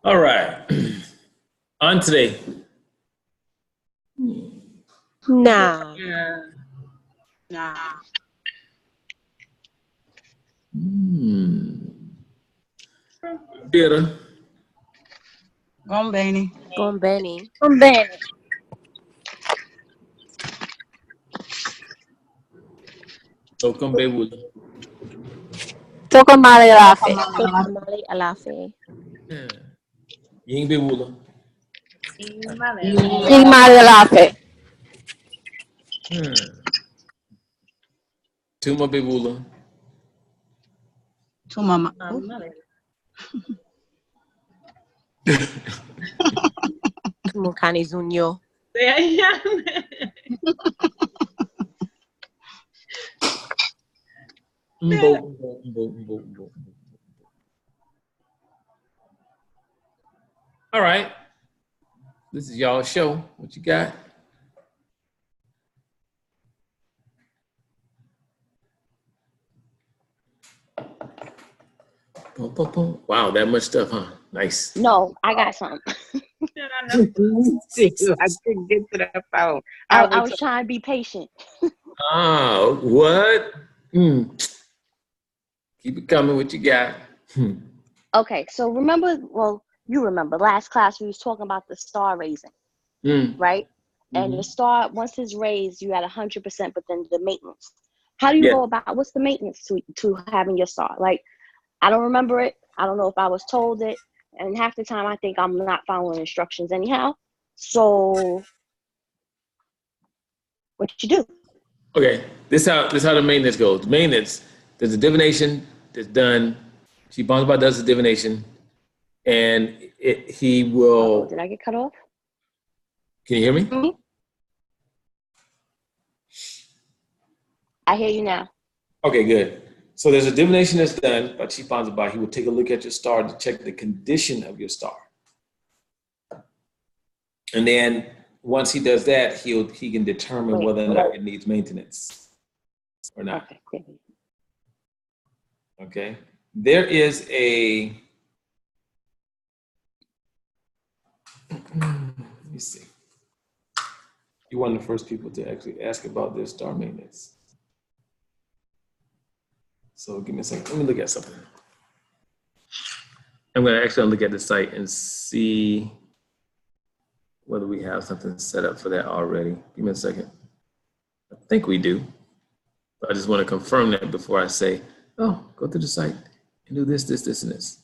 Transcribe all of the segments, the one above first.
All right. On today. Nah. Yeah. Nah. Theater. Gombeni. Gombeni. Un bene. Tokumbebula. Tocca male la fe. Tokamali Alafe. Yingbebula. Il male la fe. Tumabebula. Tumama. Tumukani Zunyo. Mbo. All right. This is y'all's show. What you got? Boom, boom, boom. Wow, that much stuff, huh? Nice. No, I got something. I couldn't get to that phone. I was trying to be patient. Oh, what? Keep it coming. What you got? Okay, so remember, well, you remember last class we was talking about the star raising, right? And the star, once it's raised, you at 100%, but then the maintenance. How do you go about, what's the maintenance to having your star? Like, I don't remember it. I don't know if I was told it. And half the time I think I'm not following instructions anyhow. So what you do? Okay, this how the maintenance goes. Maintenance, there's a divination that's done. She Bonzabot does the divination, and he will. Did I get cut off? Can you hear me? I hear you now. Okay, good. So there's a divination that's done by Chief Bonzabot. He will take a look at your star to check the condition of your star, and then once he does that, he can determine whether or not it needs maintenance or not. Okay. Okay. There is a. Let me see. You're one of the first people to actually ask about their star maintenance. So give me a second. Let me look at something. I'm going to actually look at the site and see whether we have something set up for that already. Give me a second. I think we do. But I just want to confirm that before I say, oh, go to the site and do this, and this.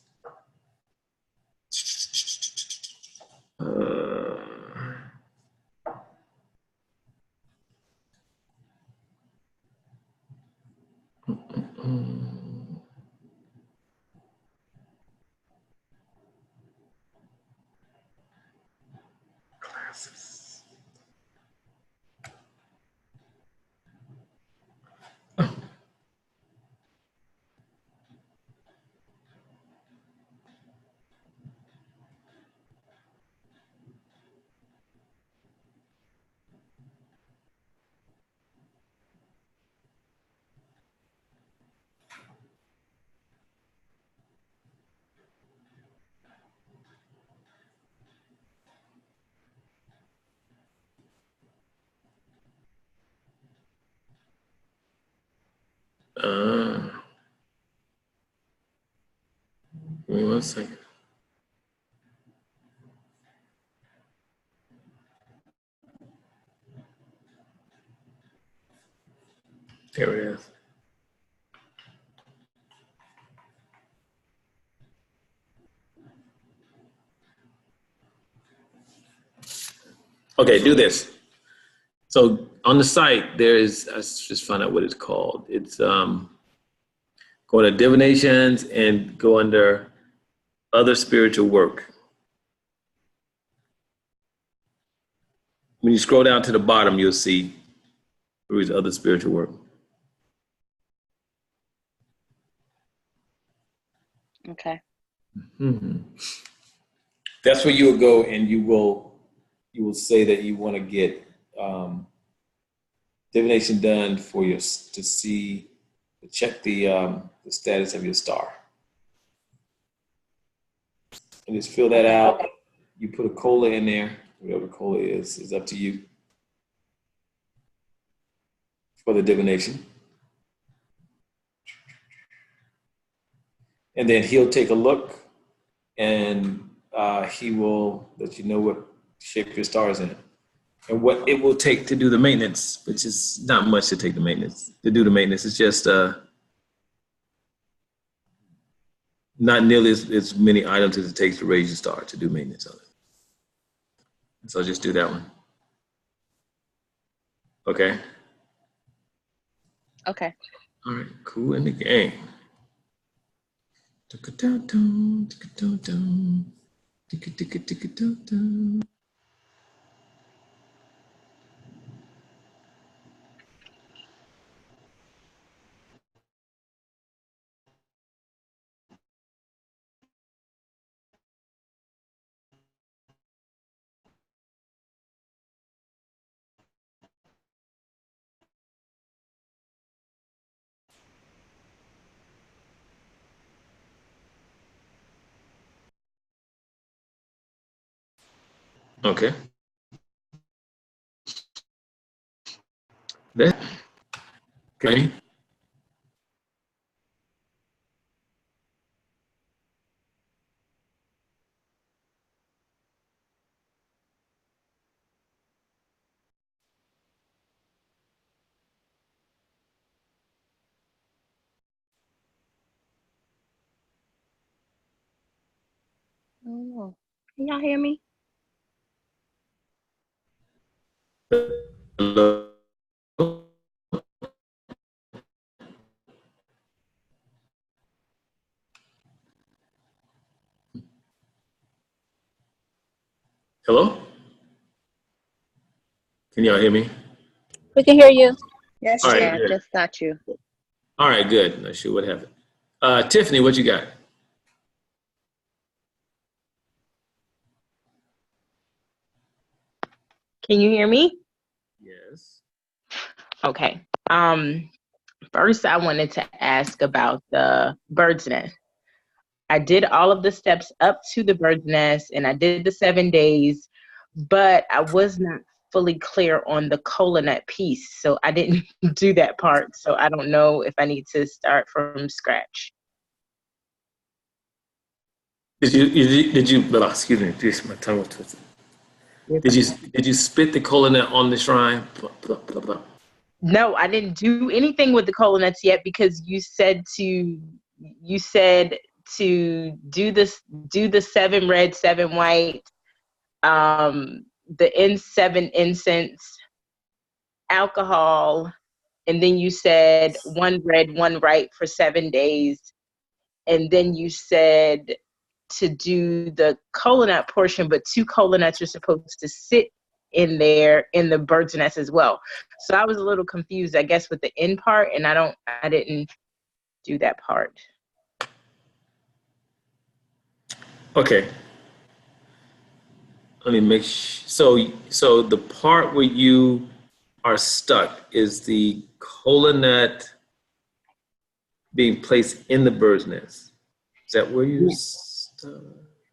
Give me 1 second. There it is. Okay, do this. So on the site, there is, let's just find out what it's called. It's go to divinations and go under other spiritual work. When you scroll down to the bottom, you'll see where is other spiritual work. Okay. That's where you will go, and you will say that you want to get divination done for to check the status of your star. And just fill that out. You put a cola in there, whatever cola is up to you for the divination. And then he'll take a look, and he will let you know what shape your star is in, and what it will take to do the maintenance, which is not much to take the maintenance. To do the maintenance, it's just not nearly as many items as it takes to raise your star to do maintenance on it. So just do that one. Okay. Okay. All right. Cool in the game. Okay. That. Okay. Oh, can y'all hear me? Hello. Hello? Can y'all hear me? We can hear you. Yes, All right, Yeah, good. just got you. All right, good. Not sure what happened. Tiffany, what you got? can you hear me? Yes. Okay. First I wanted to ask about the bird's nest. I did all of the steps up to the bird's nest and I did the 7 days, but I was not fully clear on the cola nut piece. So I didn't do that part. So I don't know if I need to start from scratch. Did you well, excuse me, geez, my tongue was twisted. Did you spit the cola nut on the shrine? Blah, blah, blah, blah. No, I didn't do anything with the cola nuts yet because you said to do the 7 red, 7 white, the N7 incense, alcohol, and then you said 1 red, 1 white for 7 days, and then you said to do the cola nut portion, but 2 cola nuts are supposed to sit in there in the bird's nest as well. So I was a little confused, I guess, with the end part, and I didn't do that part. Okay. Let me make so the part where you are stuck is the cola nut being placed in the bird's nest. Is that where you're stuck?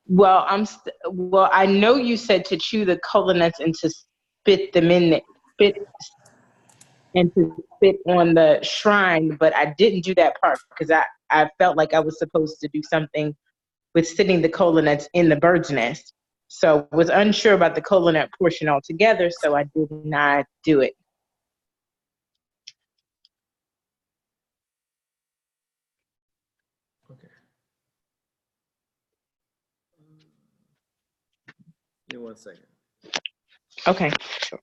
Well, well, I know you said to chew the cola nuts and to spit them in, spit and to spit on the shrine, but I didn't do that part because I felt like I was supposed to do something with sitting the cola nuts in the bird's nest. So was unsure about the cola nut portion altogether, so I did not do it. Okay. Give me 1 second. Okay, sure.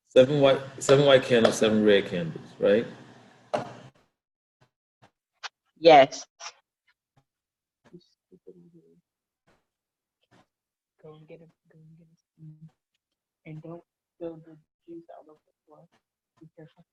Seven white candles, 7 red candles, right? Yes. Go and get a spoon. And don't spill the juice all over the floor. Be careful.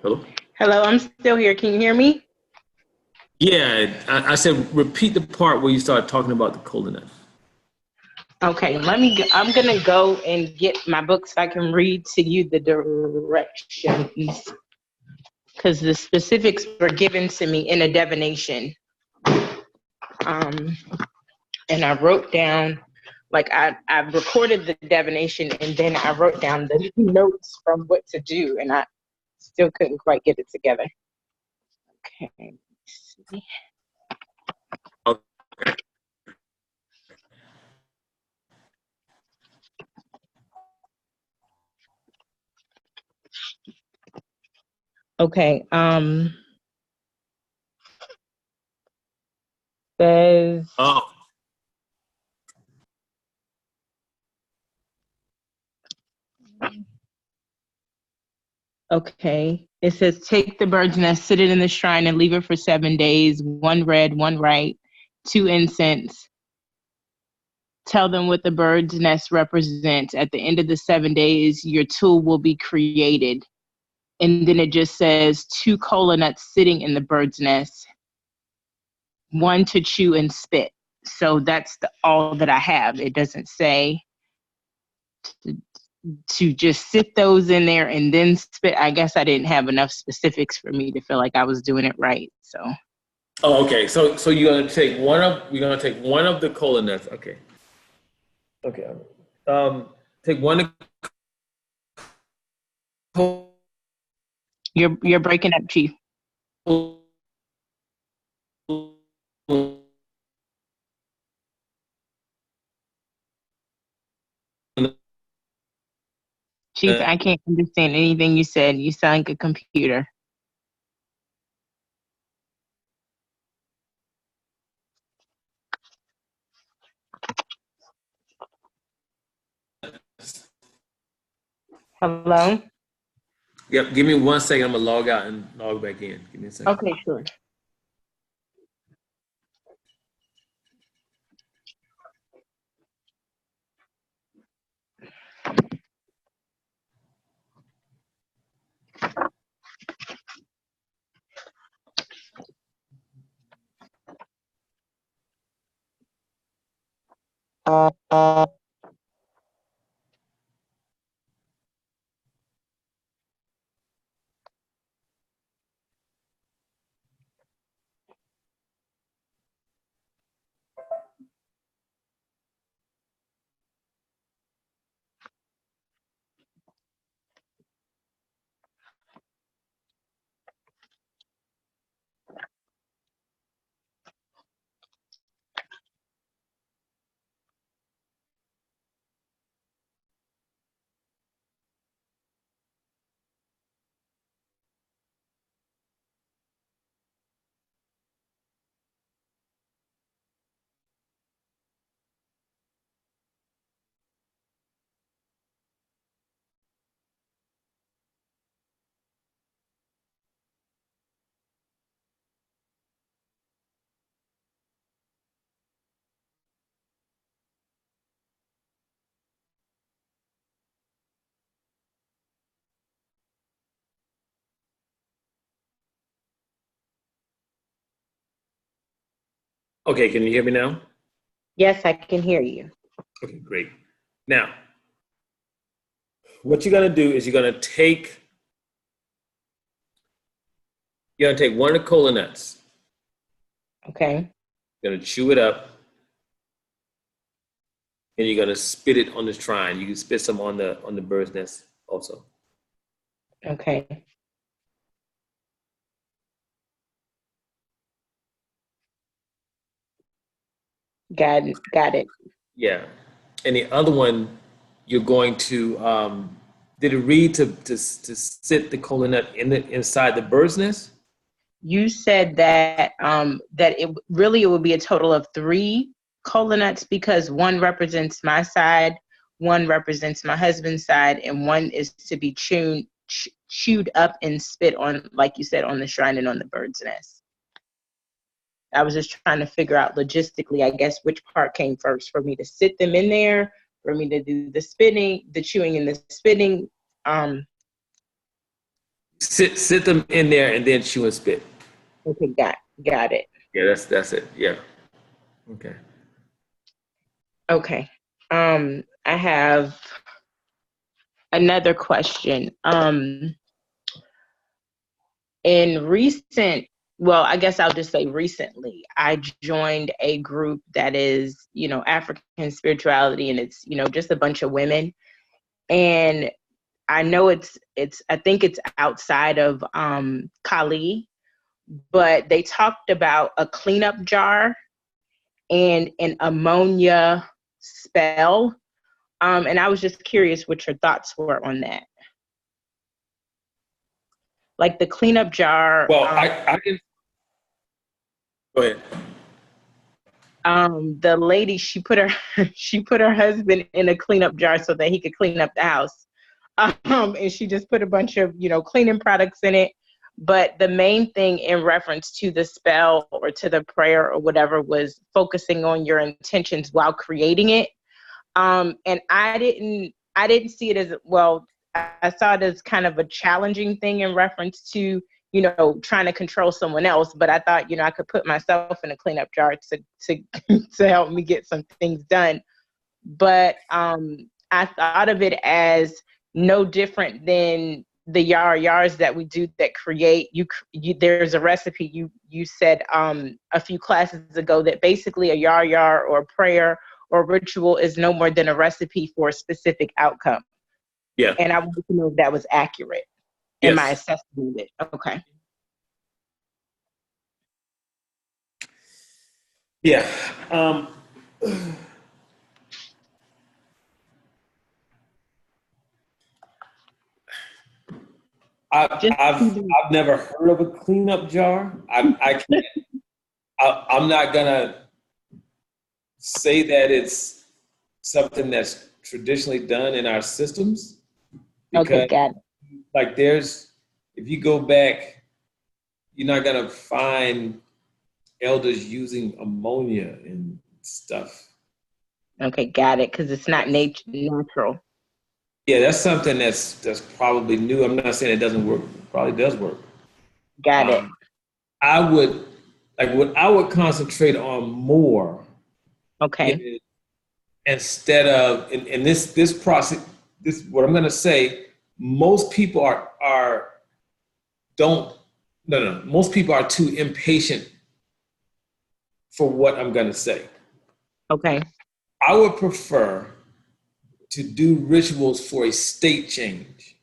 Hello? Hello, I'm still here. Can you hear me? Yeah, I said repeat the part where you started talking about the cola nut. Okay, I'm gonna go and get my book so I can read to you the directions, because the specifics were given to me in a divination. And I wrote down, like I recorded the divination and then I wrote down the notes from what to do, and I still couldn't quite get it together. Okay, let's see. Okay. Okay, says, Oh. okay, it says take the bird's nest, sit it in the shrine, and leave it for 7 days. 1 red, 1 white, 2 incense. Tell them what the bird's nest represents. At the end of the 7 days, your tool will be created. And then it just says 2 cola nuts sitting in the bird's nest, 1 to chew and spit. So that's all that I have. It doesn't say to just sit those in there and then spit. I guess I didn't have enough specifics for me to feel like I was doing it right. So. Oh, okay. So you're gonna take one of the cola nuts. Okay. Okay. Take one. You're breaking up, Chief. Chief, I can't understand anything you said. You sound like a computer. Hello? Yep. Give me 1 second. I'm gonna log out and log back in. Give me a second. Okay, sure. Okay. Can you hear me now? Yes, I can hear you. Okay. Great. Now, what you're gonna do is you're gonna take one of the cola nuts. Okay. You're gonna chew it up, and you're gonna spit it on the shrine. You can spit some on the bird's nest also. Okay. Got it. Yeah. And the other one, you're going to did it read to sit the cola nut inside the bird's nest? You said that that it would be a total of 3 cola nuts, because 1 represents my side, 1 represents my husband's side, and 1 is to be chewed up and spit on, like you said, on the shrine and on the bird's nest. I was just trying to figure out logistically, I guess, which part came first, for me to sit them in there, for me to do the spitting, the chewing and the spitting. sit them in there and then chew and spit. Okay, got it. Yeah, that's it. Yeah. Okay. Okay. I have another question. In recent, well, I guess I'll just say recently, I joined a group that is, African spirituality, and it's, just a bunch of women. And I know I think it's outside of Kali, but they talked about a cleanup jar and an ammonia spell. And I was just curious what your thoughts were on that. Like the cleanup jar. Well, I can. Go ahead. The lady, she put her husband in a cleanup jar so that he could clean up the house. And she just put a bunch of, cleaning products in it. But the main thing in reference to the spell or to the prayer or whatever was focusing on your intentions while creating it. And I didn't see it as, well, I saw it as kind of a challenging thing in reference to, trying to control someone else. But I thought, I could put myself in a cleanup jar to help me get some things done. But I thought of it as no different than the yars that we do that create. You there's a recipe you said a few classes ago that basically a yar or prayer or ritual is no more than a recipe for a specific outcome. Yeah. And I wanted to know if that was accurate in my assessment of it. Okay. Yeah. I've never heard of a cleanup jar. I can't. I'm not gonna say that it's something that's traditionally done in our systems. Okay, got it. Like if you go back, you're not gonna find elders using ammonia and stuff. Okay, got it. Because it's not natural. Yeah, that's something that's probably new. I'm not saying it doesn't work. It probably does work. Got it. What I would concentrate on more. Okay. Instead of in this process, what I'm going to say, most people most people are too impatient for what I'm going to say. Okay. I would prefer to do rituals for a state change.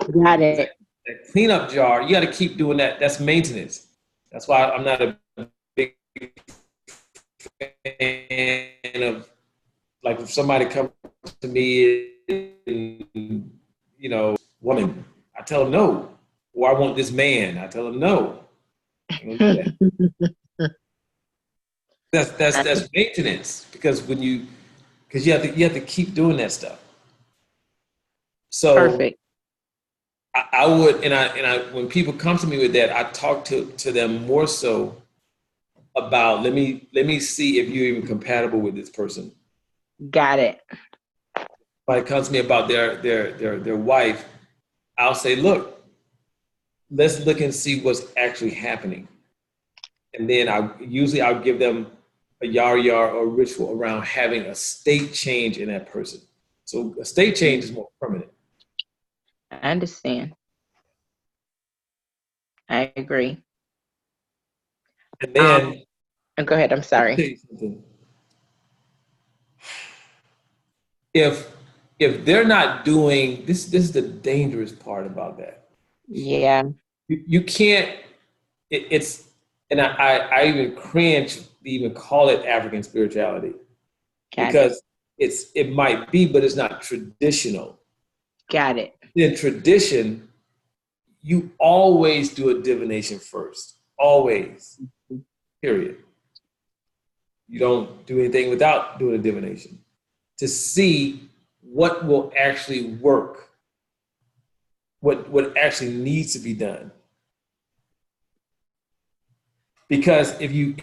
Got it. That cleanup jar, you got to keep doing that. That's maintenance. That's why I'm not a big fan of, like, if somebody comes to me and, woman, I tell them no. Or I want this man, I tell them no. That's maintenance, because you have to keep doing that stuff. So perfect. I would, and I when people come to me with that, I talk to them more so about let me see if you're even compatible with this person. Got it. When it comes to me about their wife, I'll say, look, let's look and see what's actually happening. And then I'll give them a yar or ritual around having a state change in that person. So a state change is more permanent. I understand. I agree. And then go ahead. I'm sorry. If they're not doing this is the dangerous part about that. Yeah. You can't. It's and I even cringe to even call it African spirituality because it might be, but it's not traditional. Got it. In tradition, you always do a divination first. Always. Period. You don't do anything without doing a divination to see what will actually work, what actually needs to be done. Because if you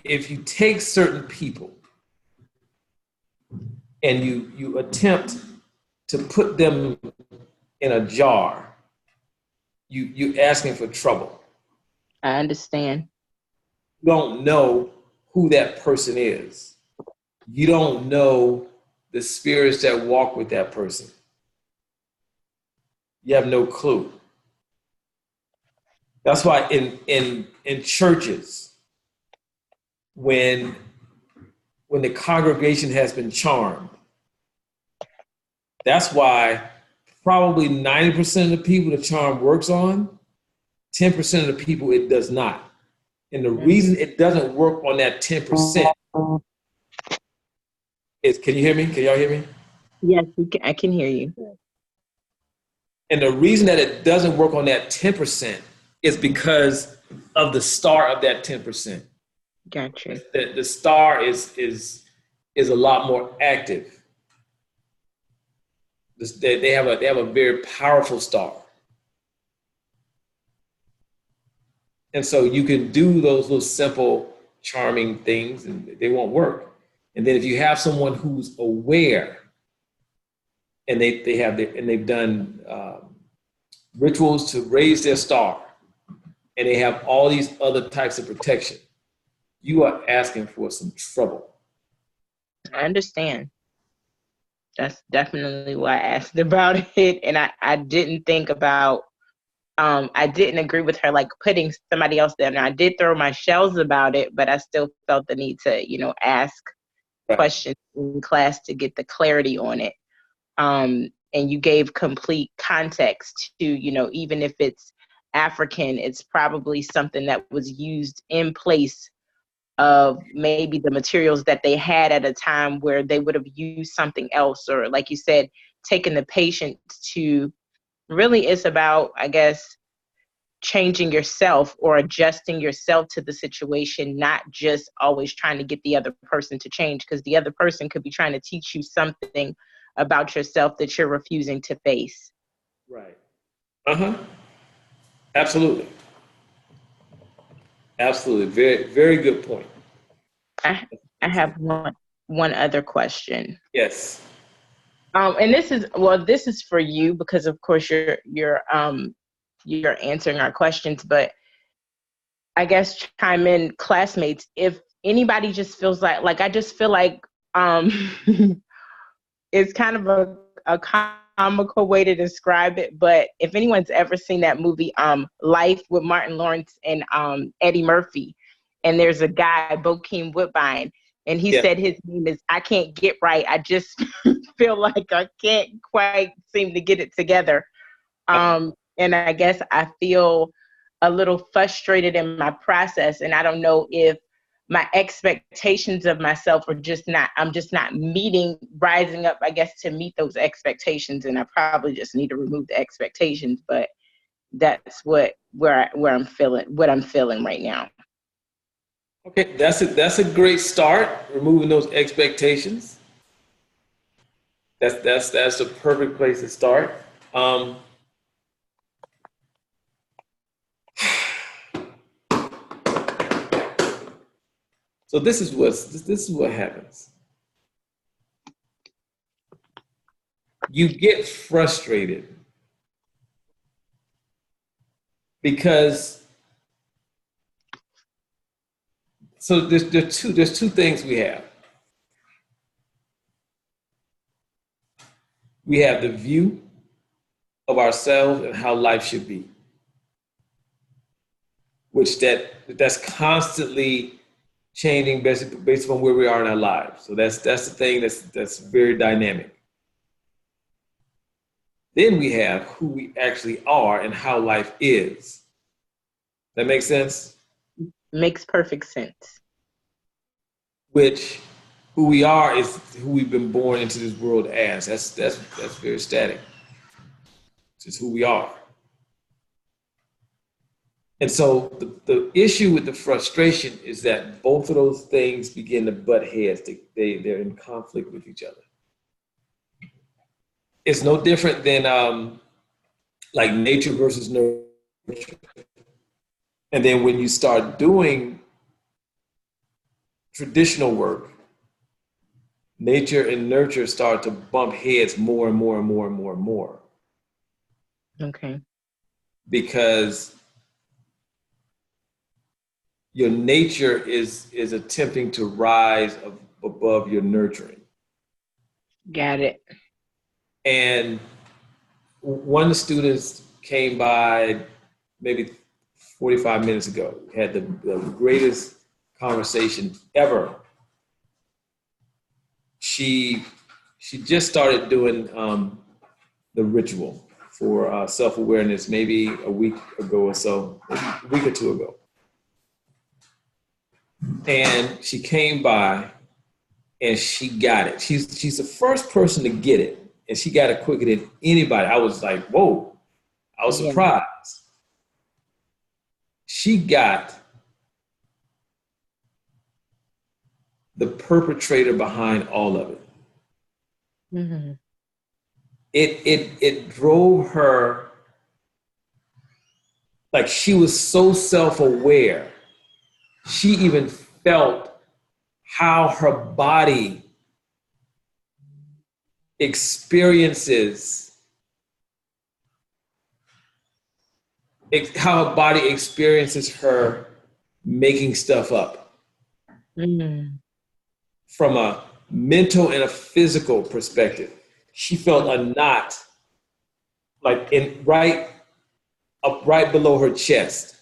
take certain people and you attempt to put them in a jar, you asking for trouble. I understand. You don't know who that person is. You don't know the spirits that walk with that person. You have no clue. That's why in churches, when the congregation has been charmed, that's why probably 90% of the people the charm works on, 10% of the people it does not. And the reason it doesn't work on that 10% is, can you hear me? Can y'all hear me? Yes, I can hear you. And the reason that it doesn't work on that 10% is because of the star of that 10%. Gotcha. The star is a lot more active. They have a very powerful star. And so you can do those little simple, charming things and they won't work. And then if you have someone who's aware and they've done rituals to raise their star and they have all these other types of protection, you are asking for some trouble. I understand. That's definitely why I asked about it. And I didn't think about, I didn't agree with her, like putting somebody else there. Now I did throw my shells about it, but I still felt the need to, ask questions in class to get the clarity on it. And you gave complete context to, even if it's African, it's probably something that was used in place of maybe the materials that they had at a time where they would have used something else, or like you said, taking the patient to, really it's about, I guess, changing yourself or adjusting yourself to the situation, not just always trying to get the other person to change, because the other person could be trying to teach you something about yourself that you're refusing to face. Right. Absolutely. Absolutely. Very, very good point. I have one other question. Yes. And this is for you, because of course you're answering our questions, but I guess chime in, classmates, if anybody just feels like I just feel like it's kind of a comical way to describe it, but if anyone's ever seen that movie Life with Martin Lawrence and Eddie Murphy, and there's a guy, Bokeem Woodbine, and he said his name is I Can't Get Right. I just feel like I can't quite seem to get it together. And I guess I feel a little frustrated in my process, and I don't know if my expectations of myself I'm just not rising up, I guess, to meet those expectations. And I probably just need to remove the expectations, but that's where I'm feeling right now. Okay, that's a great start, removing those expectations. That's a perfect place to start. So this is what happens. You get frustrated because there's two things we have. We have the view of ourselves and how life should be, which that's constantly changing based on where we are in our lives. So that's the thing that's very dynamic. Then we have who we actually are and how life is. That makes sense? Makes perfect sense. Which who we are is who we've been born into this world as. That's very static. It's just who we are. And so the issue with the frustration is that both of those things begin to butt heads. They're in conflict with each other. It's no different than like nature versus nurture. And then when you start doing traditional work, nature and nurture start to bump heads more and more and more and more and more. Okay. because your nature is attempting to rise above your nurturing. Got it. And one of the students came by maybe 45 minutes ago, had the greatest conversation ever. She just started doing the ritual for self-awareness maybe a week ago or so, a week or two ago. And she came by and she got it. She's the first person to get it. And she got it quicker than anybody. I was like, whoa, I was surprised. She got the perpetrator behind all of it. Mm-hmm. It drove her, like she was so self-aware. She even felt how her body experiences her making stuff up. Mm-hmm. From a mental and a physical perspective. She felt a knot like right below her chest.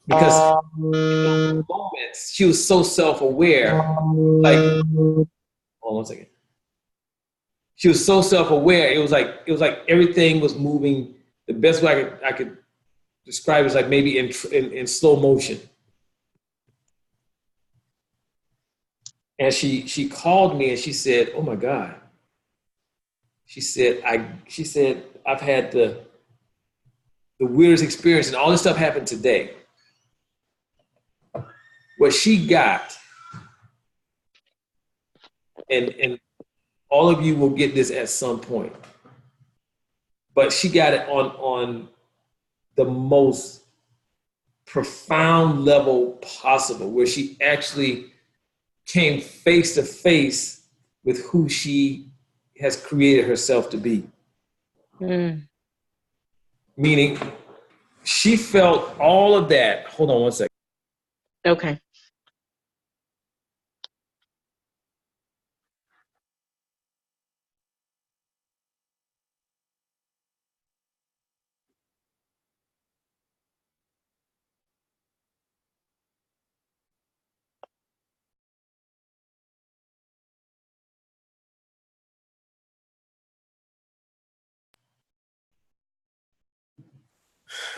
Because in those moments, she was so self-aware. Like, hold on one second. She was so self-aware. It was like everything was moving. The best way I could describe it is like maybe in slow motion. And she called me and she said, "Oh my God." She said, "I've had the weirdest experience, and all this stuff happened today." What she got, and all of you will get this at some point, but she got it on the most profound level possible, where she actually came face to face with who she has created herself to be. Mm. Meaning, she felt all of that. Hold on one second. Okay.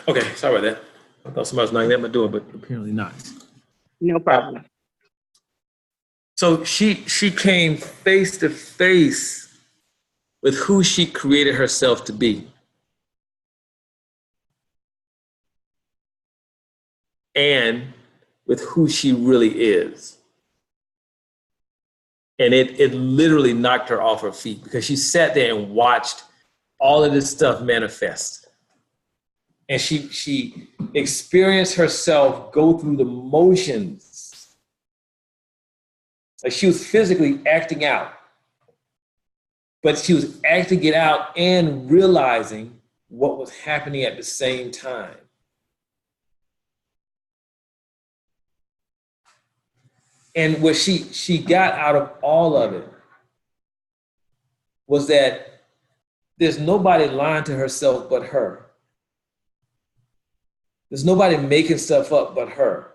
Okay, sorry about that. I thought somebody was knocking at my door, but apparently not. No problem. So she came face to face with who she created herself to be. And with who she really is. And it literally knocked her off her feet because she sat there and watched all of this stuff manifest. And she experienced herself go through the motions. Like she was physically acting out, but she was acting it out and realizing what was happening at the same time. And what she got out of all of it was that there's nobody lying to herself but her. There's nobody making stuff up but her.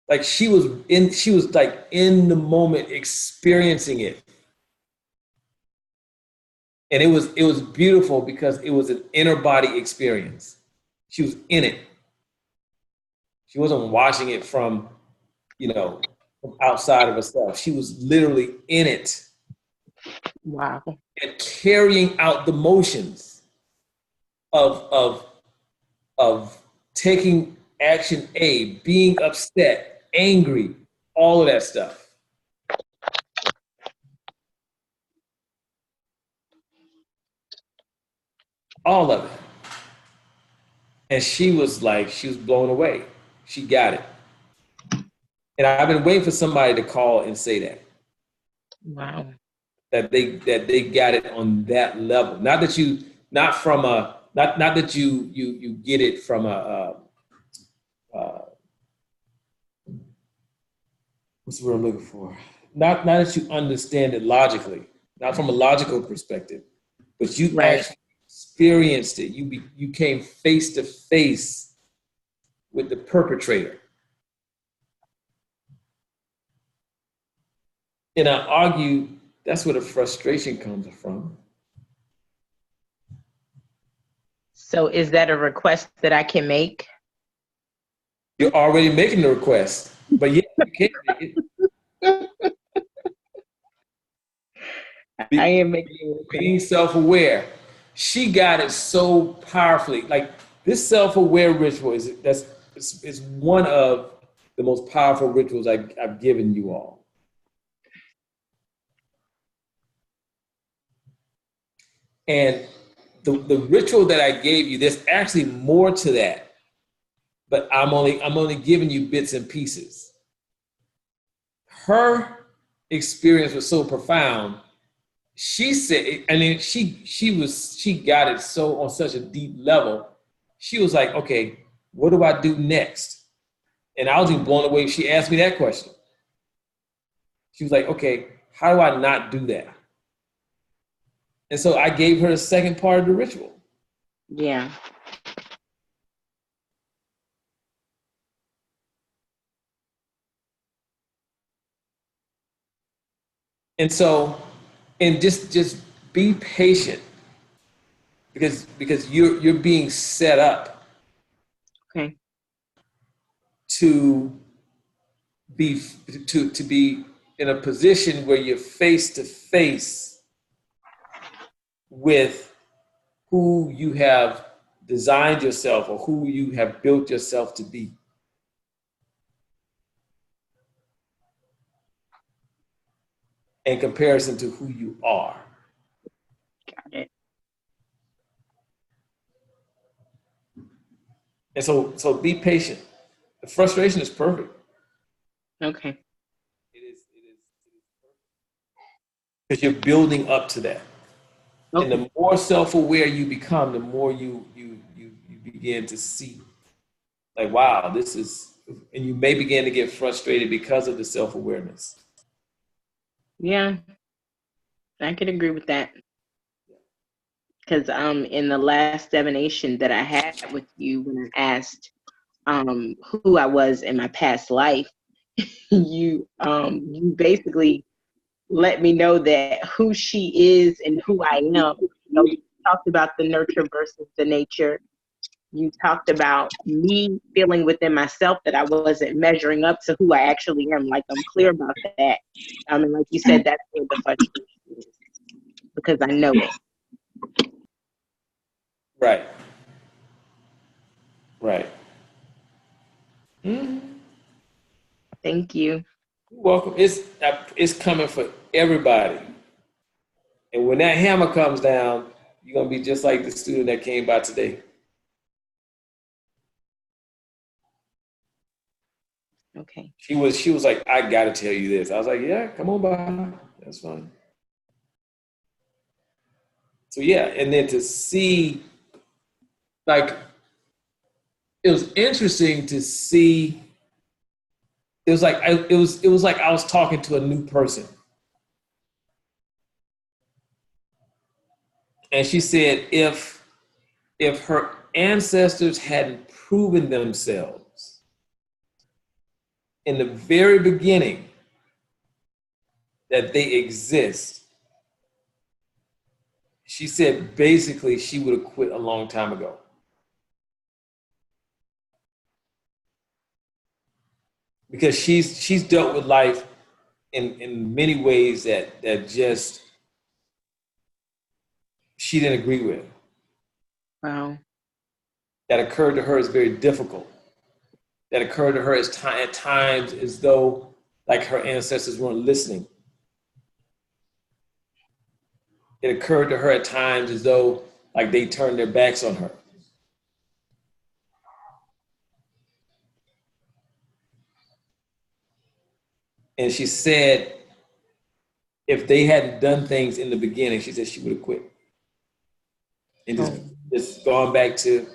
Like she was like in the moment experiencing it. And it was beautiful because it was an inner body experience. She was in it. She wasn't watching it from outside of herself. She was literally in it. Wow. And carrying out the motions of taking action A, being upset, angry, all of that stuff. All of it. And she was blown away. She got it. And I've been waiting for somebody to call and say that. Wow. That they got it on that level. Not that not from a, not that you get it from what's the word I'm looking for? Not that you understand it logically, not from a logical perspective, but you actually experienced it. You came face to face with the perpetrator. And I argue that's where the frustration comes from. So is that a request that I can make? You're already making the request, but yeah, you can't make it. I am making a request. Being self-aware. She got it so powerfully. Like this self-aware ritual is one of the most powerful rituals I've given you all. And the ritual that I gave you, there's actually more to that, but I'm only giving you bits and pieces. Her experience was so profound. She said, and then she got it so on such a deep level. She was like, okay, what do I do next? And I was even blown away. She asked me that question. She was like, okay, how do I not do that? And so I gave her the second part of the ritual. Yeah. And so, and just be patient because you're being set up. Okay. To be in a position where you're face to face with who you have designed yourself or who you have built yourself to be. In comparison to who you are. Got it. And so be patient. The frustration is perfect. Okay. It is perfect. Because you're building up to that. Okay. And the more self-aware you become, the more you begin to see, like, wow, this is, and you may begin to get frustrated because of the self-awareness. Yeah, I could agree with that. Because in the last divination that I had with you, when I asked who I was in my past life, you basically let me know that who she is and who I am. You know, you talked about the nurture versus the nature. You talked about me feeling within myself that I wasn't measuring up to who I actually am. Like, I'm clear about that. And like you said, that's where the frustration is, because I know it. Right. Right. Mm-hmm. Thank you. You're welcome. It's coming for everybody. And when that hammer comes down, you're going to be just like the student that came by today. Okay. She was like, I got to tell you this. I was like, yeah, come on by. That's fine. So yeah, and then to see, like, it was interesting to see. It was like it was like I was talking to a new person. And she said if her ancestors hadn't proven themselves in the very beginning that they exist, she said basically she would have quit a long time ago. Because she's dealt with life in many ways that just she didn't agree with. Wow. That occurred to her as very difficult. That occurred to her at times as though like her ancestors weren't listening. It occurred to her at times as though like they turned their backs on her. And she said, if they hadn't done things in the beginning, she said she would have quit. and just going back to,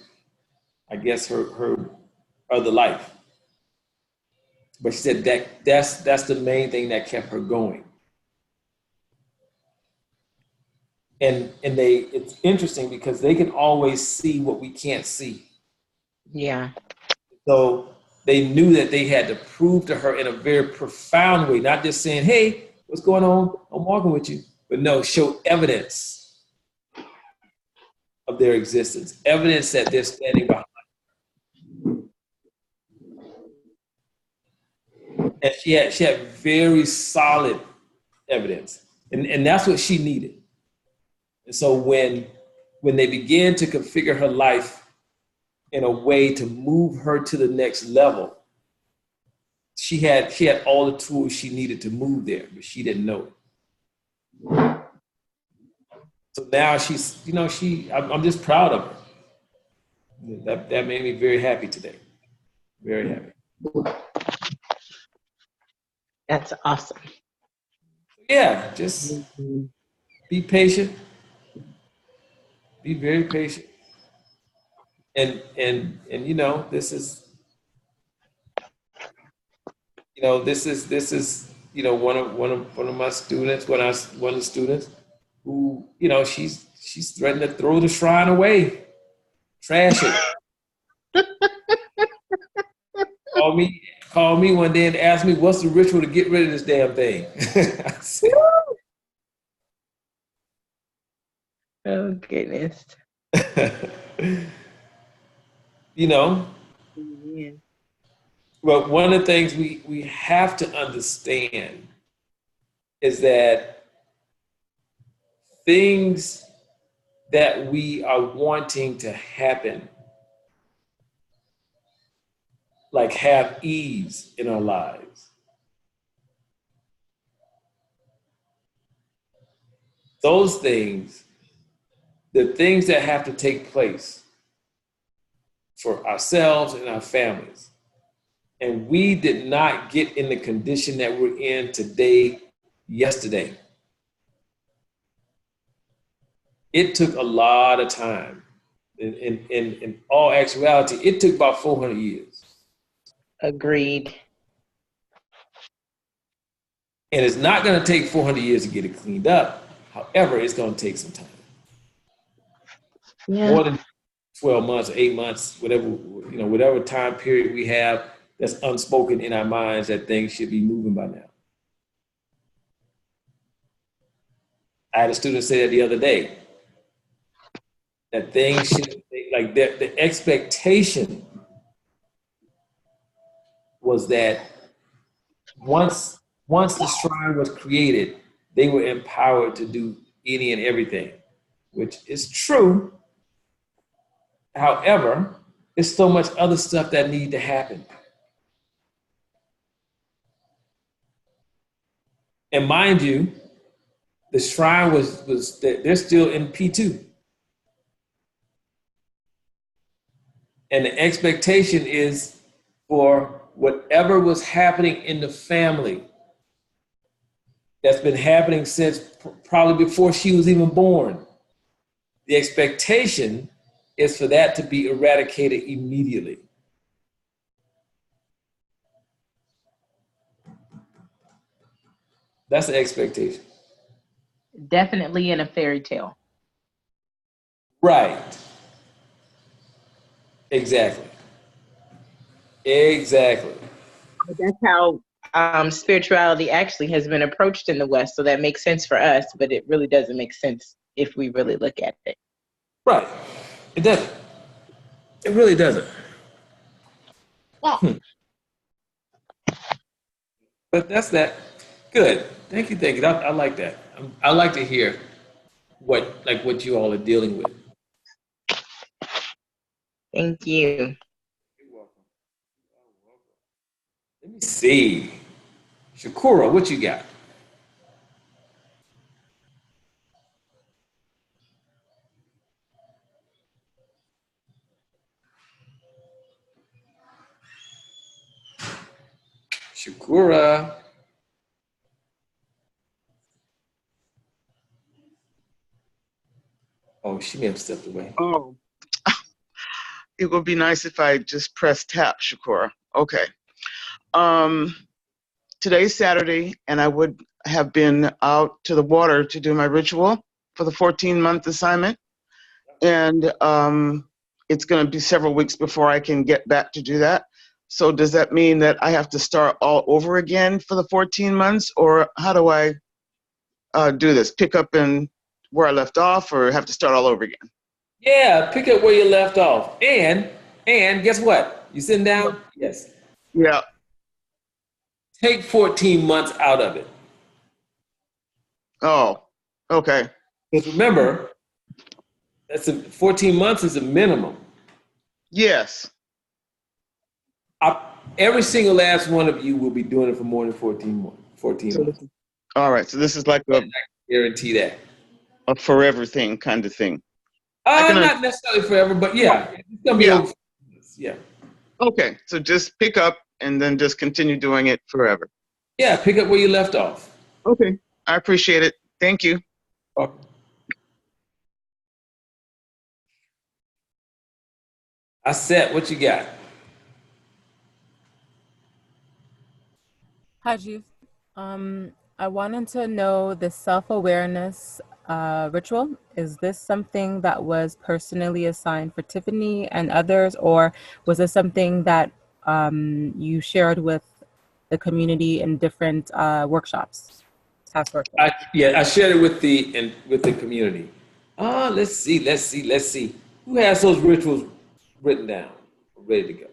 I guess, her other life. But she said that's the main thing that kept her going. And it's interesting because they can always see what we can't see. Yeah. So they knew that they had to prove to her in a very profound way, not just saying, hey, what's going on? I'm walking with you. But no, show evidence of their existence, evidence that they're standing behind. And she had very solid evidence. And that's what she needed. And so when they began to configure her life in a way to move her to the next level, she had all the tools she needed to move there, but she didn't know it. So now she's, I'm just proud of her. That made me very happy today. Very happy. That's awesome. Yeah, just be patient. Be very patient. And this is one of my students, one of the students who, she's threatened to throw the shrine away, trash it. Call me one day and ask me what's the ritual to get rid of this damn thing. I said, oh goodness. Yeah. Well, one of the things we have to understand is that things that we are wanting to happen, like have ease in our lives, those things, the things that have to take place for ourselves and our families, and we did not get in the condition that we're in today, yesterday. It took a lot of time. In all actuality, it took about 400 years. Agreed. And it's not going to take 400 years to get it cleaned up. However, it's going to take some time. Yeah. More than 12 months, 8 months, whatever time period we have that's unspoken in our minds that things should be moving by now. I had a student say that the other day, that things should, like the expectation was that once the shrine was created, they were empowered to do any and everything, which is true. However, there's so much other stuff that need to happen. And mind you, the shrine was they're still in P2. And the expectation is for whatever was happening in the family that's been happening since probably before she was even born. The expectation is for that to be eradicated immediately. That's the expectation. Definitely in a fairy tale. Right. Exactly. That's how spirituality actually has been approached in the West, so that makes sense for us, but it really doesn't make sense if we really look at it. Right. It doesn't. It really doesn't. But that's that. Good. Thank you. I like that. I like to hear what you all are dealing with. Thank you. You're welcome. Let me see. Shakura, what you got? Shakura. Oh, she may have stepped away. Oh, it would be nice if I just press tap, Shakura. Okay. Today's Saturday, and I would have been out to the water to do my ritual for the 14-month assignment. And it's going to be several weeks before I can get back to do that. So does that mean that I have to start all over again for the 14 months? Or how do I do this? Pick up in where I left off, or have to start all over again? Yeah, pick up where you left off. And guess what? You sitting down? Yes. Yeah. Take 14 months out of it. Oh, okay. Because remember, 14 months is a minimum. Yes. Every single last one of you will be doing it for more than 14 months. All right. So this is like a Guarantee that. a forever thing kind of thing. Not necessarily forever, but yeah. It's gonna be over. Yeah. Okay. So just pick up and then just continue doing it forever. Yeah, pick up where you left off. Okay. I appreciate it. Thank you. I said, what you got? Hi, Chief. I wanted to know the self-awareness ritual. Is this something that was personally assigned for Tiffany and others, or was this something that you shared with the community in different workshops? I shared it with the community. Let's see. Who has those rituals written down, ready to go?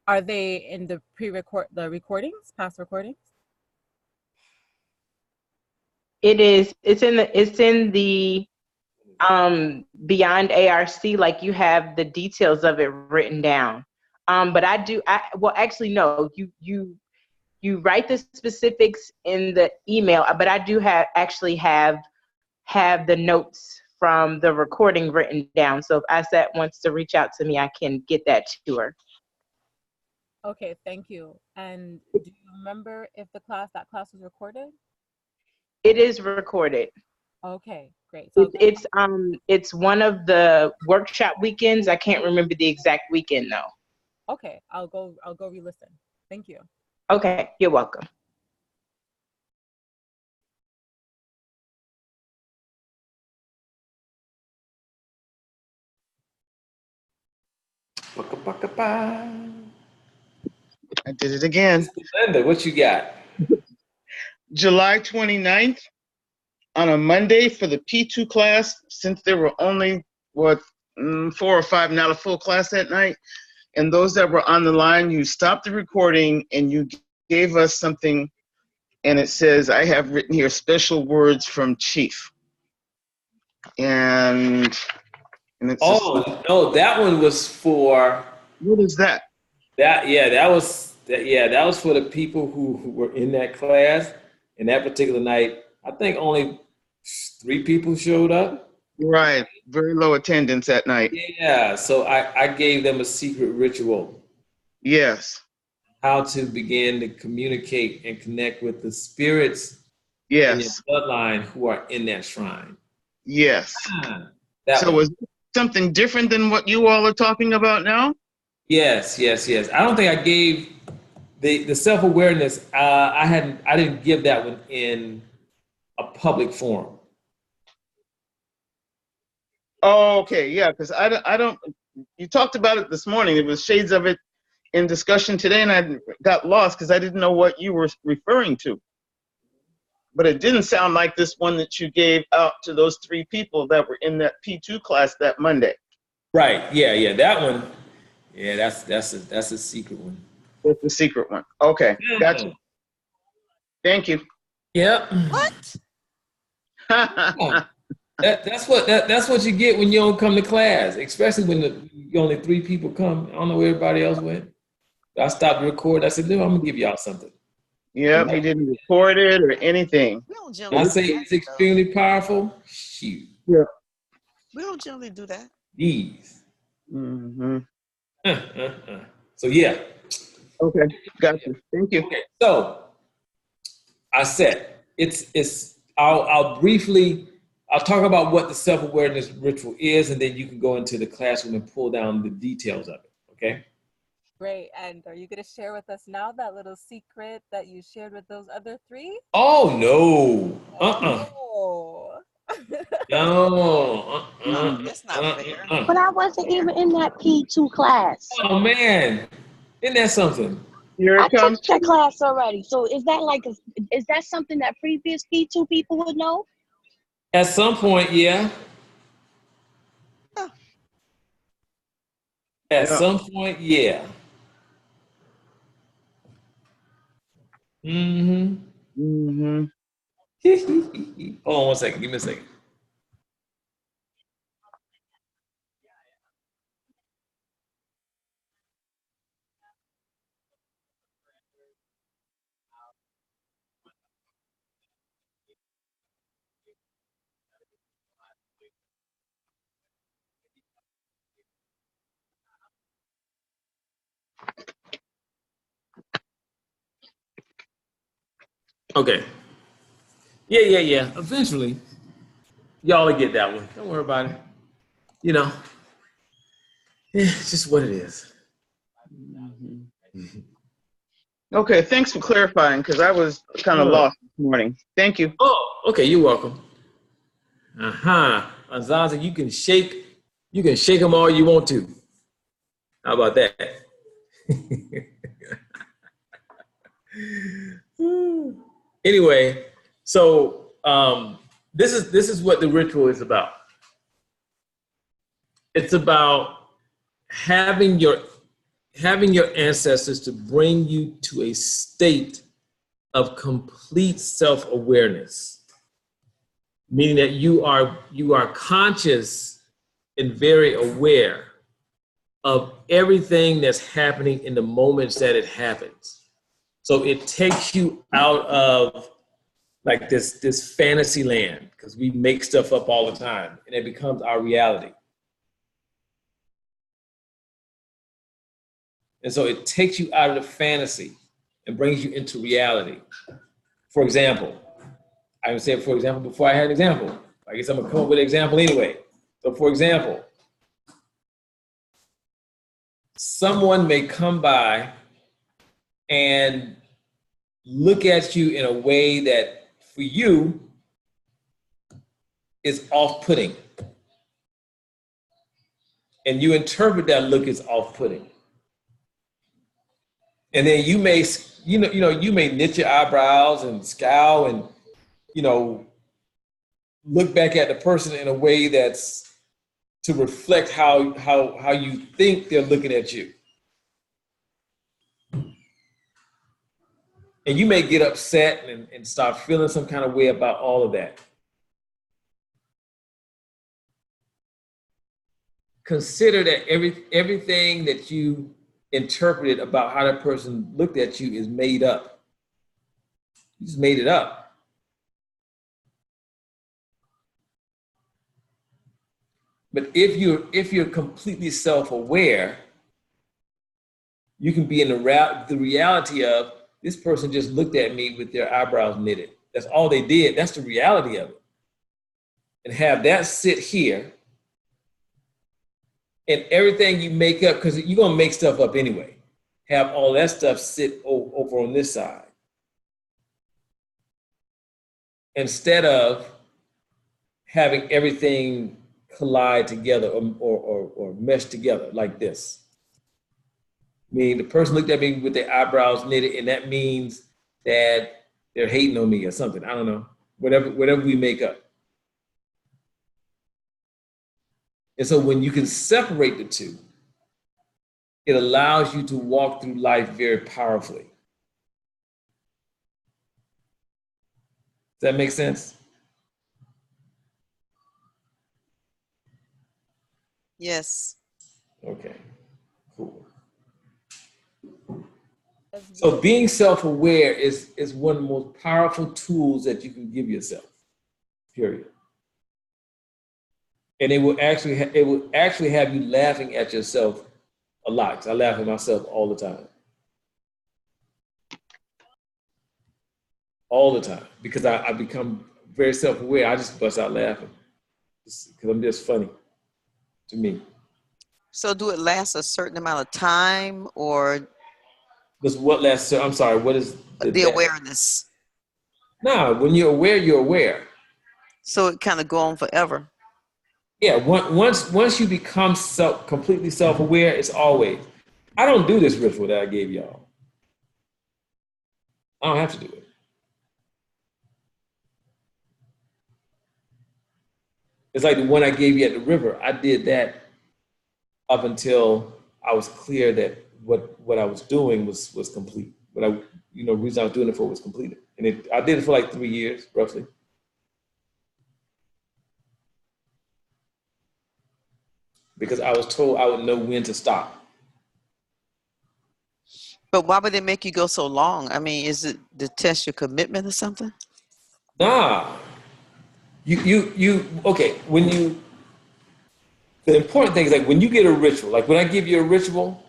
Are they in the recordings, past recordings? It's in the Beyond ARC, like you have the details of it written down. But actually no, you write the specifics in the email, but I do have the notes from the recording written down. So if Asset wants to reach out to me, I can get that to her. Okay, thank you. And do you remember if that class was recorded? It is recorded. Okay, great. So it's one of the workshop weekends. I can't remember the exact weekend though. Okay, I'll go re-listen. Thank you. Okay, you're welcome. I did it again. Linda, what you got? July 29th on a Monday for the P2 class, since there were only, 4 or 5, not a full class that night. And those that were on the line, you stopped the recording and you gave us something, and it says, I have written here, special words from Chief. And it's no, that one was for. What is that? That was for the people who were in that class. And that particular night, I think only 3 people showed up. Right, very low attendance that night. Yeah, so I gave them a secret ritual. Yes. How to begin to communicate and connect with the spirits yes. in your bloodline who are in that shrine. Yes. So was something different than what you all are talking about now? Yes. I don't think I gave the self-awareness. I didn't give that one in a public forum. Oh, okay, yeah, because I don't. You talked about it this morning. It was shades of it in discussion today, and I got lost because I didn't know what you were referring to. But it didn't sound like this one that you gave out to those 3 people that were in that P2 class that Monday. Right. Yeah. That one. Yeah, that's a secret one. That's the secret one. Okay, gotcha. Thank you. Yep. What? That's what you get when you don't come to class, especially when only 3 people come. I don't know where everybody else went. I stopped recording. I said, "No, I'm gonna give y'all something." Yep, he didn't record it or anything. We don't generally I say it's extremely powerful. Shoot. Yeah. We don't generally do that. These. Mm-hmm. So yeah. Okay, gotcha. Thank you. Okay, so I said it's. I'll briefly I'll talk about what the self-awareness ritual is, and then you can go into the classroom and pull down the details of it, okay? Great. And are you going to share with us now that little secret that you shared with those other three? Oh, no. Oh. No. That's not fair. But I wasn't even in that P2 class. Oh, man. Isn't that something? Here I it comes. took that class already. So is that something that previous P2 people would know? At some point, yeah. Huh. At Yeah. some point, yeah. Mm-hmm. Mm-hmm. Hold on one second. Give me a second. Okay. Yeah. Eventually, y'all will get that one. Don't worry about it. You know, it's just what it is. Okay, thanks for clarifying, because I was kind of lost this morning. Thank you. Oh, okay. You're welcome. Azaza, you can shake them all you want to. How about that? Anyway, so this is what the ritual is about. It's about having your ancestors to bring you to a state of complete self-awareness, meaning that you are conscious and very aware of everything that's happening in the moments that it happens. So it takes you out of like this fantasy land, because we make stuff up all the time and it becomes our reality. And so it takes you out of the fantasy and brings you into reality. For example, I would say, for example, before I had an example, I guess I'm gonna come up with an example anyway. So for example, someone may come by and look at you in a way that for you is off-putting. And you interpret that look as off-putting. And then you may, you may knit your eyebrows and scowl and, look back at the person in a way that's to reflect how you think they're looking at you. And you may get upset and start feeling some kind of way about all of that. Consider that everything that you interpreted about how that person looked at you is made up. You just made it up. But if you're completely self-aware, you can be in the reality of, this person just looked at me with their eyebrows knitted. That's all they did. That's the reality of it. And have that sit here, and everything you make up, because you're gonna make stuff up anyway, have all that stuff sit over on this side. Instead of having everything collide together or mesh together like this. Meaning the person looked at me with their eyebrows knitted, and that means that they're hating on me or something. I don't know. Whatever we make up. And so when you can separate the two, it allows you to walk through life very powerfully. Does that make sense? Yes. Okay, cool. So being self-aware is one of the most powerful tools that you can give yourself, period. And it will actually have you laughing at yourself a lot. I laugh at myself all the time. All the time, because I become very self-aware. I just bust out laughing. because I'm just funny to me. So do it last a certain amount of time, or Because what lasts? I'm sorry. What is the awareness? Nah, when you're aware, you're aware. So it kind of go on forever. Yeah. Once you become completely self-aware, it's always. I don't do this ritual that I gave y'all. I don't have to do it. It's like the one I gave you at the river. I did that up until I was clear that what I was doing was complete. But the reason I was doing it for was completed. And I did it for like 3 years, roughly. Because I was told I would know when to stop. But why would they make you go so long? I mean, is it to test your commitment or something? Nah. Okay, the important thing is like when you get a ritual, like when I give you a ritual,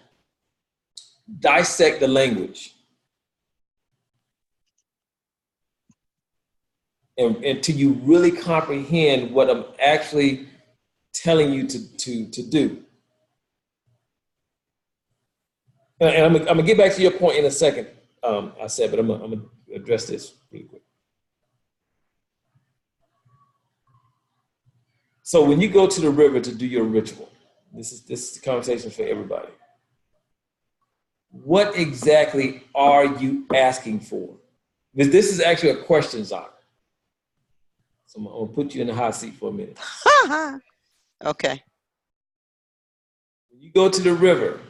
dissect the language. And until you really comprehend what I'm actually telling you to do. And I'm gonna get back to your point in a second, I said, but I'm gonna address this pretty quick. So when you go to the river to do your ritual, this is conversation for everybody. What exactly are you asking for? This is actually a question, Zach. So I'm gonna put you in the hot seat for a minute. Okay. When you go to the river,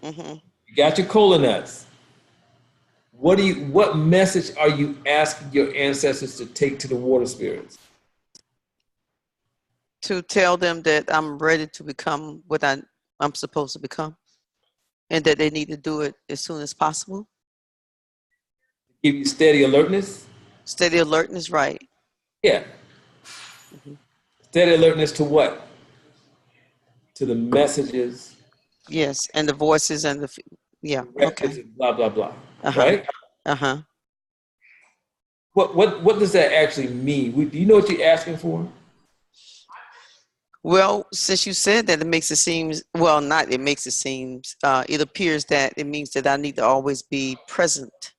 you got your cola nuts. What message are you asking your ancestors to take to the water spirits? To tell them that I'm ready to become what I'm supposed to become, and that they need to do it as soon as possible. Give you steady alertness? Steady alertness, right. Yeah. Steady alertness to what? To the messages. Yes, and the voices and okay. Blah, blah, blah, right? Uh-huh. What does that actually mean? Do you know what you're asking for? Well, since you said that, it makes it seem, well, not it makes it seem, it appears that it means that I need to always be present.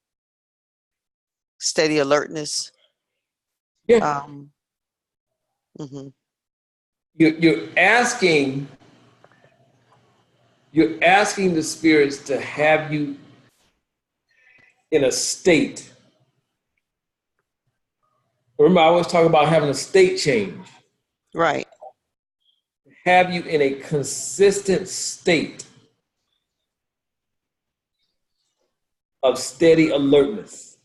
Steady alertness. Yeah. You're asking the spirits to have you in a state. Remember, I always talk about having a state change. Right. Have you in a consistent state of steady alertness.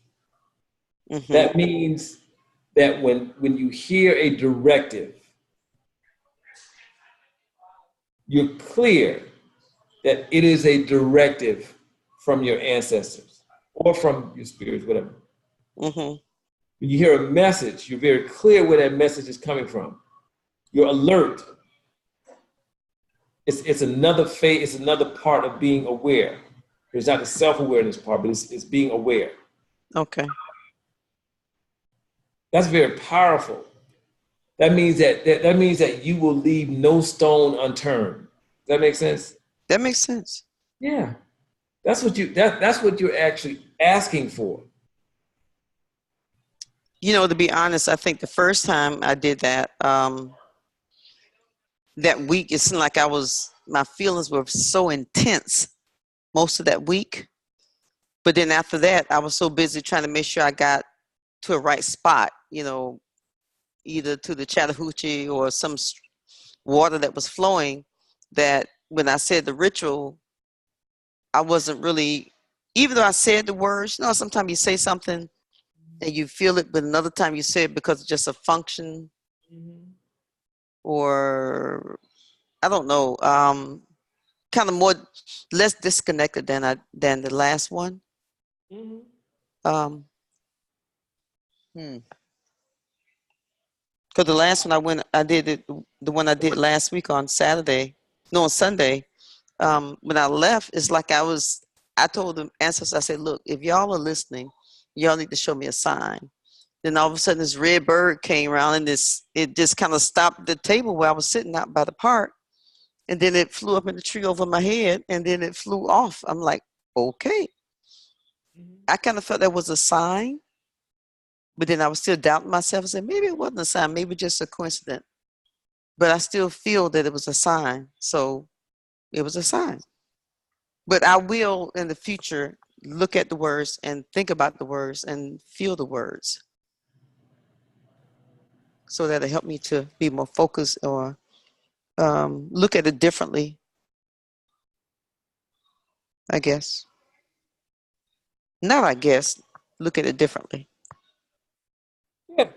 That means that when you hear a directive, you're clear that it is a directive from your ancestors or from your spirits, whatever. When you hear a message, you're very clear where that message is coming from. You're alert. It's another phase, it's another part of being aware. There's not the self-awareness part, but it's being aware. Okay. That's very powerful. That means that you will leave no stone unturned. Does that make sense? That makes sense. Yeah. That's what you're actually asking for. You know, to be honest, I think the first time I did that, that week, it seemed like my feelings were so intense most of that week. But then after that, I was so busy trying to make sure I got to a right spot, you know, either to the Chattahoochee or some water that was flowing, that when I said the ritual, I wasn't really, even though I said the words, you know, sometimes you say something and you feel it, but another time you say it because it's just a function or I don't know, kind of less disconnected than the last one. Because the last one I did it, the one I did last week on Sunday. When I left, it's like I told the ancestors, I said, look, if y'all are listening, y'all need to show me a sign. Then all of a sudden this red bird came around and it just kind of stopped the table where I was sitting out by the park. And then it flew up in the tree over my head and then it flew off. I'm like, okay. I kind of felt that was a sign, but then I was still doubting myself and said, maybe it wasn't a sign, maybe just a coincidence. But I still feel that it was a sign. So it was a sign. But I will in the future look at the words and think about the words and feel the words. So that'll help me to be more focused or look at it differently, I guess. Not I guess, look at it differently. Yeah.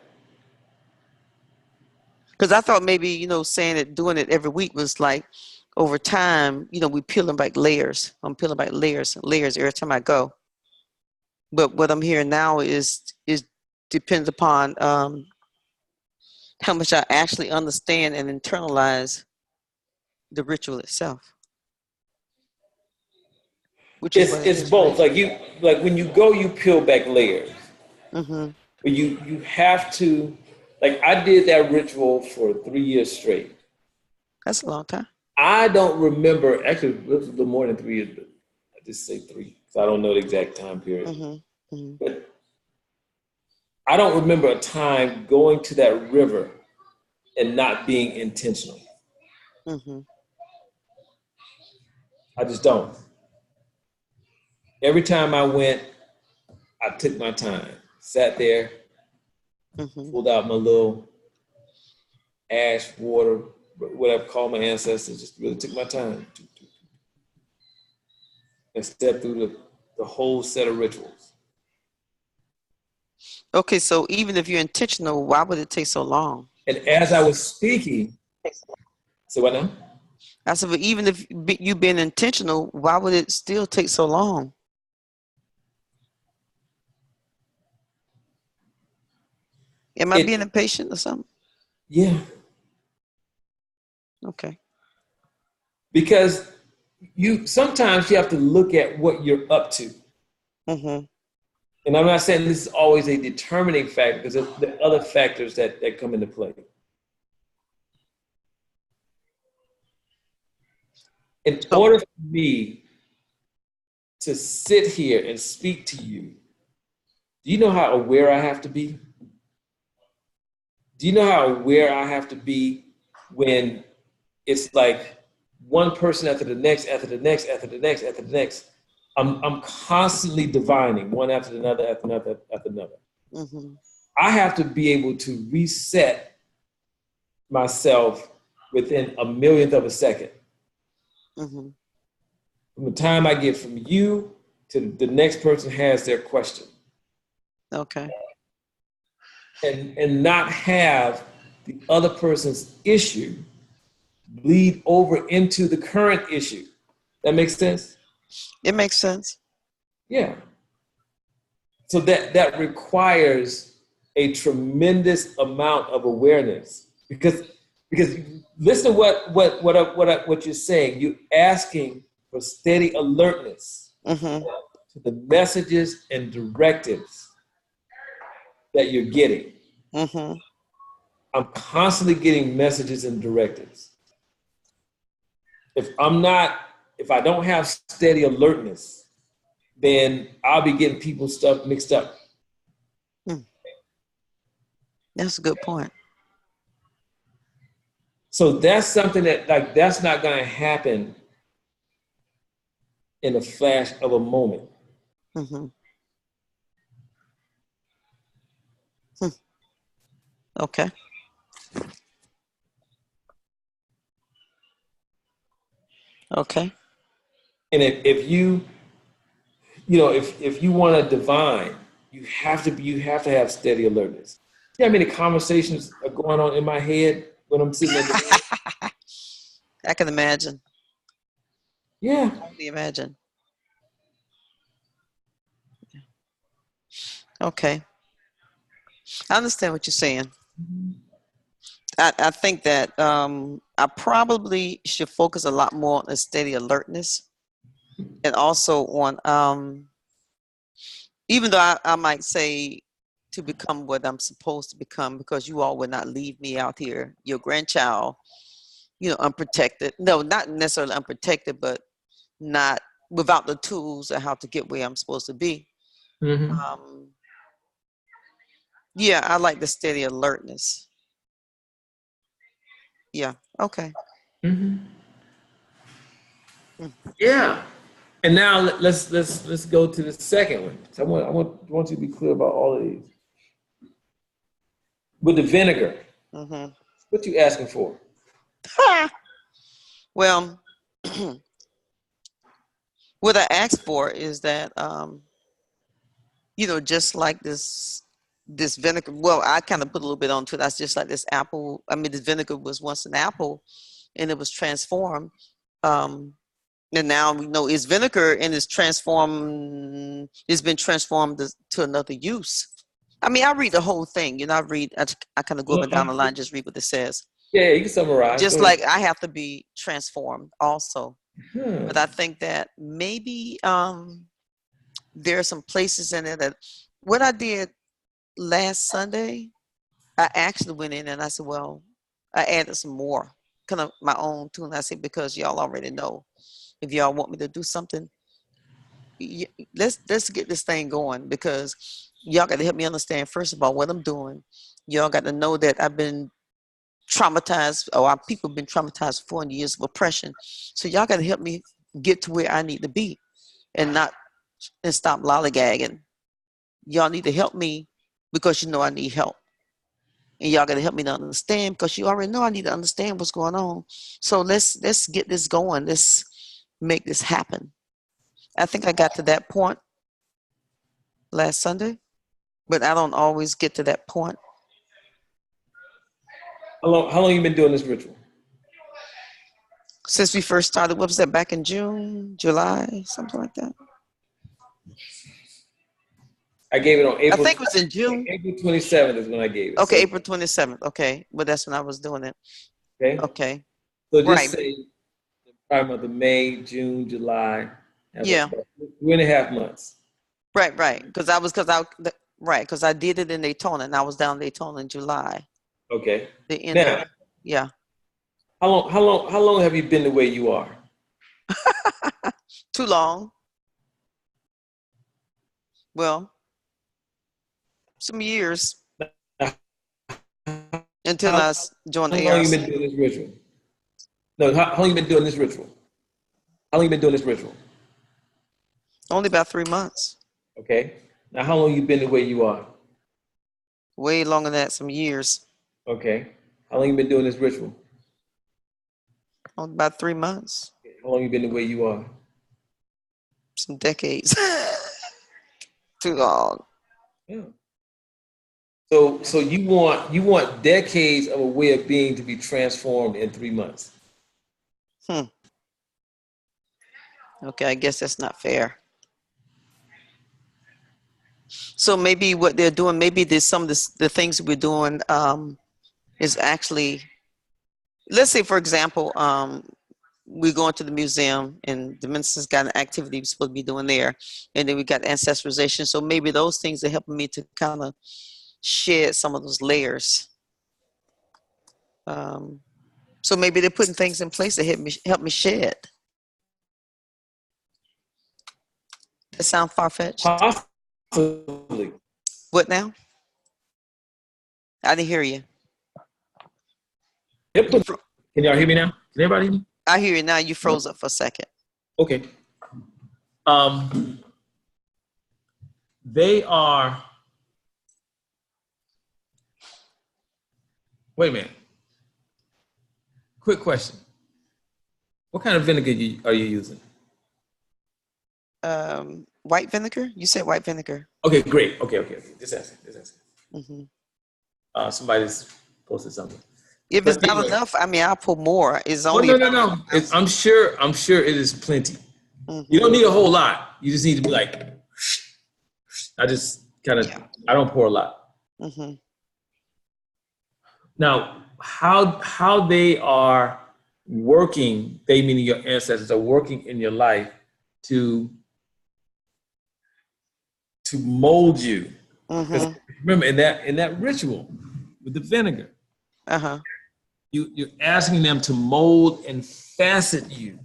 Because I thought maybe, saying it, doing it every week was like over time, we peeling back layers. I'm peeling back layers every time I go. But what I'm hearing now is depends upon how much I actually understand and internalize the ritual itself. Which it's both. Like when you go, you peel back layers. Mm-hmm. But you have to, like I did that ritual for 3 years straight. That's a long time. I don't remember, actually it was a little more than 3 years, but I just say 3, so I don't know the exact time period. Mm-hmm. Mm-hmm. But I don't remember a time going to that river and not being intentional. Mm-hmm. I just don't. Every time I went, I took my time, sat there, Mm-hmm. pulled out my little ash water, whatever, called my ancestors, just really took my time and stepped through the whole set of rituals. Okay, so even if you're intentional, why would it take so long? And as I was speaking, so what now? I said, but even if you've been intentional, why would it still take so long? Am I being impatient or something? Yeah. Okay. Because sometimes you have to look at what you're up to. Mm-hmm. And I'm not saying this is always a determining factor, because there are other factors that come into play. In order for me to sit here and speak to you, do you know how aware I have to be? Do you know how aware I have to be when it's like one person after the next, after the next, after the next, after the next? I'm constantly divining one after another, after another, after another. Mm-hmm. I have to be able to reset myself within a millionth of a second. Mm-hmm. From the time I get from you to the next person has their question. Okay. And not have the other person's issue bleed over into the current issue. That makes sense? It makes sense. Yeah. So that requires a tremendous amount of awareness, because listen to what you're saying. You're asking for steady alertness Mm-hmm. to the messages and directives that you're getting. Mm-hmm. I'm constantly getting messages and directives. If I don't have steady alertness, then I'll be getting people's stuff mixed up. That's a good point. So that's something that's not going to happen in a flash of a moment. Mm-hmm. Okay. Okay. And if you want to divine, you have to have steady alertness. See how many conversations are going on in my head when I'm sitting at the I can imagine. Yeah. I can imagine. Okay. I understand what you're saying. I think that I probably should focus a lot more on a steady alertness, and also on, even though I might say to become what I'm supposed to become, because you all would not leave me out here, your grandchild, unprotected. No, not necessarily unprotected, but not without the tools of how to get where I'm supposed to be. Mm-hmm. Yeah, I like the steady alertness. Yeah. Okay. Mm-hmm. Yeah. And now let's go to the second one. So I want you to be clear about all of these. With the vinegar, what you asking for? Well, what I asked for is that, just like this vinegar. Well, I kind of put a little bit onto it. That's just like this apple. I mean, this vinegar was once an apple, and it was transformed. And now we know it's vinegar, and it's transformed. It's been transformed to another use. I mean, I read the whole thing. I kind of go up and down the line, just read what it says. Yeah, you can summarize. Just like I have to be transformed also. But I think that maybe there are some places in there that what I did last Sunday, I actually went in and I said, well, I added some more, kind of my own tune. I said, because y'all already know. If y'all want me to do something, let's get this thing going, because y'all got to help me understand, first of all, what I'm doing. Y'all got to know that I've been traumatized, or our people have been traumatized for 4 years of oppression. So y'all got to help me get to where I need to be, and stop lollygagging. Y'all need to help me because I need help. And y'all got to help me to understand, because you already know I need to understand what's going on. So let's get this going. Let's make this happen. I think I got to that point last Sunday, but I don't always get to that point. How long you been doing this ritual? Since we first started. What was that, back in June, July, something like that? I gave it on April. I think it was in June. April 27th is when I gave it. Okay, so, April 27th. Okay, well, that's when I was doing it. Okay. Okay. So just say probably month of May, June, July. Yeah. 2.5 months. Right. Because I did it in Daytona, and I was down in Daytona in July. Okay. The end of it. Yeah. How long have you been the way you are? Too long. Well, some years until I joined the ARC. How long you been doing this ritual? No, how long you been doing this ritual? How long you been doing this ritual? Only about 3 months. Okay. Now, how long you been the way you are? Way longer than that, some years. Okay. How long you been doing this ritual? Only about 3 months. How long you been the way you are? Some decades. Too long. Yeah. So you want decades of a way of being to be transformed in 3 months. Okay, I guess that's not fair. So maybe what they're doing, maybe there's some of the things we're doing is actually, let's say, for example, we're going to the museum, and the minister's got an activity we're supposed to be doing there, and then we got ancestrization. So maybe those things are helping me to kind of shed some of those layers. So maybe they're putting things in place to help me shed. That sound far-fetched? Possibly. What now? I didn't hear you. Can y'all hear me now? Can everybody hear me? I hear you now. You froze up for a second. Okay. They are. Wait a minute. Quick question. What kind of vinegar are you using? White vinegar? You said white vinegar. Okay, great. Okay. Just asking. Mm-hmm. Somebody's posted something. If it's not enough, I mean, I'll put more. It's only. No. I'm sure it is plenty. Mm-hmm. You don't need a whole lot. You just need to be like. I just kind of. I don't pour a lot. Mm-hmm. Now, how they are working, they meaning your ancestors are working in your life to mold you Mm-hmm. Remember, in that ritual with the vinegar, Uh-huh. you're asking them to mold and facet you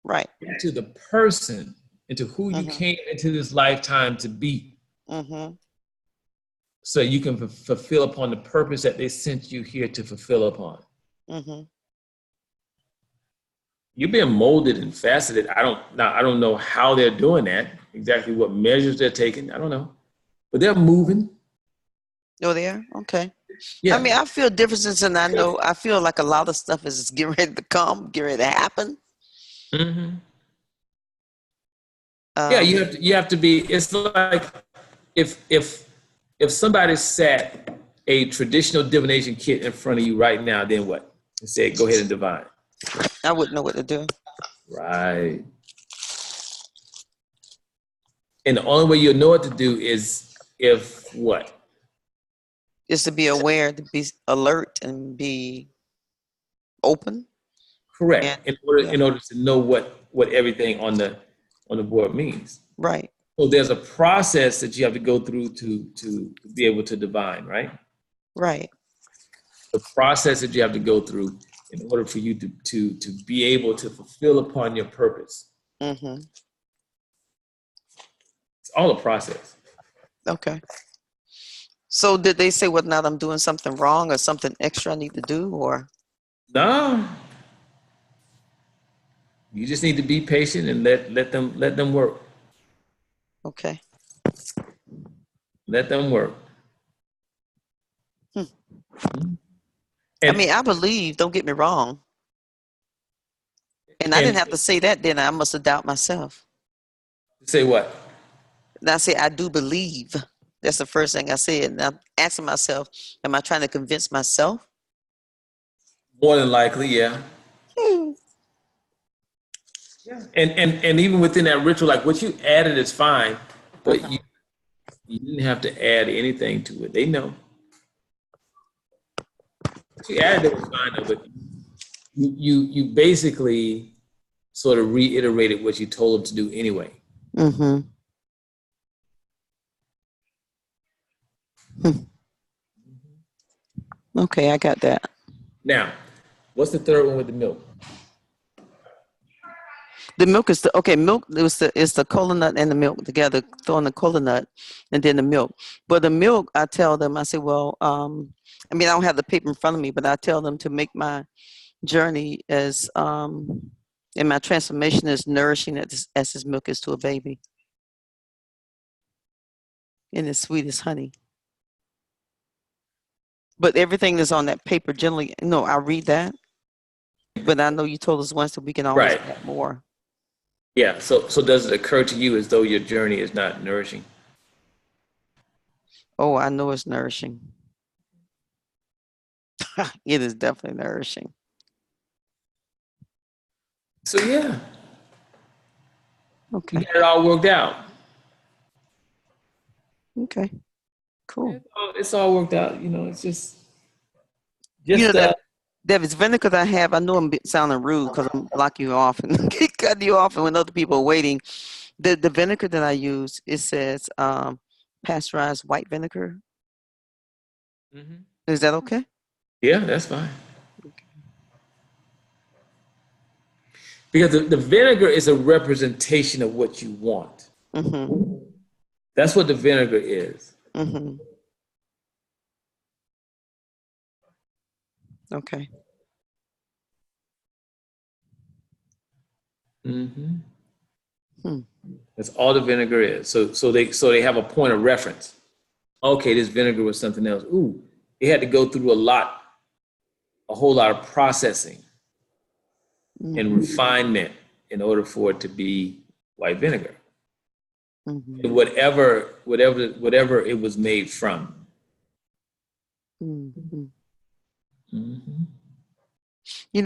Right. into the person, into who you Mm-hmm. came into this lifetime to be, Mm-hmm. so you can fulfill upon the purpose that they sent you here to fulfill upon. Mm-hmm. You're being molded and faceted. I don't know how they're doing that, exactly what measures they're taking. I don't know, but they're moving. Oh, there? Okay. Yeah. I mean, I feel differences, and I feel like a lot of stuff is getting ready to come, getting ready to happen. Mm-hmm. Yeah, you have to be. It's like if somebody sat a traditional divination kit in front of you right now, then what? And said, "Go ahead and divine." I wouldn't know what to do. Right. And the only way you'll know what to do is if what? Just to be aware, to be alert, and be open. Correct. And, In order to know what everything on the board means. right. So there's a process that you have to go through to be able to divine, right? Right. The process that you have to go through in order for you to be able to fulfill upon your purpose. Mm-hmm. It's all a process. Okay. So did they say whether or not I'm doing something wrong or something extra I need to do, or? No. You just need to be patient and let them work. Okay. Let them work. I mean, I believe, don't get me wrong. And I didn't have to say that then. I must have doubted myself. Say what? And I say, I do believe. That's the first thing I said. And I'm asking myself, am I trying to convince myself? More than likely, yeah. Yeah. And even within that ritual, like what you added is fine, but you didn't have to add anything to it. They know. What you added it was fine, though, but you basically sort of reiterated what you told them to do anyway. Mm-hmm. Okay, I got that. Now, what's the third one with the milk? The milk is milk. It's the cola nut and the milk together, throwing the cola nut and then the milk. But the milk, I tell them, I say, well, I mean, I don't have the paper in front of me, but I tell them to make my journey as, and my transformation as nourishing as this milk is to a baby. And as sweet as honey. But everything that's on that paper, generally, I read that. But I know you told us once that we can always add more. Yeah, so does it occur to you as though your journey is not nourishing? Oh, I know it's nourishing. It is definitely nourishing. So yeah. Okay. You got it all worked out. Okay. Cool. It's all worked out. It's just David's vinegar that I have, I know I'm sounding rude because I'm blocking you off and cutting you off, and when other people are waiting, the vinegar that I use, it says pasteurized white vinegar. Mm-hmm. Is that okay? Yeah, that's fine. Because the vinegar is a representation of what you want. Mm-hmm. That's what the vinegar is. Mm-hmm. Okay. Mm-hmm. That's all the vinegar is. So they have a point of reference. Okay, this vinegar was something else. Ooh, it had to go through a whole lot of processing and refinement in order for it to be white vinegar. Mm-hmm. Whatever it was made from. Mm-hmm. Mm-hmm.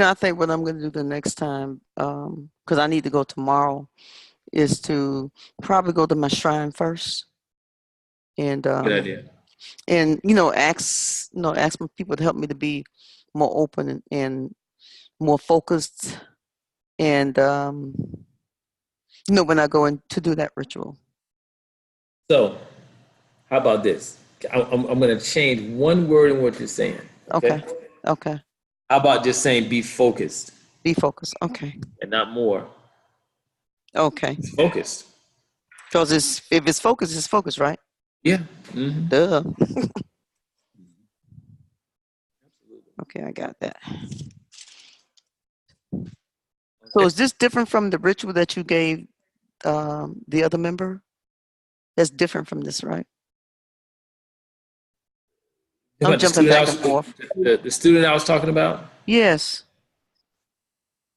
I think what I'm going to do the next time, because I need to go tomorrow, is to probably go to my shrine first, and good idea. And ask my people to help me to be more open and more focused, and when I go in to do that ritual. So How about this? I'm going to change one word in what you're saying. Okay. Okay. How about just saying be focused Be focused. Okay. and not more? Okay. It's focused. Because if it's focused, it's focused, right? Yeah. Mm-hmm. Duh. Okay, I got that. So is this different from the ritual that you gave the other member? That's different from this, right? I'm jumping back and forth. The student I was talking about? Yes.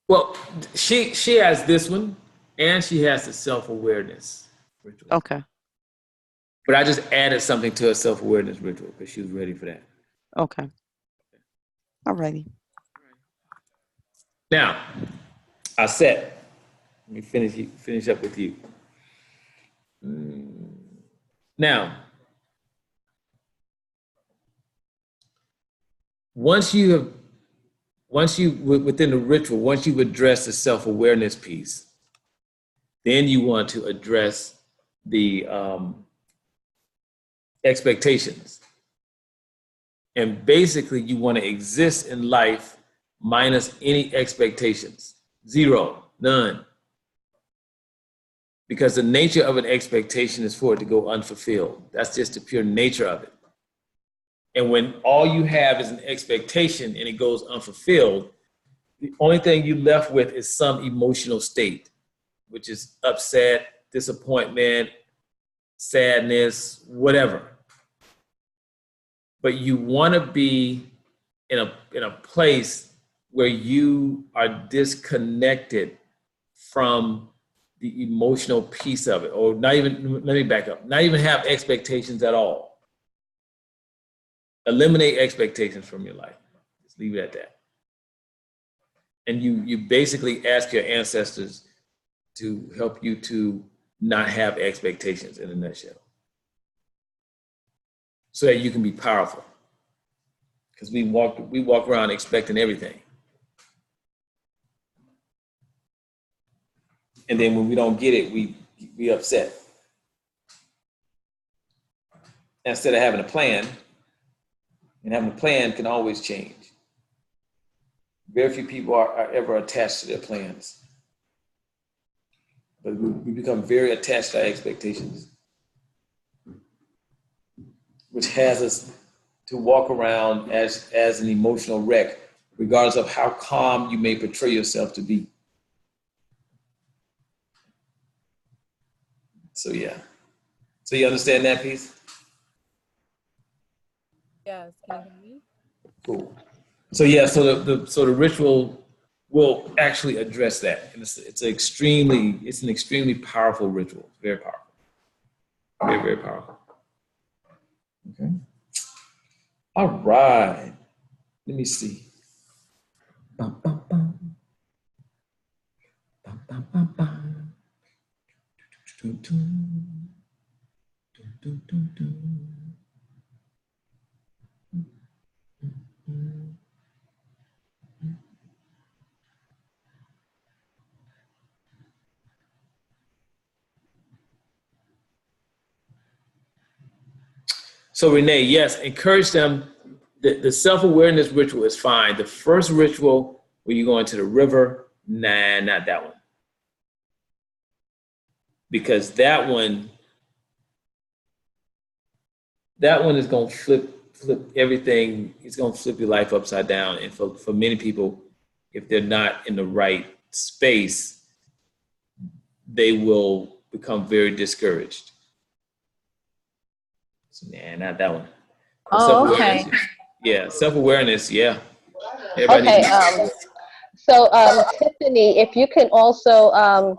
Well, she has this one, and she has the self-awareness ritual. Okay. But I just added something to her self-awareness ritual because she was ready for that. Okay. All righty. Now, I said, let me finish up with you. Now, once you within the ritual, once you've addressed the self-awareness piece, then you want to address the expectations. And basically, you want to exist in life minus any expectations. Zero, none. Because the nature of an expectation is for it to go unfulfilled. That's just the pure nature of it. And when all you have is an expectation and it goes unfulfilled, the only thing you're left with is some emotional state, which is upset, disappointment, sadness, whatever. But you want to be in a place where you are disconnected from the emotional piece of it, or not even, let me back up, not even have expectations at all. Eliminate expectations from your life. Just leave it at that. And you basically ask your ancestors to help you to not have expectations, in a nutshell, so that you can be powerful. Because we walk around expecting everything. And then when we don't get it, we upset. Instead of having a plan, and having a plan can always change. Very few people are ever attached to their plans. But we become very attached to our expectations, which has us to walk around as an emotional wreck, regardless of how calm you may portray yourself to be. So yeah. So you understand that piece? Yes, can you hear me? Cool. So yeah, so the ritual will actually address that. And it's an extremely powerful ritual. Very powerful. Very, very powerful. Okay. All right. Let me see. Bum, bum, bum. Bum, bum, bum, bum. Dun, dun, dun, dun, dun, dun. So Renee, yes, encourage them. The self-awareness ritual is fine. The first ritual where you go into the river, nah, not that one. Because that one is going to flip everything. It's going to flip your life upside down. And for many people, if they're not in the right space, they will become very discouraged. So, nah, not that one. Oh, okay. Yeah, self-awareness, yeah. Okay, so Tiffany, if you can also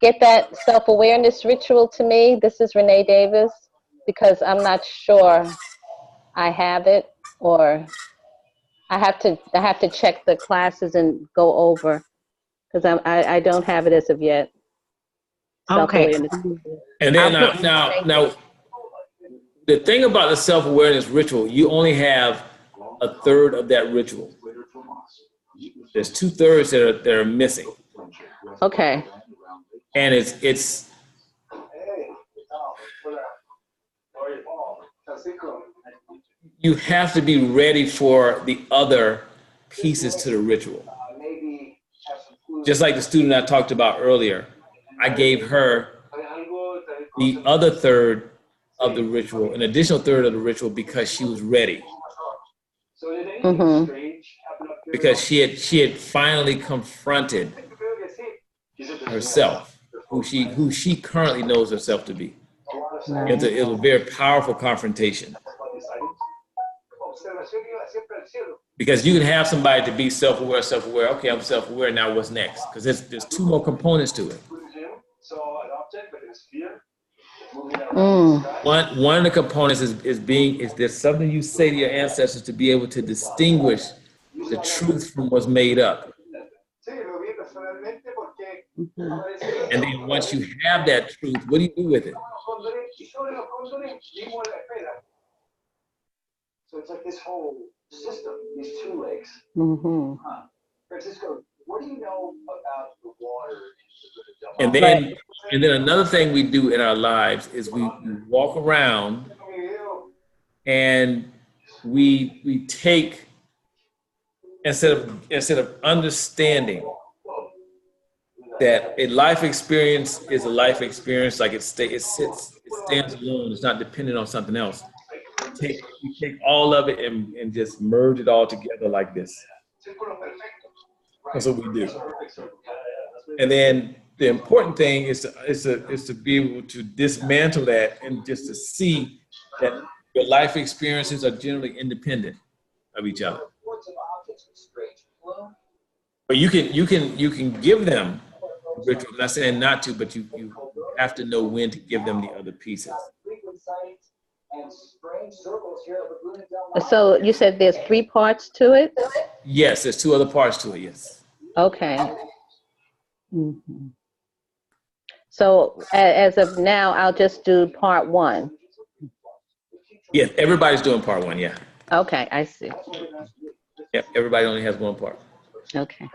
get that self-awareness ritual to me. This is Renee Davis, because I'm not sure I have it, or I have to check the classes and go over, because I don't have it as of yet. Okay. And then now, the thing about the self-awareness ritual, you only have a third of that ritual. There's 2/3 that are missing. Okay. And it's you have to be ready for the other pieces to the ritual. Just like the student I talked about earlier, I gave her the other third of the ritual, an additional third of the ritual, because she was ready. Mm-hmm. Because she had finally confronted herself, who she currently knows herself to be. It was a very powerful confrontation. Because you can have somebody to be self-aware. Okay, I'm self-aware. Now what's next? Because there's two more components to it. One of the components is there's something you say to your ancestors to be able to distinguish the truth from what's made up. And then once you have that truth, what do you do with it? So it's like this whole system, these two legs. Mm-hmm. Francisco, what do you know about the water? And then another thing we do in our lives is we walk around and we take, instead of understanding that a life experience is a life experience, like it stands alone, it's not dependent on something else. We take all of it and just merge it all together like this. That's what we do. And then the important thing is to be able to dismantle that and just to see that your life experiences are generally independent of each other. But you can give them ritual. I'm not saying not to, but you have to know when to give them the other pieces. So you said there's 3 parts to it? Yes, there's 2 other parts to it, yes. Okay. Mm-hmm. So as of now, I'll just do part 1. Yeah, everybody's doing part 1, yeah. Okay, I see. Yep, everybody only has 1 part. Okay.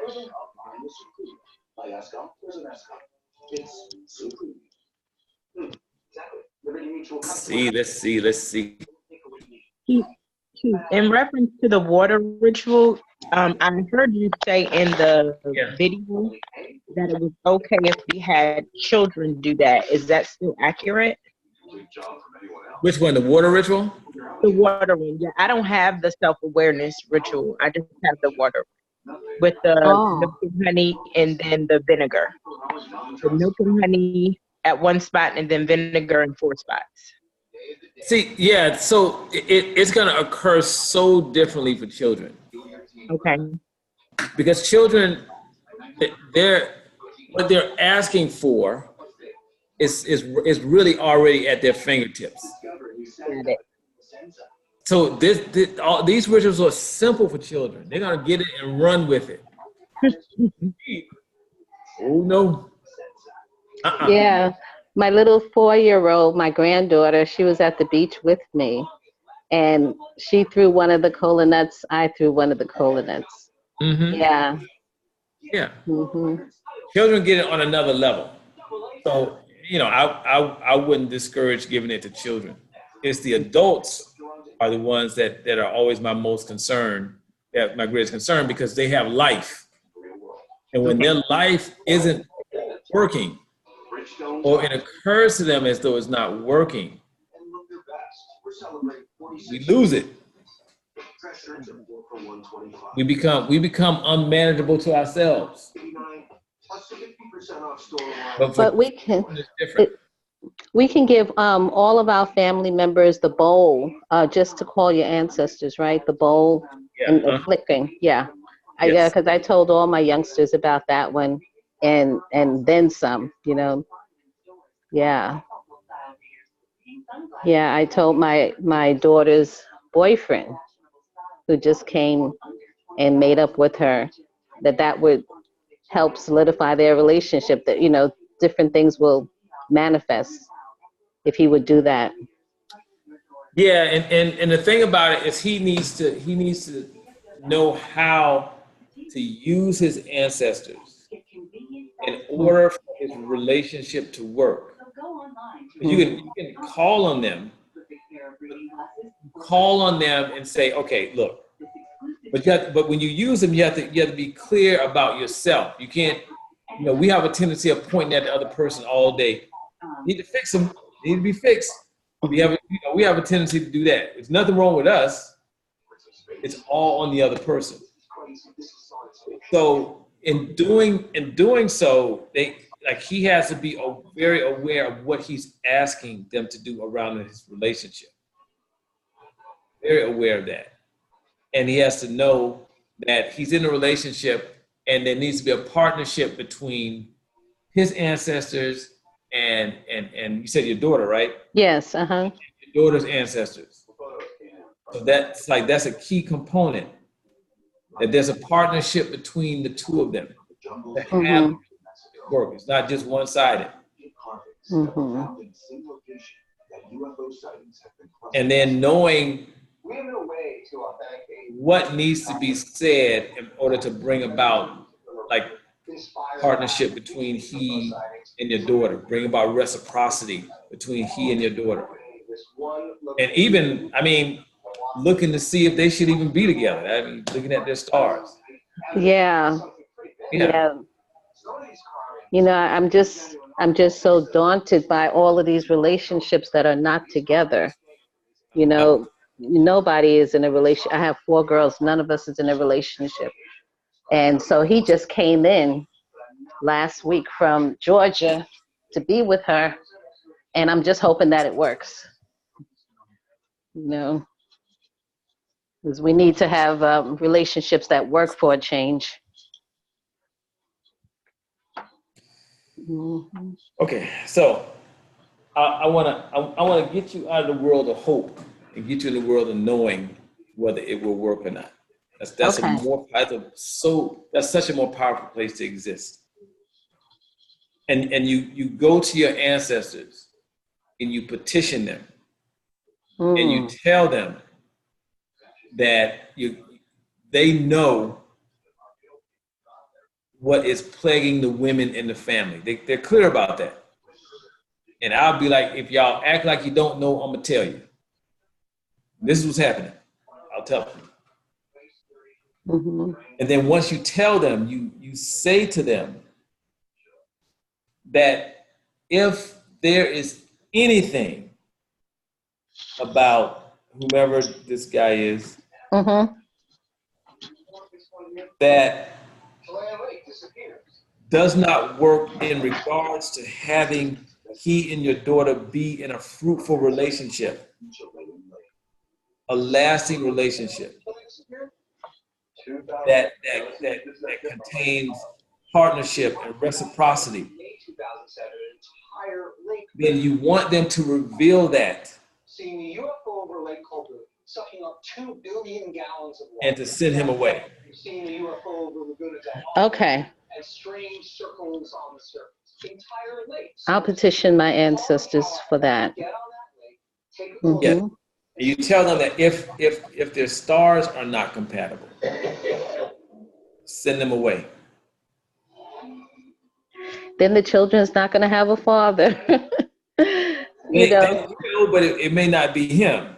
Let's see. In reference to the water ritual, I heard you say in the video that it was okay if we had children do that. Is that still accurate? Which one, the water ritual? The water one, yeah. I don't have the self-awareness ritual. I just have the water with the milk and honey and then the vinegar. The milk and honey at 1 spot and then vinegar in 4 spots. See, yeah, so it's going to occur so differently for children. Okay. Because children, what they're asking for is really already at their fingertips. So all these rituals are simple for children. They're going to get it and run with it. Oh, no. Yeah. My little 4-year-old, my granddaughter, she was at the beach with me, and she threw one of the cola nuts. I threw one of the cola nuts. Mm-hmm. Yeah. Yeah. Mm-hmm. Children get it on another level. So, I wouldn't discourage giving it to children. It's the adults are the ones that are always my most concern, my greatest concern, because they have life. And when their life isn't working, or it occurs to them as though it's not working, we lose it. We become unmanageable to ourselves. But we can give all of our family members the bowl, just to call your ancestors, right? The bowl and the flicking. Yeah. Yes. Because I told all my youngsters about that one, and then some, Yeah. Yeah, I told my daughter's boyfriend, who just came and made up with her, that would help solidify their relationship, that, different things will manifest if he would do that. Yeah, and the thing about it is he needs to know how to use his ancestors in order for his relationship to work. You can call on them call on them and say, okay, look, but when you use them, you have to be clear about yourself. You can't, we have a tendency of pointing at the other person all day. You need to fix them. They need to be fixed. We have a tendency to do that. There's nothing wrong with us. It's all on the other person. So in doing so, he has to be very aware of what he's asking them to do around his relationship. Very aware of that. And he has to know that he's in a relationship and there needs to be a partnership between his ancestors and you said your daughter, right? Yes, Your daughter's ancestors. So that's a key component, that there's a partnership between the two of them to have work. It's not just one-sided. And then knowing what needs to be said in order to bring about partnership between he and your daughter, bring about reciprocity between he and your daughter. And even, looking to see if they should even be together. Looking at their stars. Yeah. I'm just so daunted by all of these relationships that are not together. Nobody is in a relationship. I have 4 girls. None of us is in a relationship. And so he just came in last week from Georgia to be with her. And I'm just hoping that it works. Because we need to have relationships that work for a change. Okay, so I want to get you out of the world of hope and get you in the world of knowing whether it will work or not. That's such a more powerful place to exist. And you go to your ancestors and you petition them and you tell them that they know what is plaguing the women in the family. They're clear about that. And I'll be like, if y'all act like you don't know, I'm gonna tell you. This is what's happening. I'll tell them. And then once you tell them, you say to them that if there is anything about whomever this guy is, that does not work in regards to having he and your daughter be in a fruitful relationship, a lasting relationship that contains partnership and reciprocity, then you want them to reveal that and to send him away. Okay. I'll petition my ancestors for that. Yeah. You tell them that if their stars are not compatible, send them away. Then the children's not going to have a father. They will, but it may not be him.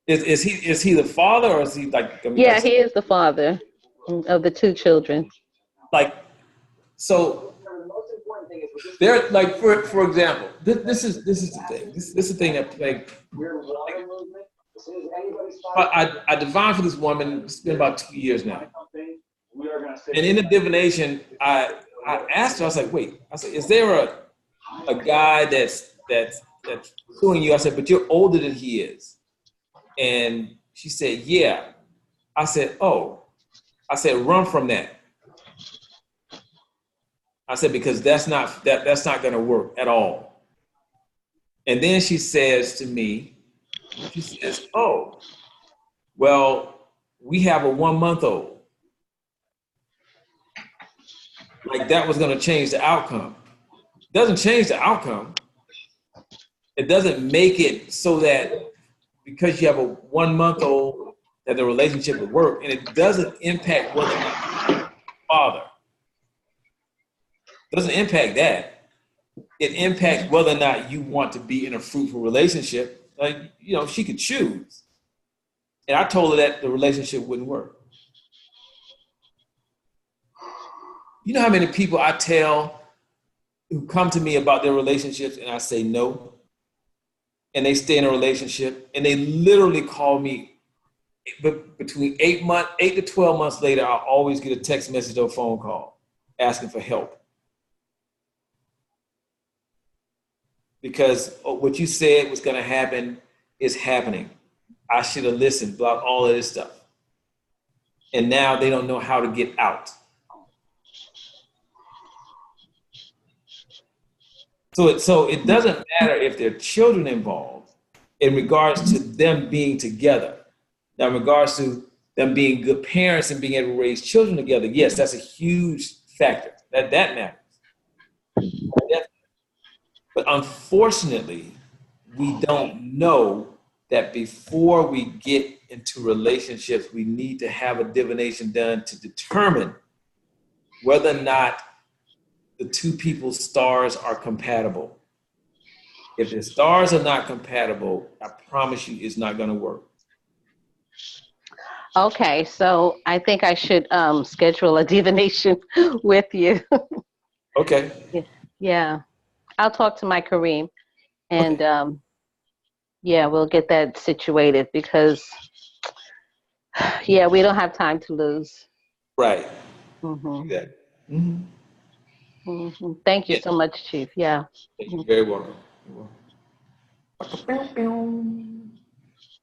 Is he the father, or is he Yeah, he is the father of the 2 children. So they're for example, this is the thing. This is the thing that plagued. I divined for this woman. It's been about 2 years now. And in the divination, I asked her. I was like, wait. I said, is there a guy that's suing you? I said, but you're older than he is. And she said, yeah. I said, oh. I said, run from that. I said, because that's not going to work at all. And then she says to me, she says, oh, well, we have a 1-month-old. Like that was going to change the outcome. It doesn't change the outcome. It doesn't make it so that because you have a 1-month-old that the relationship will work, and it doesn't impact whether or not you're a father. It doesn't impact that. it impacts whether or not you want to be in a fruitful relationship. Like, you know, she could choose. And I told her that the relationship wouldn't work. You know how many people I tell who come to me about their relationships and I say no, and they stay in a relationship and they literally call me, but between 8 to 12 months later, I'll always get a text message or a phone call asking for help. Because what you said was going to happen is happening. I should have listened, block all of this stuff. And now they don't know how to get out. So it doesn't matter if there are children involved in regards to them being together. Now, in regards to them being good parents and being able to raise children together, yes, that's a huge factor. That matters. But unfortunately, we don't know that before we get into relationships, we need to have a divination done to determine whether or not the two people's stars are compatible. If the stars are not compatible, I promise you it's not going to work. Okay, so I think I should schedule a divination with you. Okay. Yeah, I'll talk to my Kareem, and Okay. Yeah, we'll get that situated because, yeah, we don't have time to lose. Right. Mm-hmm. Yeah. Mm-hmm. Mm-hmm. Thank you so much, Chief. Yeah. You're very welcome.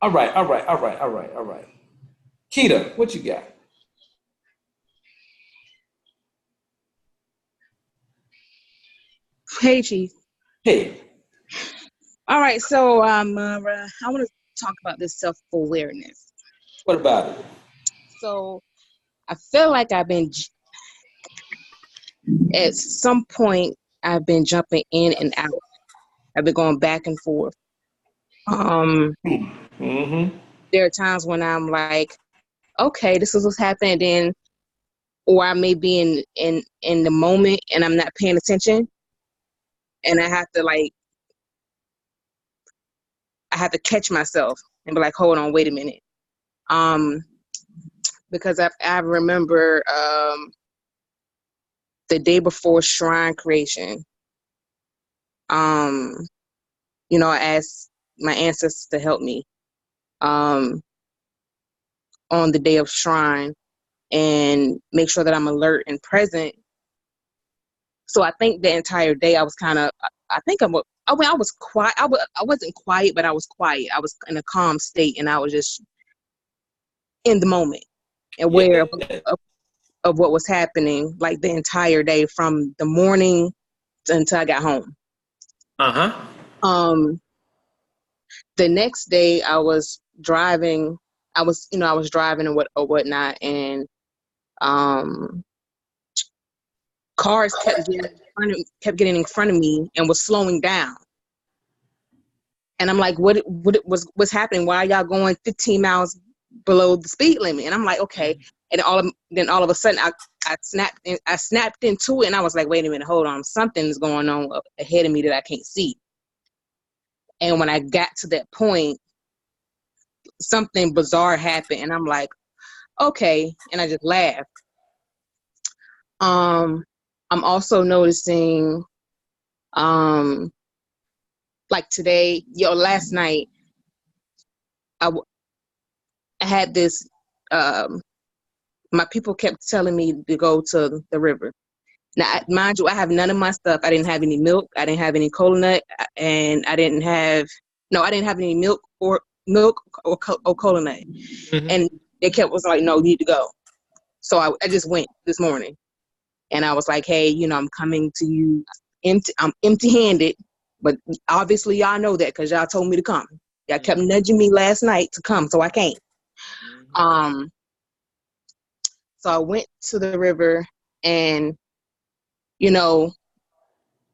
All right. Keita, what you got? Hey, Chief. Hey. All right, so I want to talk about this self-awareness. What about it? So I feel like at some point, I've been jumping in and out. I've been going back and forth. Mm-hmm. There are times when I'm like, okay, this is what's happening, then, or I may be in the moment and I'm not paying attention, and I have to catch myself and be like, hold on, wait a minute. Because I remember the day before shrine creation, you know, I asked my ancestors to help me on the day of shrine and make sure that I'm alert and present. So I think the entire day I was I was quiet. I wasn't quiet, but I was quiet. I was in a calm state, and I was just in the moment, aware of what was happening, like the entire day from the morning until I got home. The next day I was driving. I was driving and whatnot, and cars kept getting in front of me and was slowing down. And I'm like, what's happening? Why are y'all going 15 miles below the speed limit? And I'm like, okay. And then all of a sudden I snapped into it, and I was like, wait a minute, hold on, something's going on up ahead of me that I can't see. And when I got to that point, something bizarre happened, and I'm like, okay, and I just laughed. I'm also noticing, like today, last night, I had this, my people kept telling me to go to the river. Now, mind you, I have none of my stuff. I didn't have any milk. I didn't have any cola nut, and I didn't have any milk or cola nut. Mm-hmm. And they was like, no, you need to go. So I just went this morning, and I was like, hey, I'm coming to you I'm empty-handed, but obviously y'all know that because y'all told me to come. Y'all kept nudging me last night to come, so I came. So I went to the river, and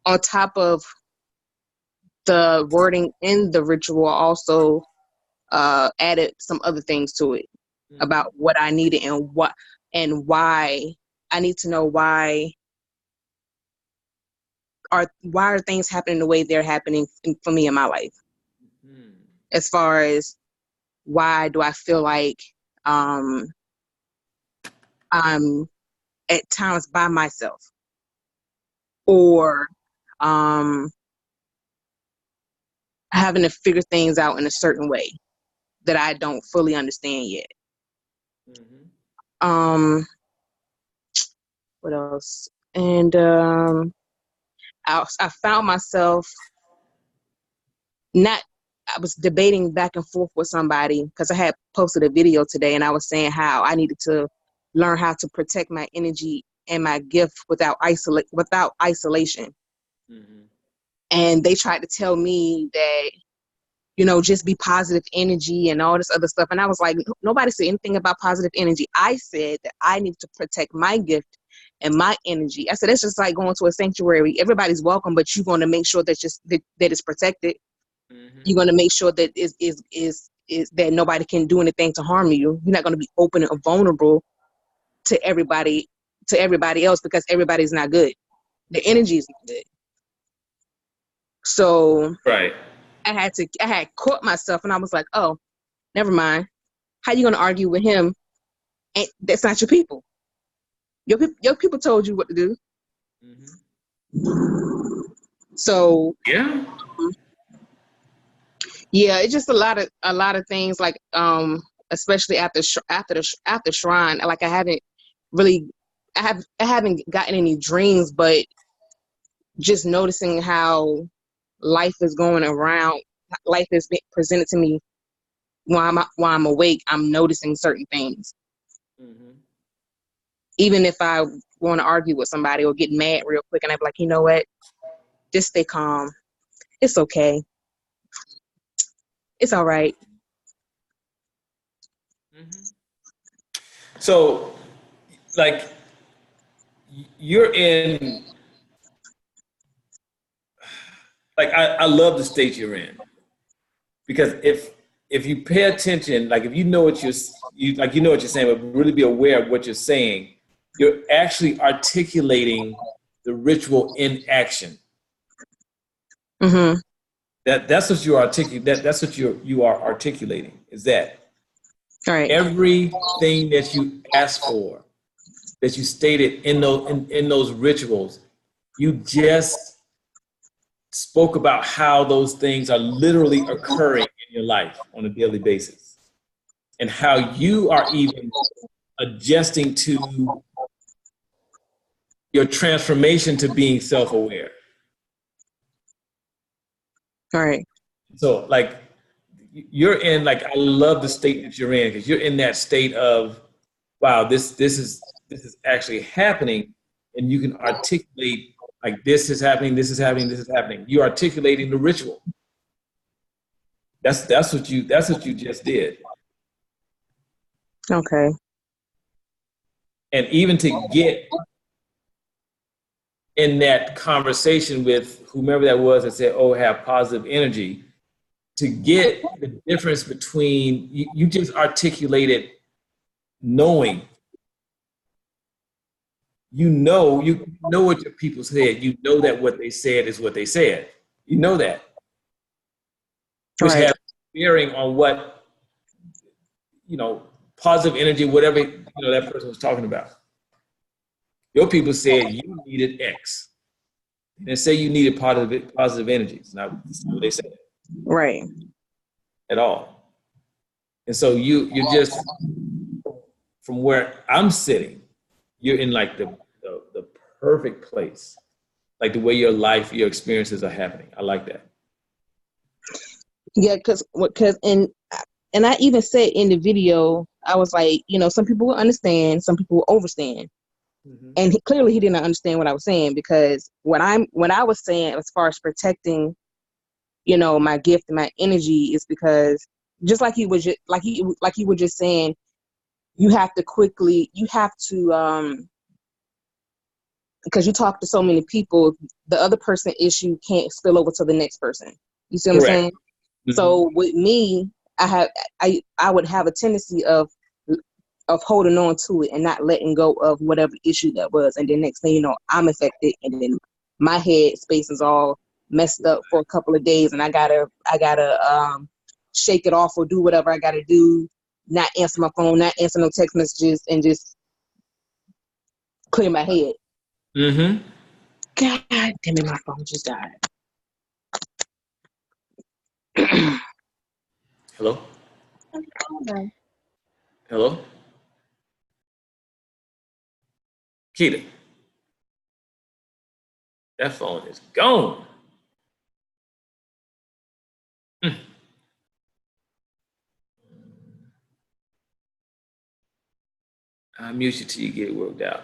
on top of the wording in the ritual, I also added some other things to it about what I needed and why. I need to know why are things happening the way they're happening for me in my life? As far as why do I feel like I'm at times by myself, or having to figure things out in a certain way that I don't fully understand yet. What else? And I found myself I was debating back and forth with somebody because I had posted a video today, and I was saying how I needed to learn how to protect my energy and my gift without isolation. And they tried to tell me that, just be positive energy and all this other stuff. And I was like, nobody said anything about positive energy. I said that I need to protect my gift and my energy. I said, it's just like going to a sanctuary. Everybody's welcome, but you're going to make sure that it's protected. You're going to make sure that is that nobody can do anything to harm you. You're not going to be open and vulnerable to everybody else, because everybody's not good. The energy is not good. So right. I had caught myself, and I was like, oh, never mind. How you going to argue with him? And that's not your people. Your people told you what to do. So yeah, it's just a lot of things, like especially after Shrine. Like I haven't gotten any dreams, but just noticing how life is going around, life is being presented to me while I'm awake. I'm noticing certain things. Even if I want to argue with somebody or get mad real quick, and I'm like, you know what? Just stay calm. It's okay. It's all right. So, like, you're in, like, I love the state you're in, because if you pay attention, like, if you know what you know what you're saying, but really be aware of what you're saying, you're actually articulating the ritual in action. That's what you're articulating. That's what you are articulating. Is that right? Everything that you asked for, that you stated in those rituals, you just spoke about how those things are literally occurring in your life on a daily basis, and how you are even adjusting to your transformation to being self-aware. All right. So, like, you're in, like, I love the state that you're in, because you're in that state of, wow, this is actually happening, and you can articulate, like, this is happening, this is happening, this is happening. You're articulating the ritual. That's what you just did. Okay. And even to get in that conversation with whomever that was that said, oh, have positive energy, to get the difference between, you just articulated knowing. You know what your people said. You know that what they said is what they said. You know that. Which has bearing on what, positive energy, whatever, that person was talking about. Your people said you needed X. And say you needed positive energy. It's not what they said. Right. At all. And so you're just, from where I'm sitting, you're in, like, the perfect place. Like, the way your life, your experiences are happening. I like that. Yeah, because and I even said in the video, I was like, some people will understand, some people will overstand. And clearly he didn't understand what I was saying, because what I was saying as far as protecting, my gift and my energy, is because just like he was just saying, you have to because you talk to so many people, the other person issue can't spill over to the next person. You see what I'm saying? So with me, I would have a tendency of holding on to it and not letting go of whatever issue that was, and then next thing you know, I'm affected, and then my head space is all messed up for a couple of days, and I gotta shake it off or do whatever I gotta do, not answer my phone, not answer no text messages, and just clear my head. Mm-hmm. God damn it, my phone just died. Hello? Hello? Keita. That phone is gone. I'll mute you till you get it worked out.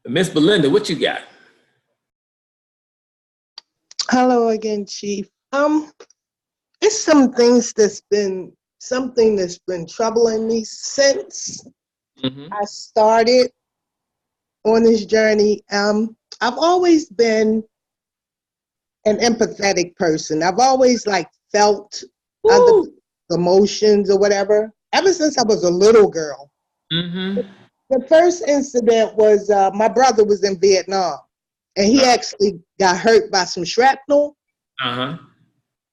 Miss Belinda, what you got? Hello again, Chief. It's something that's been troubling me since I started on this journey. I've always been an empathetic person. I've always felt other emotions or whatever, ever since I was a little girl. The first incident was my brother was in Vietnam, and he actually got hurt by some shrapnel.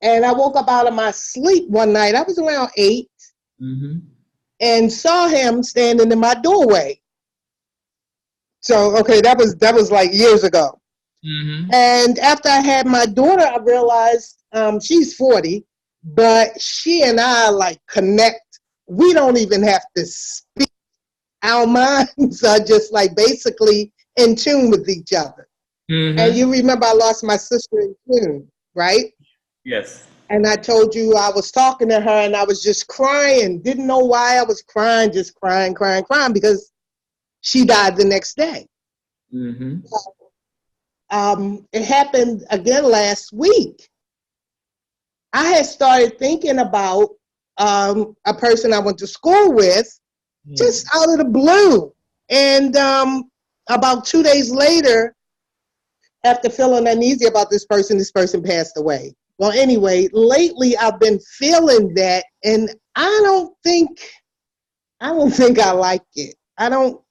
And I woke up out of my sleep one night. I was around 8, and saw him standing in my doorway. So, okay, that was like years ago. And after I had my daughter, I realized she's 40, but she and I connect. We don't even have to speak. Our minds are just basically in tune with each other. And you remember I lost my sister in June, right? Yes. And I told you I was talking to her and I was just crying. Didn't know why I was crying, just crying because she died the next day. It happened again last week. I had started thinking about a person I went to school with just out of the blue. And about 2 days later, after feeling uneasy about this person passed away. Well, anyway, lately I've been feeling that, and I don't think I like it. I don't,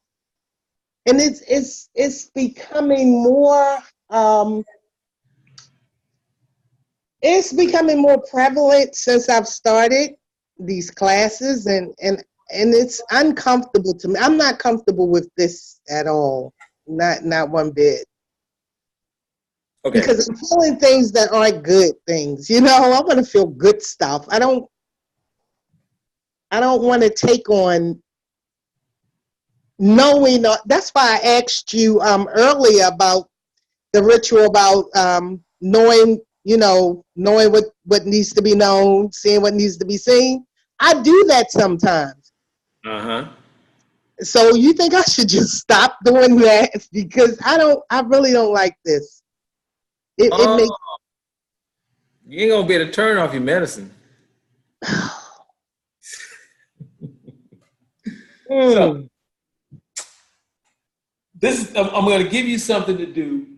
and it's becoming more prevalent since I've started these classes, and it's uncomfortable to me. I'm not comfortable with this at all, not one bit. Okay. Because I'm feeling things that aren't good things. I want to feel good stuff. I don't want to take on knowing. That's why I asked you earlier about the ritual about knowing what needs to be known, seeing what needs to be seen. I do that sometimes. So you think I should just stop doing that? Because I really don't like this. It makes, you ain't gonna be able to turn off your medicine. So I'm gonna give you something to do.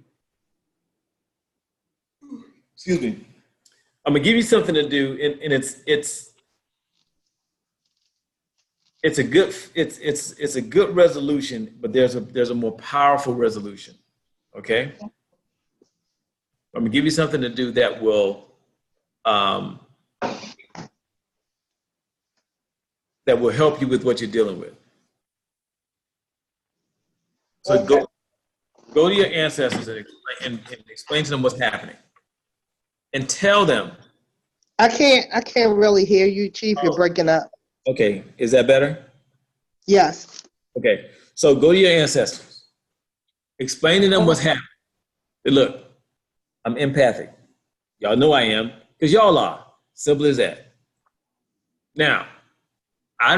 Excuse me. I'm gonna give you something to do, and it's a good resolution, but there's a more powerful resolution. Okay. I'm gonna give you something to do that will help you with what you're dealing with. So go to your ancestors and explain to them what's happening, and tell them. I can't really hear you, Chief. You're breaking up. Okay, is that better? Yes. Okay, so go to your ancestors. Explain to them what's happening. Look, I'm empathic. Y'all know I am, because y'all are. Simple as that. Now, I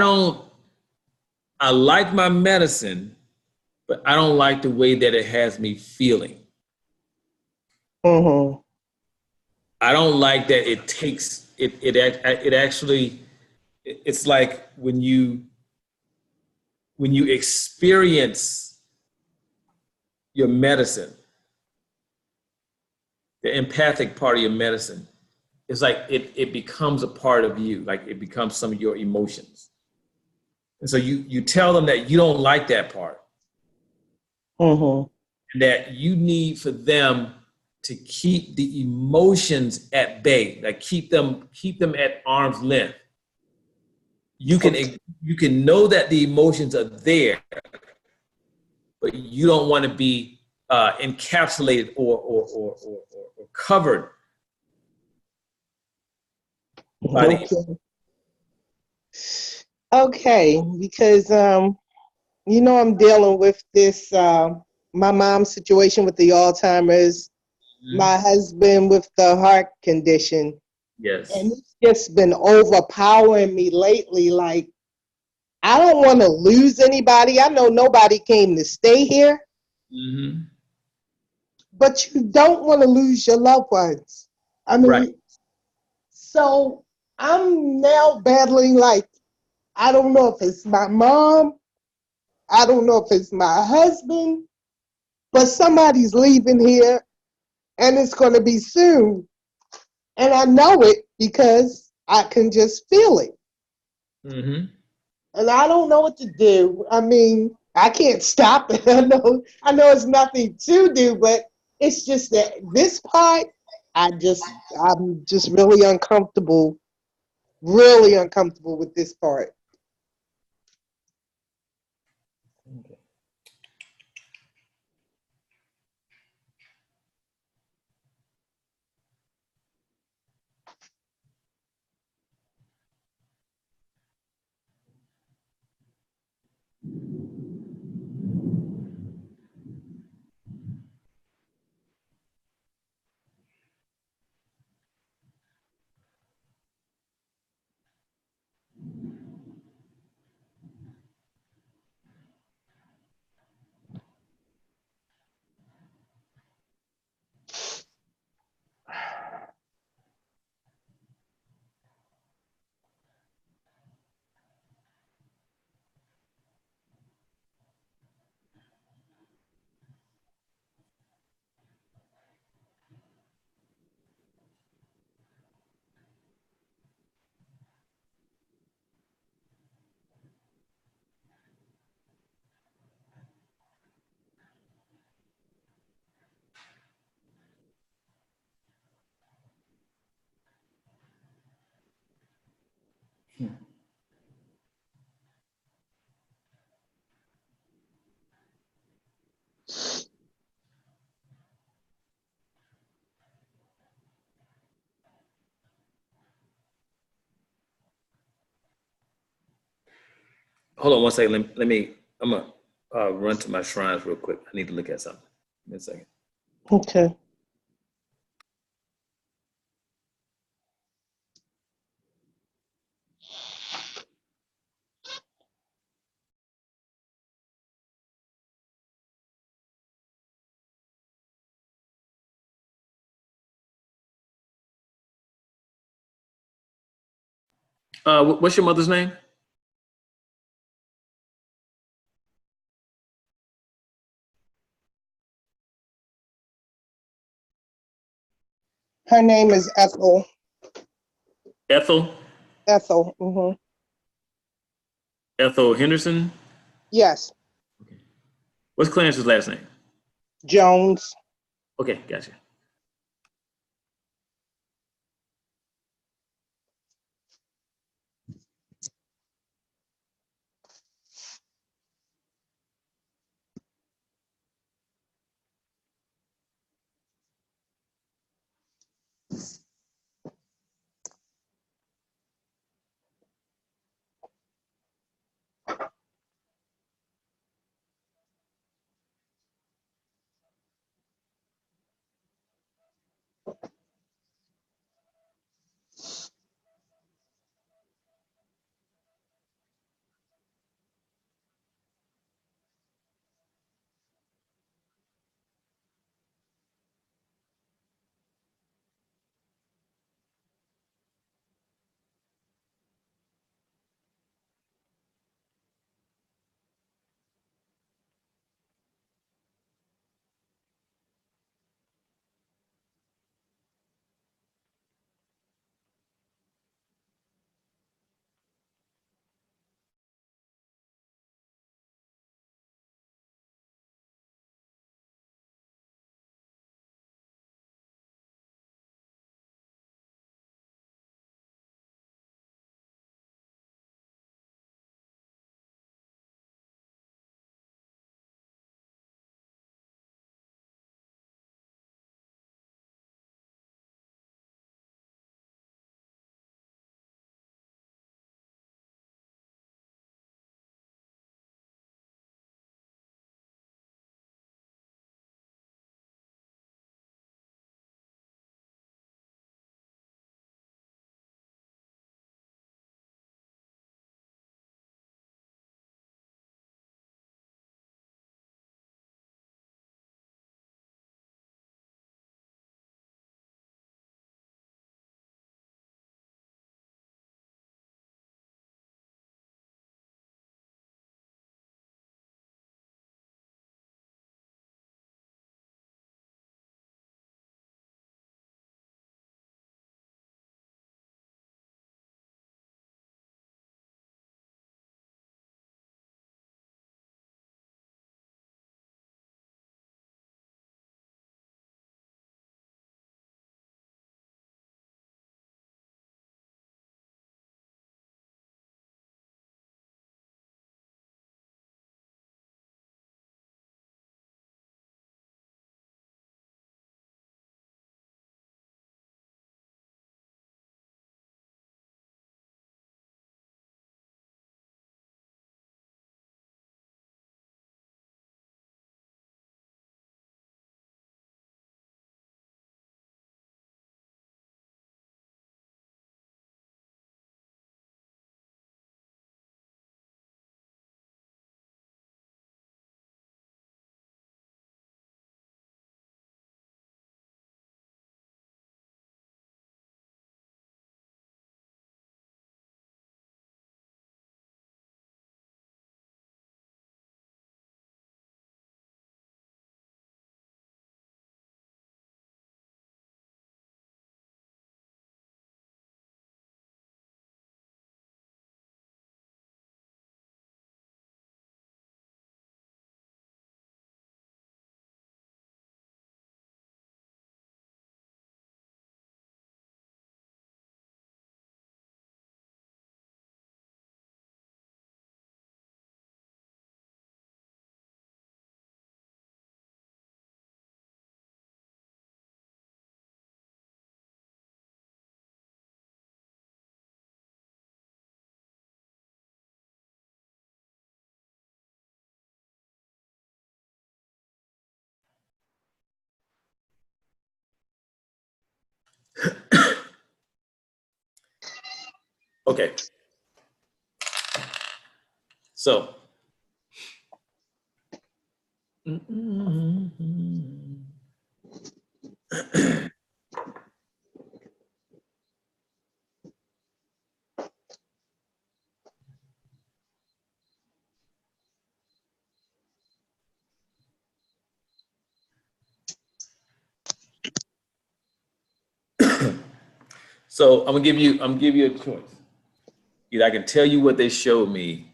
like my medicine, but I don't like the way that it has me feeling. I don't like that it takes, it actually, it's like when you experience your medicine, the empathic part of your medicine, it's like it becomes a part of you, like it becomes some of your emotions. And so you tell them that you don't like that part. Mm-hmm. And that you need for them to keep the emotions at bay, like keep them at arm's length. You can know that the emotions are there, but you don't want to be encapsulated or covered by the. Okay, because you know I'm dealing with this my mom's situation with the Alzheimer's, my husband with the heart condition. Yes. And it's just been overpowering me lately. Like, I don't want to lose anybody. I know nobody came to stay here. Mm-hmm. But you don't want to lose your loved ones. I mean, right. So I'm now battling, like, I don't know if it's my mom, I don't know if it's my husband, but somebody's leaving here and it's going to be soon. And I know it because I can just feel it. Mm-hmm. And I don't know what to do. I mean, I can't stop it. I know it's nothing to do, but it's just that this part, I'm just really uncomfortable with this part. Okay. Hold on one second. I'm going to run to my shrines real quick. I need to look at something. Give me a second. Okay. What's your mother's name? Her name is Ethel. Ethel? Ethel. Mm-hmm. Ethel Henderson? Yes. Okay. What's Clarence's last name? Jones. Okay, gotcha. Okay. So. So I'm gonna give you a choice. Either I can tell you what they showed me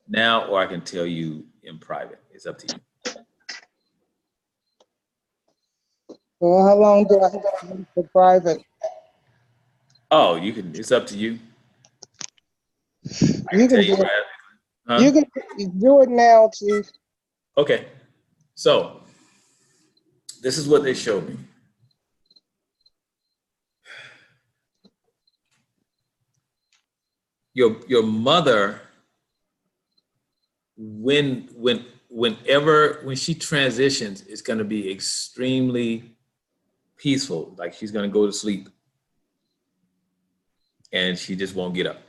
now, or I can tell you in private. It's up to you. Well, how long do I have to wait for private? Oh, you can. It's up to you. I You can tell can you do it. right. Huh? You can do it now, Chief. Okay. So this is what they showed me. Your mother, whenever when she transitions, it's going to be extremely peaceful. Like she's going to go to sleep, and she just won't get up.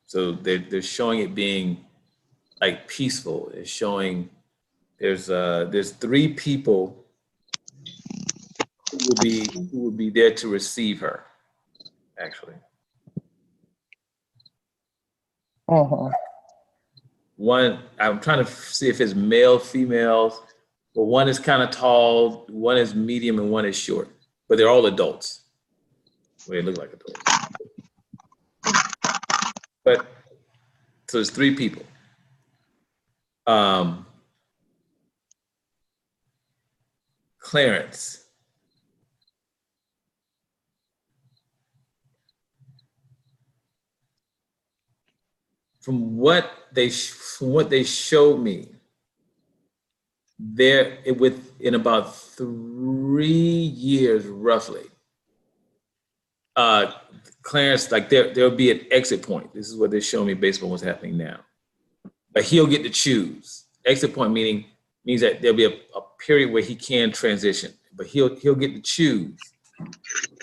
So they're showing it being like peaceful. It's showing there's 3 people who will be there to receive her. Actually, one, I'm trying to see if it's male, females, but one is kind of tall, one is medium, and one is short. But they're all adults. Well, they look like adults. But so there's 3 people. Clarence. From what they showed me, within about 3 years roughly, Clarence, like there'll be an exit point. This is what they show me based on what's happening now. But he'll get to choose. Exit point means that there'll be a period where he can transition, but he'll get to choose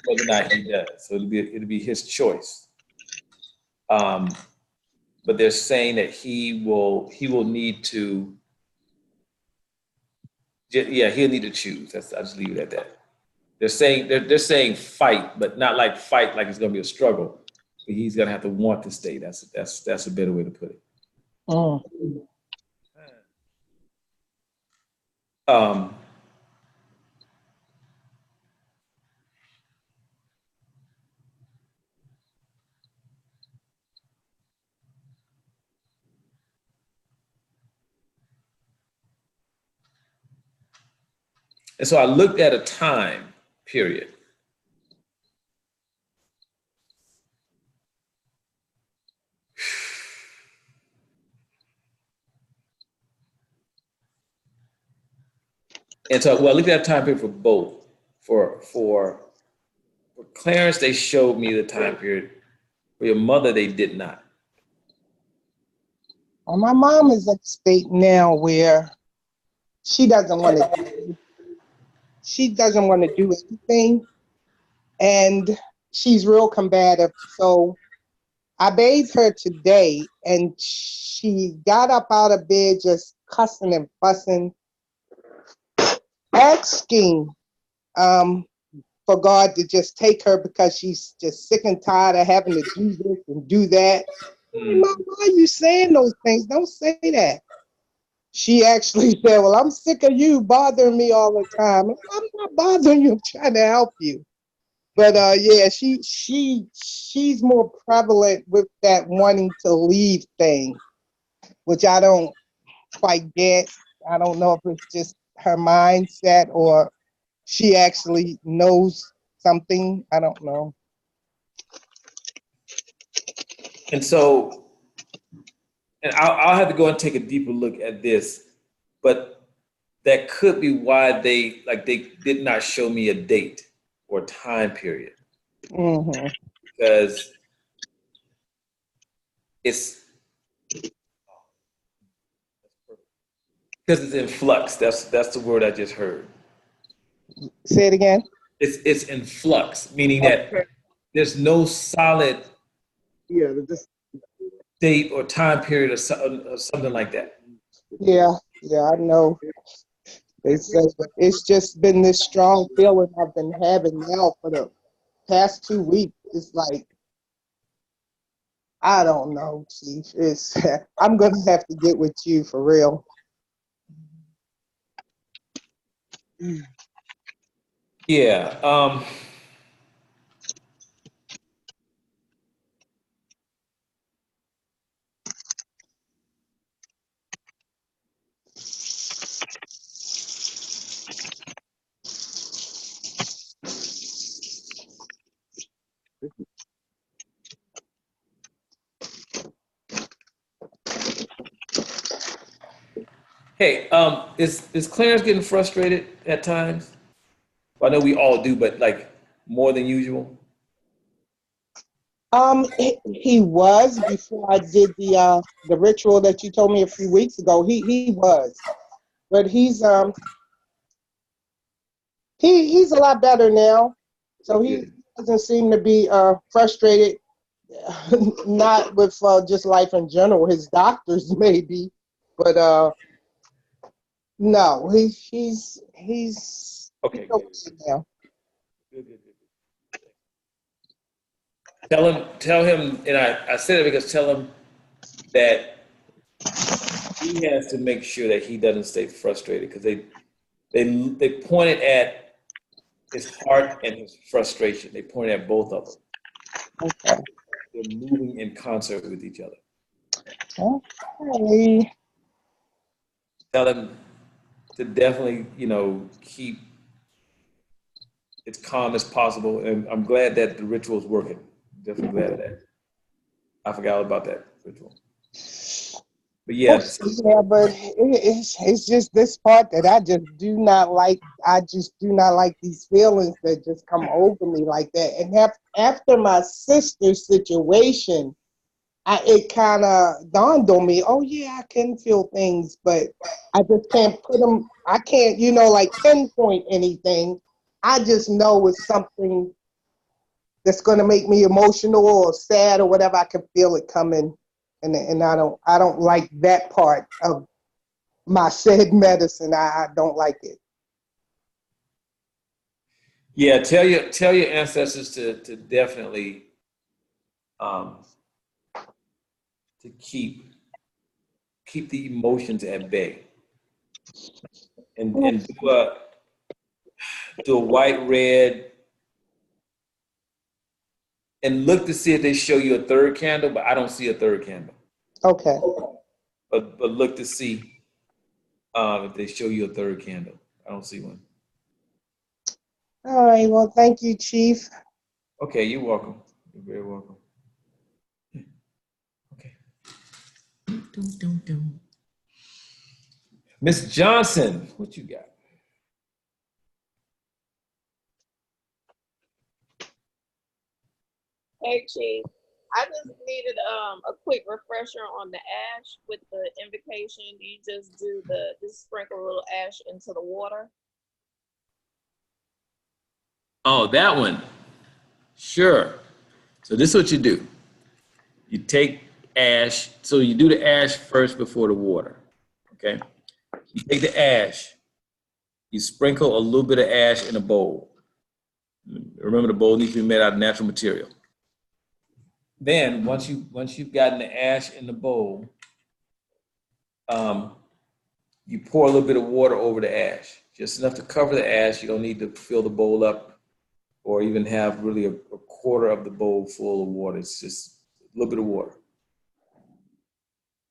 whether or not he does. So it'll be his choice. But they're saying that he will need to. Yeah, he'll need to choose. I'll just leave it at that. They're saying fight, but not like fight like it's going to be a struggle. But he's going to have to want to stay. That's a better way to put it. Oh. And so I looked at a time period. And so, I looked at a time period for both. For Clarence, they showed me the time period. For your mother, they did not. Well, my mom is at the state now where she doesn't want to do anything, and she's real combative. So I bathed her today, and she got up out of bed just cussing and fussing, asking for God to just take her because she's just sick and tired of having to do this and do that. Mom, why are you saying those things? Don't say that. She actually said, well, I'm sick of you bothering me all the time. I'm not bothering you, I'm trying to help you. But yeah, she's more prevalent with that wanting to leave thing, which I don't quite get. I don't know if it's just her mindset or she actually knows something. I don't know. And so, and I'll have to go and take a deeper look at this, but that could be why they did not show me a date or time period. Mm-hmm. Because it's in flux. That's the word I just heard. Say it again. It's in flux, meaning that there's no solid. Yeah, date or time period or something like that. Yeah, I know. They say, but it's just been this strong feeling I've been having now for the past 2 weeks. It's like, I don't know, Chief. It's I'm gonna have to get with you for real. Yeah. Hey, is Clarence getting frustrated at times? I know we all do, but like more than usual. He was before I did the ritual that you told me a few weeks ago. He was, but he's a lot better now. So he doesn't seem to be frustrated. Not with just life in general. His doctors maybe, but no, he's Okay. okay now. Good. Tell him, and I said it because tell him that he has to make sure that he doesn't stay frustrated because they pointed at his heart and his frustration. They pointed at both of them. Okay. They're moving in concert with each other. Okay. Tell him to definitely, keep as calm as possible. And I'm glad that the ritual is working. Definitely glad of that. I forgot all about that ritual. But yes. Yeah, but it's just this part that I just do not like. I just do not like these feelings that just come over me like that. And after my sister's situation, it kind of dawned on me, oh yeah, I can feel things, but I just can't put them, I can't, like pinpoint anything. I just know it's something that's going to make me emotional or sad or whatever. I can feel it coming. And I don't like that part of my said medicine. I don't like it. Yeah, tell your ancestors to definitely to keep the emotions at bay, and do a white red, and look to see if they show you a third candle, but I don't see a third candle. Okay. But look to see if they show you a third candle. I don't see one. All right. Well, thank you, Chief. Okay, you're welcome. You're very welcome. Okay. Miss Johnson, what you got? Hey, Chief. I just needed a quick refresher on the ash with the invocation. Do you just just sprinkle a little ash into the water? Oh, that one. Sure. So this is what you do. You take ash. So you do the ash first before the water. Okay. You take the ash. You sprinkle a little bit of ash in a bowl. Remember, the bowl needs to be made out of natural material. Then once you've gotten the ash in the bowl, you pour a little bit of water over the ash, just enough to cover the ash. You don't need to fill the bowl up or even have really a quarter of the bowl full of water. It's just a little bit of water.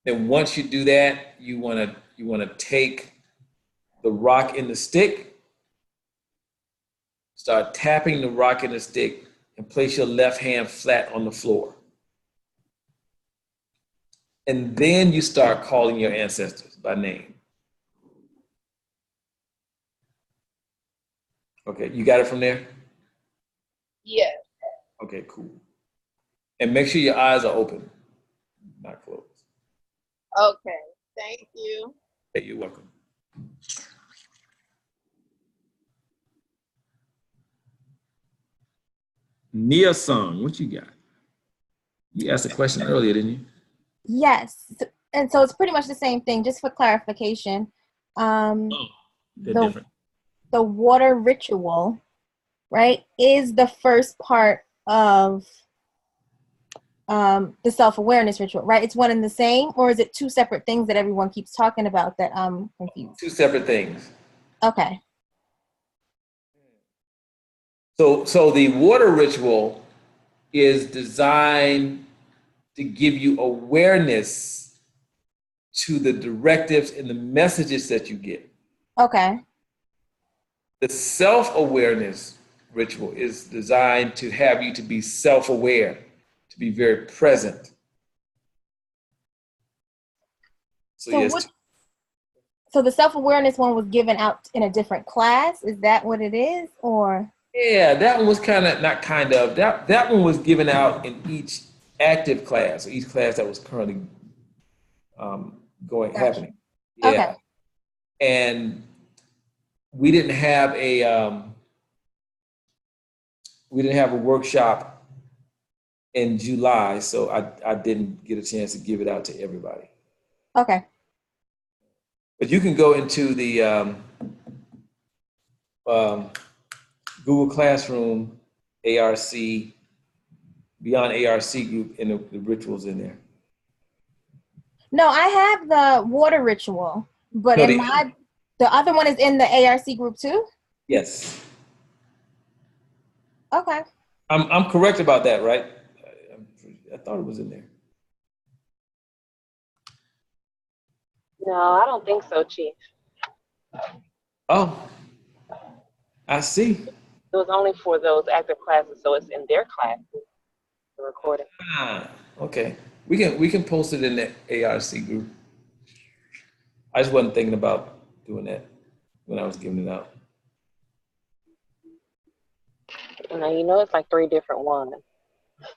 Then once you do that, you want to take the rock in the stick, start tapping the rock in the stick, and place your left hand flat on the floor. And then you start calling your ancestors by name. Okay, you got it from there? Yeah. Okay, cool. And make sure your eyes are open, not closed. Okay, thank you. Hey, you're welcome. Nia Song, what you got? You asked a question earlier, didn't you? Yes. And so it's pretty much the same thing, just for clarification. They're different. The water ritual, right, is the first part of the self-awareness ritual, right? It's one and the same, or is it two separate things that everyone keeps talking about that I'm confused? Two separate things. Okay. So the water ritual is designed to give you awareness to the directives and the messages that you get. Okay. The self-awareness ritual is designed to have you to be self-aware, to be very present. So the self-awareness one was given out in a different class? Is that what it is, or? Yeah, that one was that one was given out in each active class, or each class that was currently happening. Yeah. Okay. And we didn't have a workshop in July, so I didn't get a chance to give it out to everybody. Okay. But you can go into the Google Classroom ARC, Beyond ARC group, and the rituals in there. No, I have the water ritual, but No, the other one is in the ARC group too? Yes. Okay. I'm correct about that, right? I thought it was in there. No, I don't think so, Chief. Oh, I see. It was only for those active classes, so it's in their classes, the recording. Okay. We can post it in the ARC group. I just wasn't thinking about doing that when I was giving it out. Now, you know, it's like 3 different ones.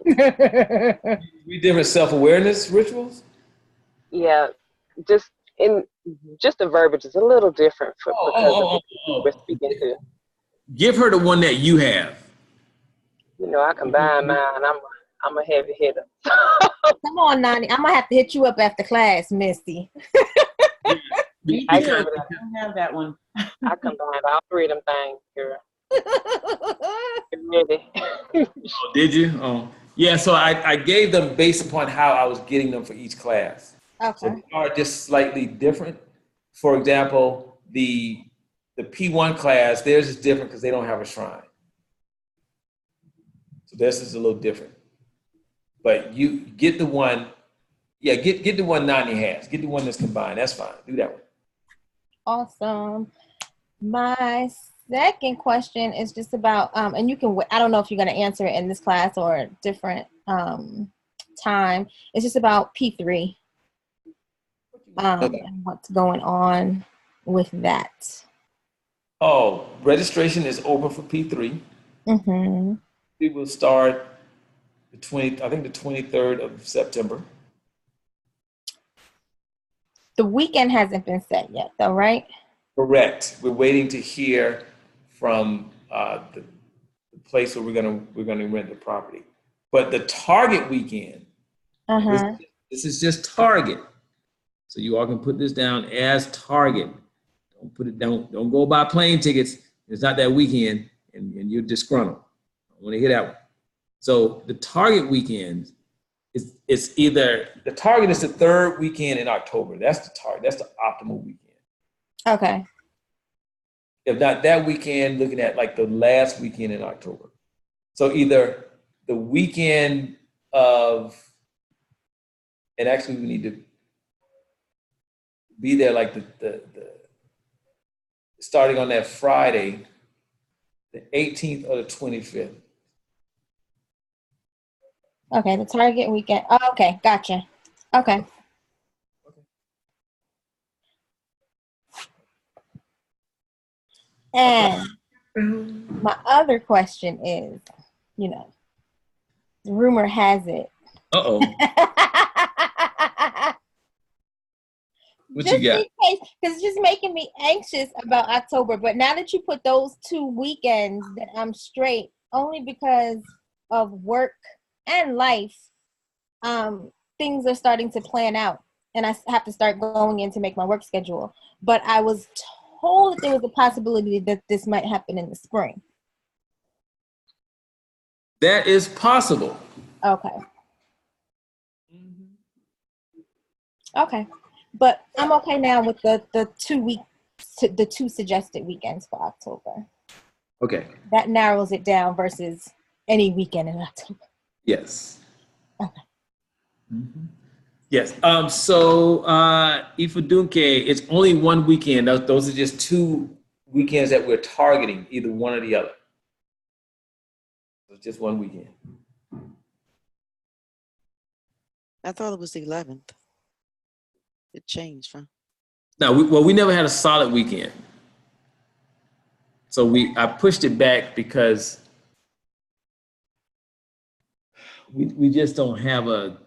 3 different self-awareness rituals? Yeah, just the verbiage is a little different because of who we're speaking to. Give her the one that you have. You know, I combine mine. I'm a heavy hitter. Come on, Nani. I'm gonna have to hit you up after class, Misty. I don't have that one. I combined all 3 of them things, girl. Ready. Oh, did you? Oh, yeah. So I gave them based upon how I was getting them for each class. Okay. So they are just slightly different. For example, the P1 class, theirs is different because they don't have a shrine. So this is a little different. But you get the one, get the one Nani has. Get the one that's combined. That's fine. Do that one. Awesome. My second question is just about, and you can, I don't know if you're going to answer it in this class or a different time. It's just about P3 and what's going on with that. Oh, registration is open for P3. Mm-hmm. It will start the 23rd of September. The weekend hasn't been set yet, though, right? Correct. We're waiting to hear from the place where we're gonna rent the property. But the target weekend, this is just target. So you all can put this down as target. Don't go buy plane tickets. It's not that weekend, and you're disgruntled. I want to hear that one. So the target weekend is either the target is the 3rd weekend in October. That's the target. That's the optimal weekend. Okay. If not that weekend, looking at like the last weekend in October. So either the weekend of, and actually we need to be there like the starting on that Friday, the 18th or the 25th. Okay, the target weekend. Oh, okay, gotcha. Okay. And my other question is, rumor has it. Uh-oh. What you got? Because it's just making me anxious about October. But now that you put those 2 weekends, that I'm straight, only because of work and life, things are starting to plan out, and I have to start going in to make my work schedule. But I was told that there was a possibility that this might happen in the spring. That is possible. Okay. Okay. But I'm okay now with the 2 weeks, the 2 suggested weekends for October. Okay. That narrows it down versus any weekend in October. Yes. Okay. Mm-hmm. Yes. So Ifedunke, it's only one weekend. Those are just 2 weekends that we're targeting, either one or the other. It's just one weekend. I thought it was the 11th. It changed, huh? No, we never had a solid weekend. So I pushed it back because we just don't have the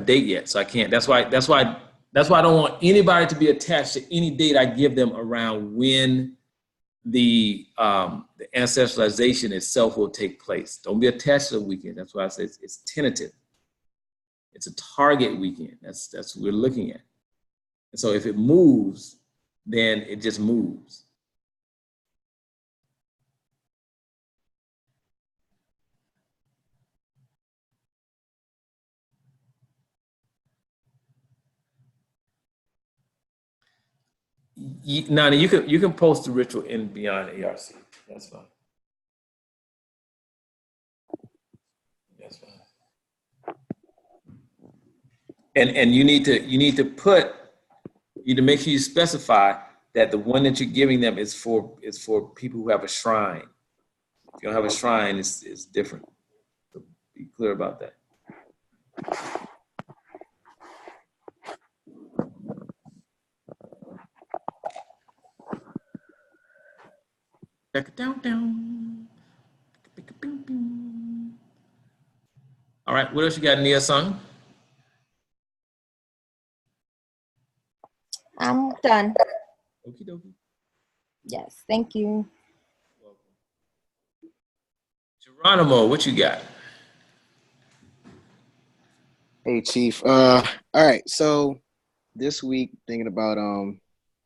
date yet. So I can't. That's why I don't want anybody to be attached to any date I give them around when the ancestralization itself will take place. Don't be attached to the weekend. That's why I say it's tentative. It's a target weekend. That's what we're looking at. And so if it moves, then it just moves. Nani, you can post the ritual in Beyond ARC. That's fine. That's fine. And you need to make sure you specify that the one that you're giving them is for people who have a shrine. If you don't have a shrine, it's different. So be clear about that. All right, what else you got, Nia Sung? I'm done. Okie dokie. Yes, thank you. Geronimo, what you got? Hey, Chief. All right, so this week, thinking about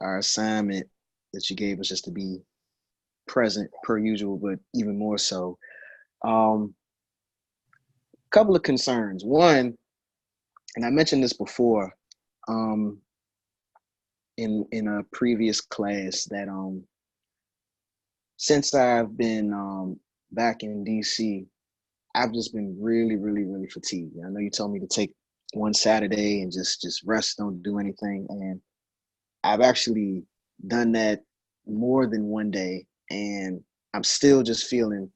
our assignment that you gave us just to be present per usual, but even more so. Couple of concerns. One, and I mentioned this before, in a previous class, that since I've been back in DC, I've just been really, really, really fatigued. I know you told me to take one Saturday and just rest, don't do anything, and I've actually done that more than one day, and I'm still just feeling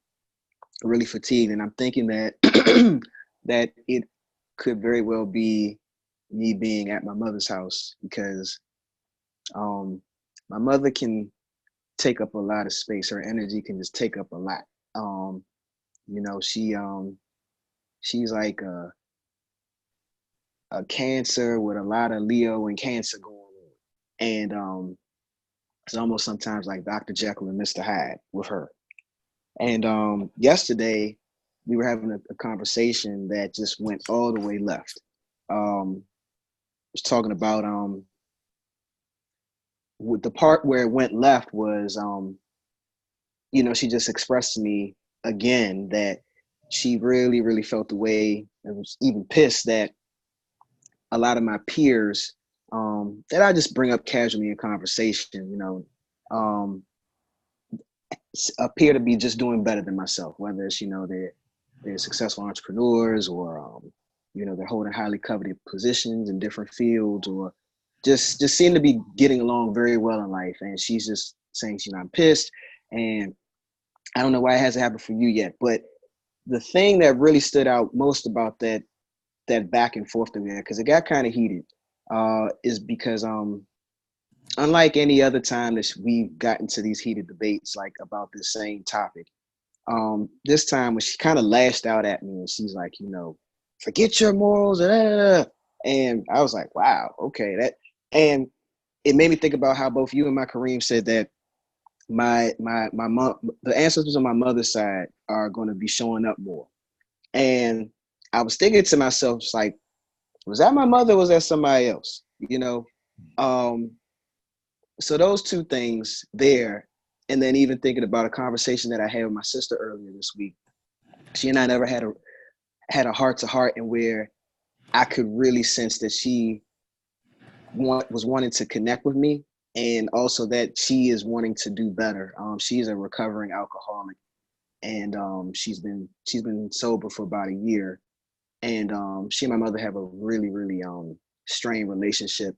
really fatigued. And I'm thinking that that it could very well be me being at my mother's house, because my mother can take up a lot of space. Her energy can just take up a lot. She's like a Cancer with a lot of Leo and Cancer going on, and it's almost sometimes like Dr. Jekyll and Mr. Hyde with her. And yesterday we were having a conversation that just went all the way left. Was talking about with the part where it went left was she just expressed to me again that she really, really felt the way, and was even pissed that a lot of my peers that I just bring up casually in conversation, appear to be just doing better than myself, whether it's, they're successful entrepreneurs, or, they're holding highly coveted positions in different fields, or just seem to be getting along very well in life. And she's just saying, I'm pissed, and I don't know why it hasn't happened for you yet. But the thing that really stood out most about that back and forth that we had, because it got kind of heated, is because unlike any other time that we've gotten to these heated debates, like about this same topic, this time when she kind of lashed out at me and she's like, forget your morals, and I was like, wow, okay, and it made me think about how both you and my Kareem said that my mom, the ancestors on my mother's side are going to be showing up more. And I was thinking to myself, like, was that my mother or was that somebody else? You know? So those two things there, and then even thinking about a conversation that I had with my sister earlier this week. She and I never had a heart-to-heart, and where I could really sense that she was wanting to connect with me, and also that she is wanting to do better. She's a recovering alcoholic, and she's been sober for about a year, and she and my mother have a really, really strained relationship.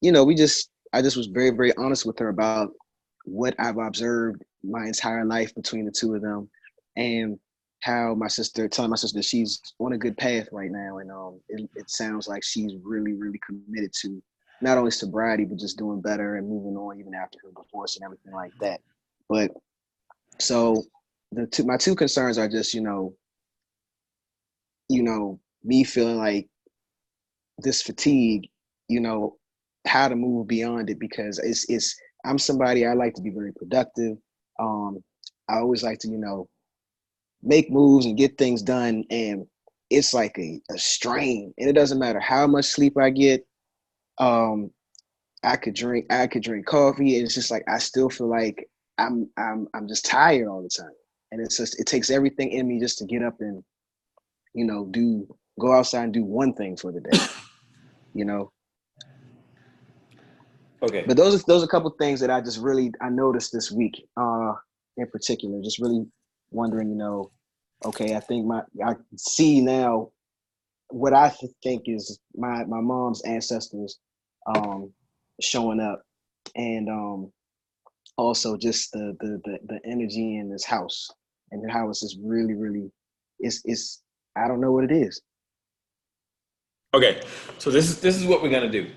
You know, I just was very, very honest with her about what I've observed my entire life between the two of them, and telling my sister that she's on a good path right now, and it sounds like she's really, really committed to not only sobriety but just doing better and moving on even after her divorce and everything like that. But so my two concerns are just, you know, me feeling like this fatigue, you know, how to move beyond it, because I'm somebody, I like to be very productive. I always like to, you know, make moves and get things done, and it's like a strain, and it doesn't matter how much sleep I get. I could drink coffee, and it's just like I still feel like I'm just tired all the time, and it's just, it takes everything in me just to get up and, you know, go outside and do one thing for the day, you know. Okay. But those are a couple of things that I noticed this week, in particular, just really wondering, you know, okay, I see now what I think is my mom's ancestors showing up, and also just the energy in this house, and how it's just really, really, it's I don't know what it is. Okay, so this is what we're gonna do.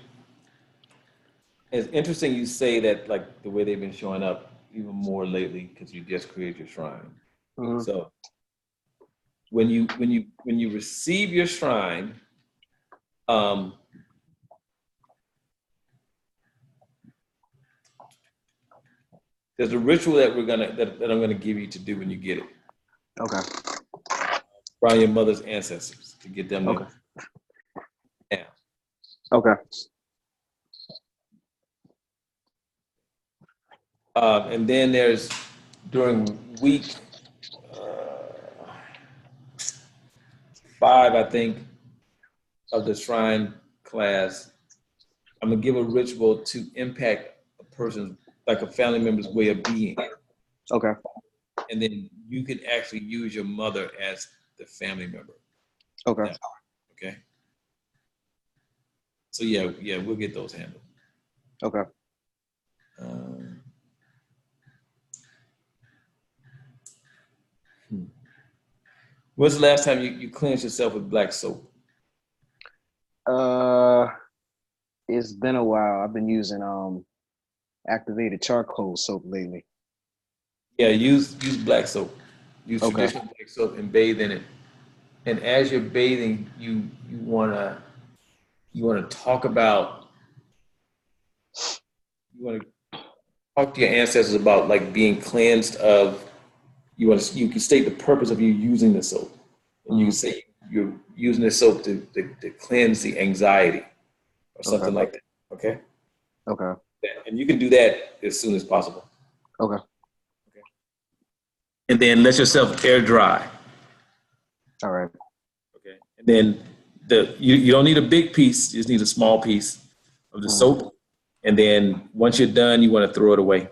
It's interesting you say that, like, the way they've been showing up even more lately, because you just created your shrine. Mm-hmm. So when you receive your shrine, there's a ritual that I'm gonna give you to do when you get it. Okay. From your mother's ancestors, to get them. Okay. Yeah. Okay. And then there's, during week 5, I think, of the shrine class, I'm gonna give a ritual to impact a person's, like a family member's way of being. Okay. And then you can actually use your mother as the family member. Okay. Now, okay. So yeah, we'll get those handled. Okay. When's the last time you cleansed yourself with black soap? It's been a while. I've been using activated charcoal soap lately. Yeah, use black soap. Use traditional black soap and bathe in it. And as you're bathing, you wanna talk to your ancestors about, like, being cleansed of. You can state the purpose of you using the soap, and you can say you're using the soap to cleanse the anxiety or something like that. Okay. Okay. And you can do that as soon as possible. Okay. And then let yourself air dry. All right. Okay. And then you don't need a big piece; you just need a small piece of the soap. And then once you're done, you want to throw it away.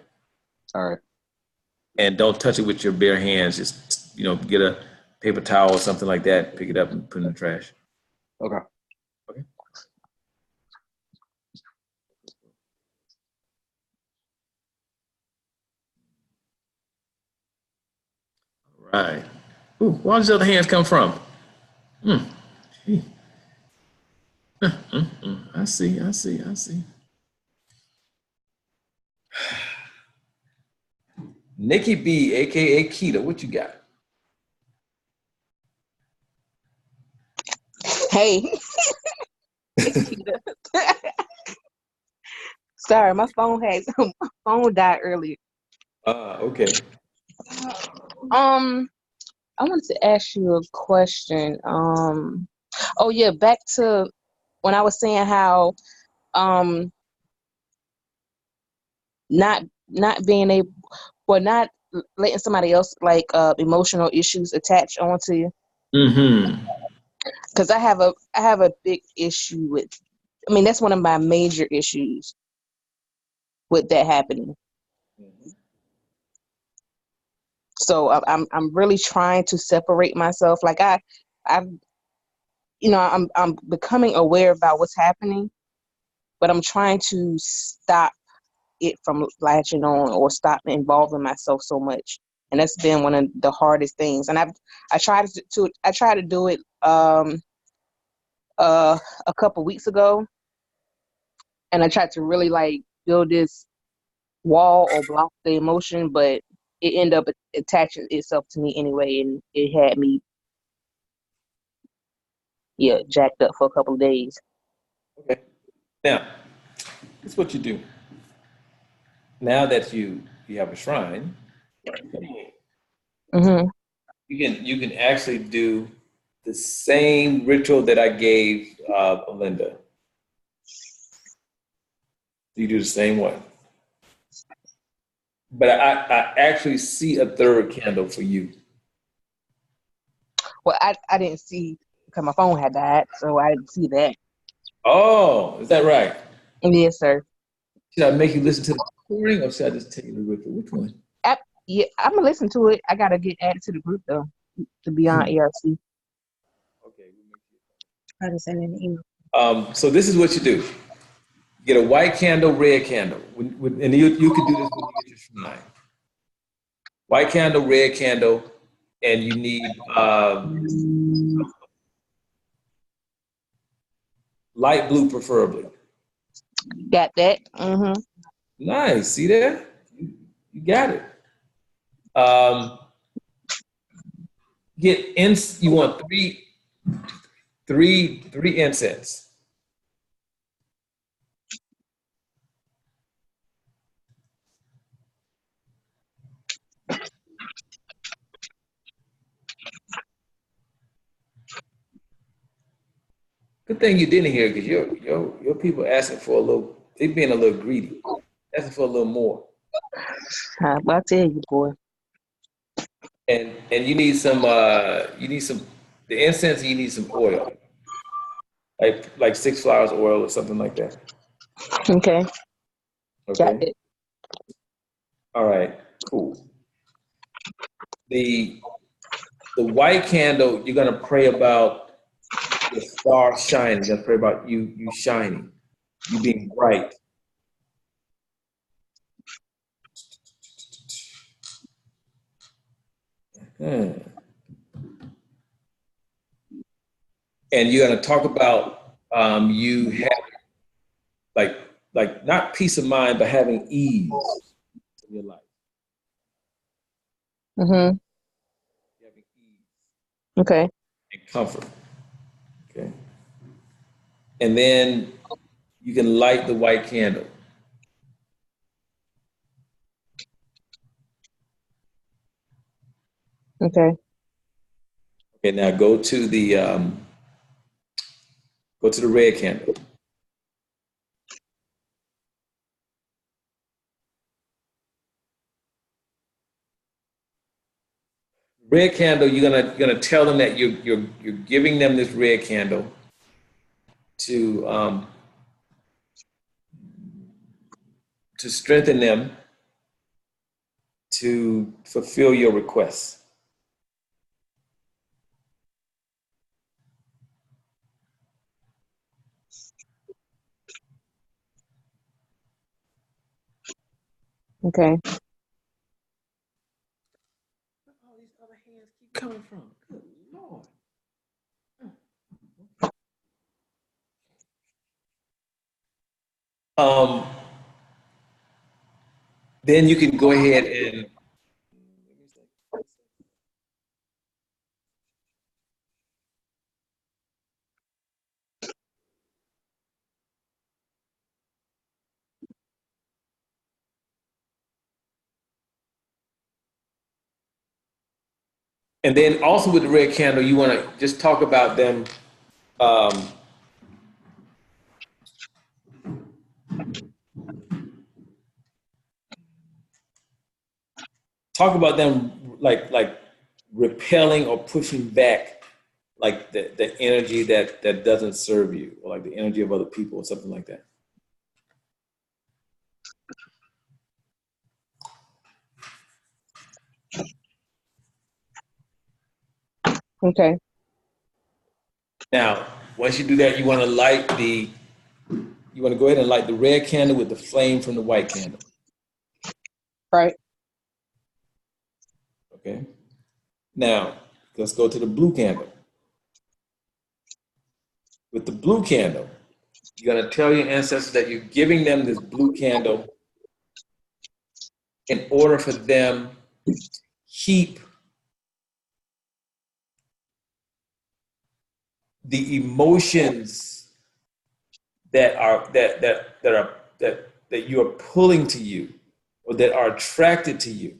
All right. And don't touch it with your bare hands. Just, get a paper towel or something like that, pick it up and put it in the trash. Okay. Okay. All right. Ooh, where does the other hands come from? I see. Nikki B, aka Keita, what you got? Hey. It's Keita. Sorry, my phone died earlier. Okay. I wanted to ask you a question. Oh yeah, back to when I was saying how not being able, or not letting somebody else like emotional issues attach onto you. Mm-hmm. Because I have a big issue with. I mean, that's one of my major issues with that happening. So I'm really trying to separate myself. Like I'm becoming aware about what's happening, but I'm trying to stop it from latching on or stop involving myself so much. And that's been one of the hardest things. And I tried to do it a couple weeks ago, and I tried to really like build this wall or block the emotion, but it ended up attaching itself to me anyway, and it had me jacked up for a couple of days. Okay. Now, this is what you do. Now that you have a shrine, Mm-hmm. you can actually do the same ritual that I gave Belinda. You do the same one. But I actually see a third candle for you. Well, I didn't see because my phone had died, so I didn't see that. Oh, is that right? Yes, sir. Should I make you listen to the recording, or should I just tell you the ritual? Which one? I'm gonna listen to it. I gotta get added to the group though, to be on ERC. Okay. I just send an email. So this is what you do. Get a white candle, red candle, and you can do this when you get your shrine. White candle, red candle, and you need light blue, preferably. Got that. Mm-hmm. Nice. See there? You got it. You want three incense. Good thing you didn't hear, because your people asking for a little. They being a little greedy, asking for a little more. I'll tell you, boy. And you need some the incense. You need some oil, like 6 flowers oil or something like that. Okay. Okay. Got it. All right. Cool. The white candle, you're gonna pray about the star shining. You're gonna pray about you shining, you being bright. And you're gonna talk about you have like not peace of mind, but having ease in your life. Mm-hmm. Okay. And comfort. Okay. And then you can light the white candle. Okay. Okay, now go to the red candle. Red candle, you're gonna tell them that you're giving them this red candle to strengthen them to fulfill your requests. Okay. All these other hands keep coming from? Good Lord. Then you can go ahead and then also with the red candle, you want to just talk about them Um, talk about them like repelling or pushing back like the energy that doesn't serve you, or like the energy of other people or something like that. Okay. Now, once you do that, you want to go ahead and light the red candle with the flame from the white candle. Right. Okay. Now, let's go to the blue candle. With the blue candle, you're going to tell your ancestors that you're giving them this blue candle in order for them to keep the emotions that you are pulling to you, or that are attracted to you.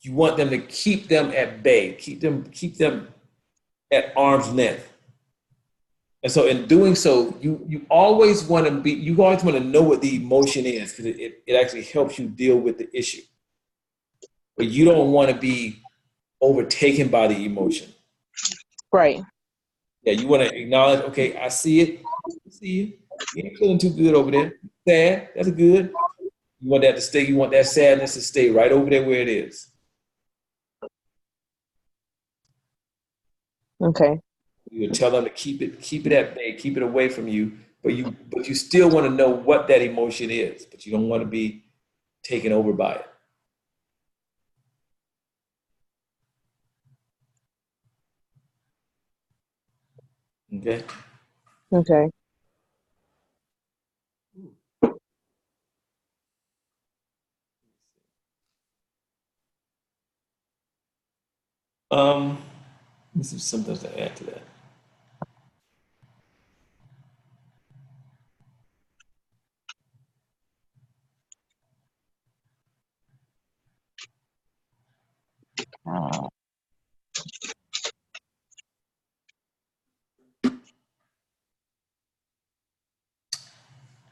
You want them to keep them at bay, keep them at arm's length. And so in doing so, you always want to know what the emotion is, because it actually helps you deal with the issue. But you don't want to be overtaken by the emotion. Right. Yeah, you want to acknowledge, okay, I see it. I see you. You ain't feeling too good over there. Sad, that's good. You want that to stay, you want that sadness to stay right over there where it is. Okay. You tell them to keep it at bay, keep it away from you, but you still want to know what that emotion is, but you don't want to be taken over by it. Okay? Okay. Let me see something to add to that.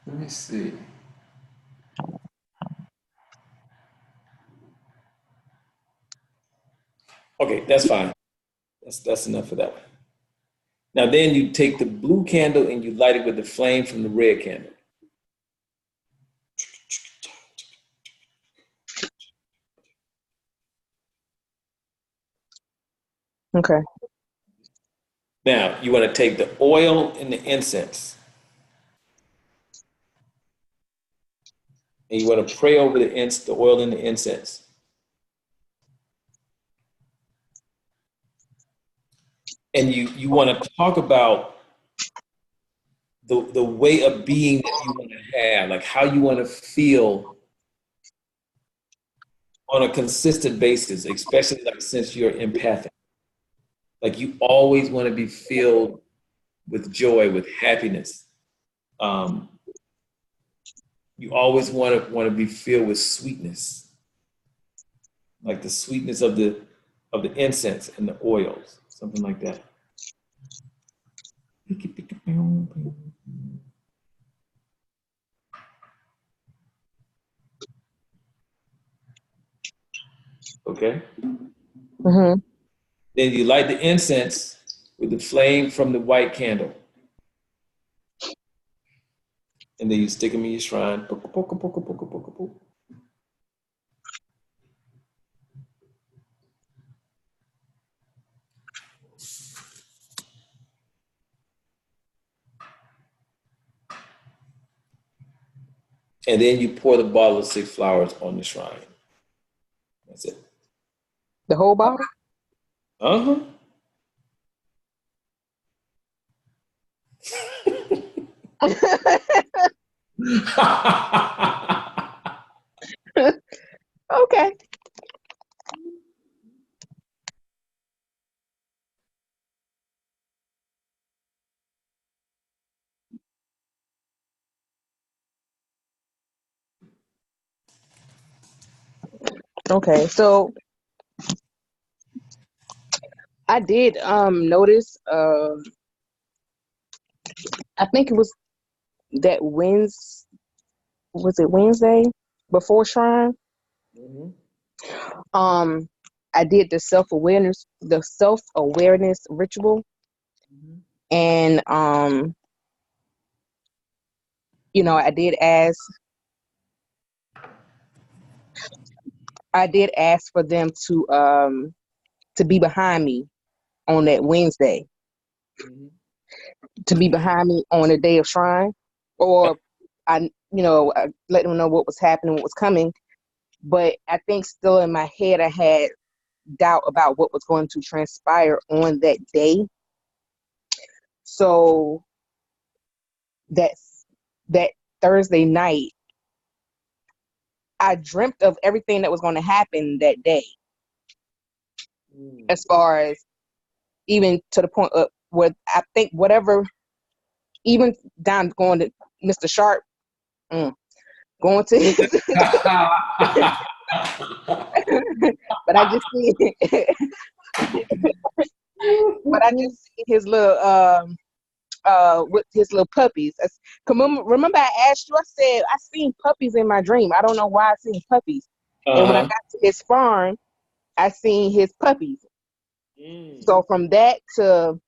Let me see. Okay, that's fine. That's enough for that one. Now then you take the blue candle and you light it with the flame from the red candle. Okay. Now you want to take the oil and the incense, and you want to pray over the oil and the incense. And you want to talk about the way of being that you want to have, like how you want to feel on a consistent basis, especially like since you're empathic. Like you always want to be filled with joy, with happiness. You always want to be filled with sweetness, like the sweetness of the incense and the oils, something like that. Okay. Mm-hmm. Then you light the incense with the flame from the white candle. And then you stick them in your shrine. And then you pour the bottle of 6 flowers on the shrine. That's it. The whole bottle? Uh-huh. Okay. Okay. So I did notice. I think it was that Wednesday. Was it Wednesday before Shrine? I did the self-awareness ritual, and I did ask for them to be behind me on that Wednesday, to be behind me on the day of Shrine, or I let them know what was happening, what was coming. But I think still in my head I had doubt about what was going to transpire on that day. So that Thursday night, I dreamt of everything that was going to happen that day. As far as even to the point of where I think whatever, even down going to Mr. Sharp, going to his but I just see his little with his little puppies. Remember I asked you, I said I seen puppies in my dream. I don't know why I seen puppies. And when I got to his farm, I seen his puppies. So from that to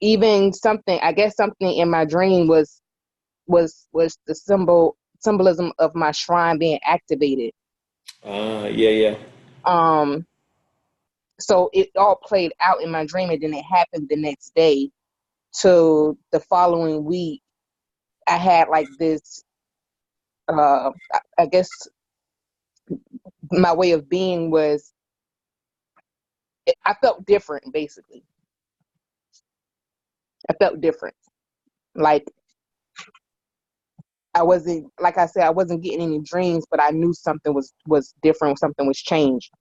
even something, I guess something in my dream was the symbolism of my shrine being activated. Yeah. So it all played out in my dream, and then it happened the next day. To the following week, I had like this. I guess my way of being was, I felt different. Basically, I felt different. Like I wasn't, like I said, I wasn't getting any dreams, but I knew something was different. Something was changed.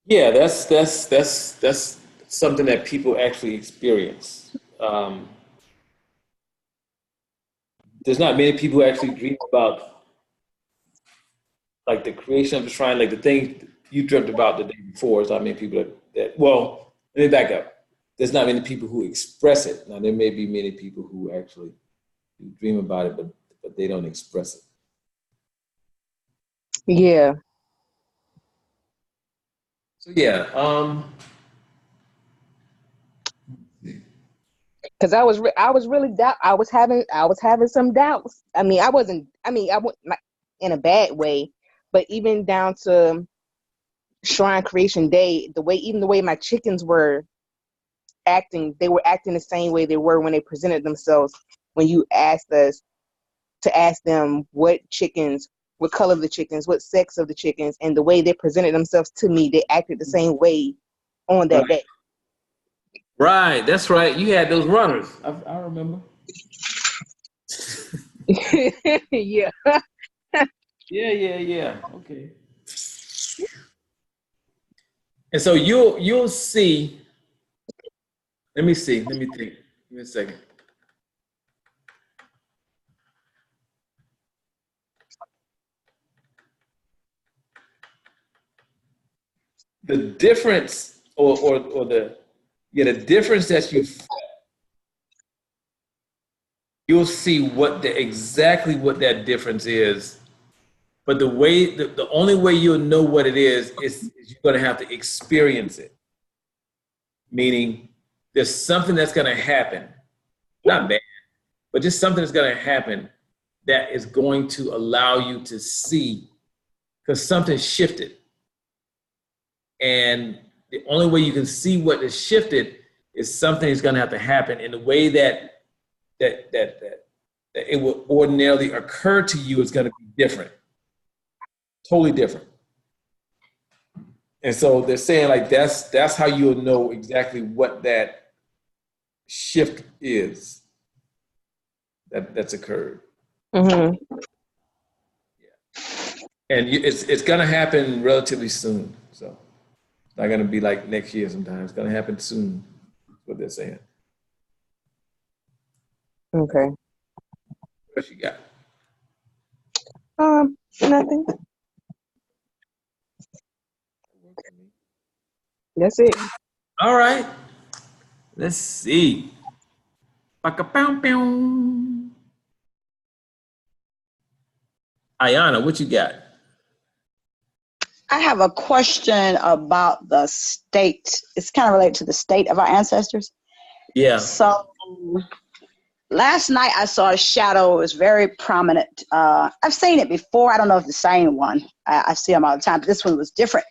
Yeah, that's something that people actually experience. There's not many people who actually dream about like the creation of the shrine, like the thing you dreamt about the day before. There's not many people that well, let me back up. There's not many people who express it. Now there may be many people who actually dream about it, but they don't express it. Yeah. So yeah, because I was really I was having some doubts. I wouldn't like in a bad way, but even down to Shrine Creation Day, the way my chickens were acting, they were acting the same way they were when they presented themselves. When you asked us to ask them what color of the chickens, what sex of the chickens, and the way they presented themselves to me, they acted the same way on that day. Right, that's right. You had those runners. I remember. Yeah. Yeah. Okay. And so you'll see. Let me think. Give me a second. The difference or the difference that you'll see exactly what that difference is. But the only way you'll know what it is you're going to have to experience it. Meaning there's something that's going to happen, not bad, but just something that's going to happen that is going to allow you to see, because something shifted. And the only way you can see what is shifted is something is going to have to happen in the way that it will ordinarily occur to you is going to be different, totally different. And so they're saying like that's how you'll know exactly what that shift is that's occurred. Mm-hmm. Yeah. And it's going to happen relatively soon. So it's not going to be like next year sometime. It's going to happen soon. That's what they're saying. Okay. What you got? Nothing. That's it. All right. Let's see. Ba-ka-pow-pow. Ayana, what you got? I have a question about the state. It's kind of related to the state of our ancestors. Yeah. So last night I saw a shadow. It was very prominent. I've seen it before. I don't know if it's the same one. I see them all the time, but this one was different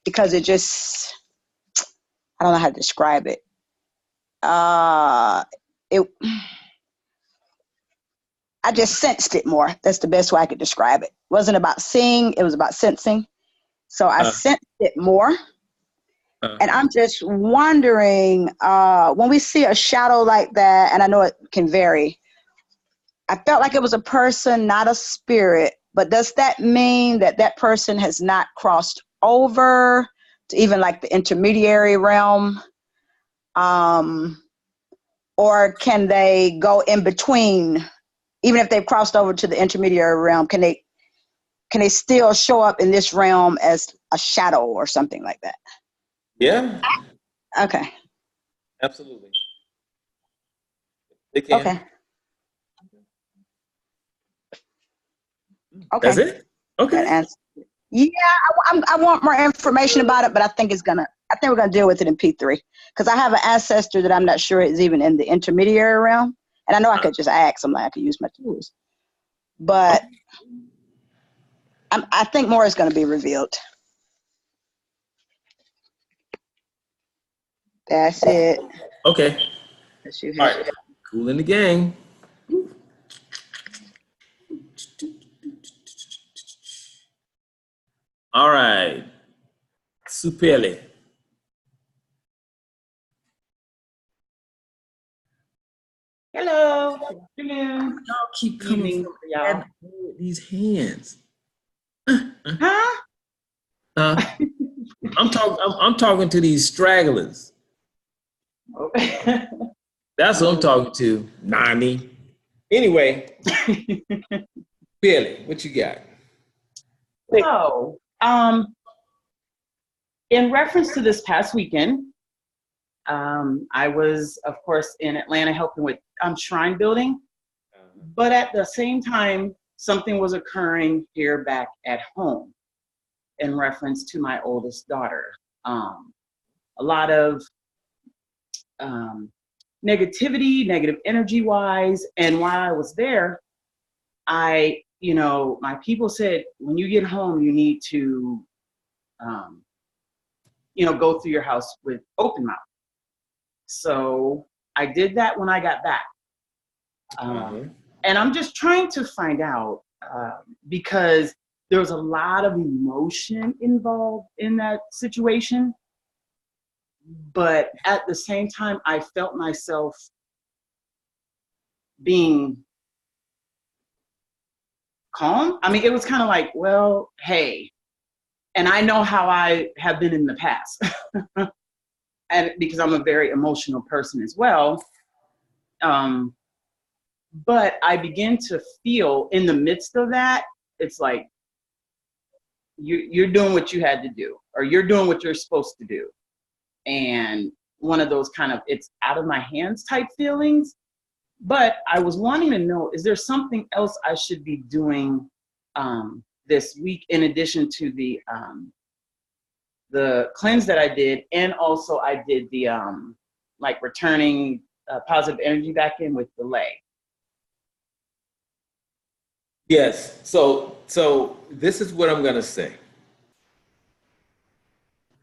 because it just, I don't know how to describe it. I just sensed it more. That's the best way I could describe it. It wasn't about seeing, it was about sensing. So I sensed it more. And I'm just wondering, when we see a shadow like that, and I know it can vary, I felt like it was a person, not a spirit. But does that mean that that person has not crossed over to even like the intermediary realm? Or can they go in between? Even if they've crossed over to the intermediary realm, can they still show up in this realm as a shadow or something like that? Yeah. Okay. Absolutely. They can. Okay. Okay. That's it? Okay. Yeah, I want more information about it, but I think we're gonna deal with it in P3 because I have an ancestor that I'm not sure is even in the intermediary realm, and I know I could just ask him, like I could use my tools, but I think more is going to be revealed. That's it. Okay. All right. Cool in the gang. All right. Supele. Hello. Good afternoon. Y'all keep coming for y'all. with these hands. Huh? I'm talking to these stragglers. Okay. That's what I'm talking to, Nani. Anyway, Billy, what you got? So, in reference to this past weekend, I was, of course, in Atlanta helping with shrine building, but at the same time, something was occurring here back at home in reference to my oldest daughter. A lot of negativity, negative energy-wise, and while I was there, my people said, when you get home, you need to, go through your house with open mouth. So I did that when I got back. And I'm just trying to find out, because there was a lot of emotion involved in that situation. But at the same time, I felt myself being calm. I mean, it was kind of like, well, hey, and I know how I have been in the past. And because I'm a very emotional person as well. But I begin to feel in the midst of that, it's like, you're doing what you had to do, or you're doing what you're supposed to do. And one of those kind of, it's out of my hands type feelings. But I was wanting to know, is there something else I should be doing this week in addition to the cleanse that I did, and also I did the returning positive energy back in with the lay. Yes. So this is what I'm going to say.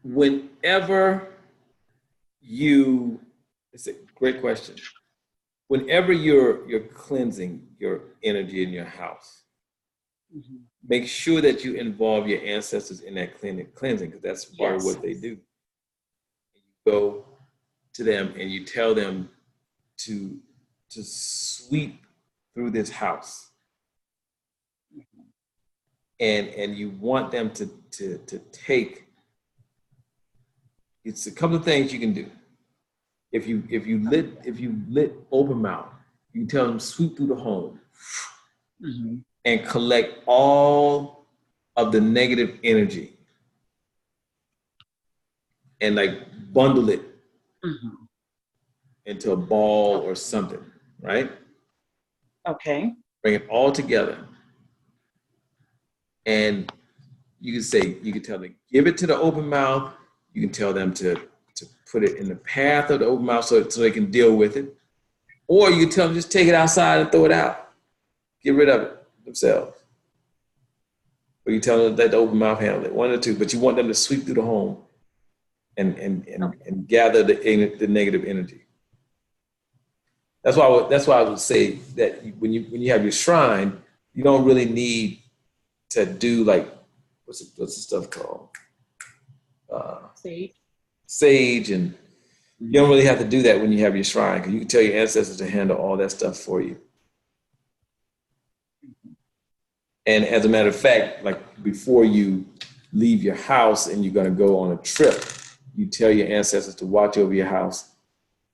Whenever it's a great question. Whenever you're cleansing your energy in your house, make sure that you involve your ancestors in that cleansing, because that's part of what they do. You go to them and you tell them to sweep through this house. And you want them to take. It's a couple of things you can do. If you lit open mouth, you tell them sweep through the home, and collect all of the negative energy and like bundle it into a ball or something, right? Okay. Bring it all together. And you can tell them, give it to the open mouth. You can tell them to put it in the path of the open mouth so they can deal with it. Or you can tell them just take it outside and throw it out. Get rid of it themselves. Or you tell them let the open mouth handle it, one or two, but you want them to sweep through the home and gather the negative energy. That's why I would say that when you have your shrine, you don't really need to do like what's the stuff called sage, and you don't really have to do that when you have your shrine, because you can tell your ancestors to handle all that stuff for you. And as a matter of fact, like before you leave your house and you're going to go on a trip, you tell your ancestors to watch over your house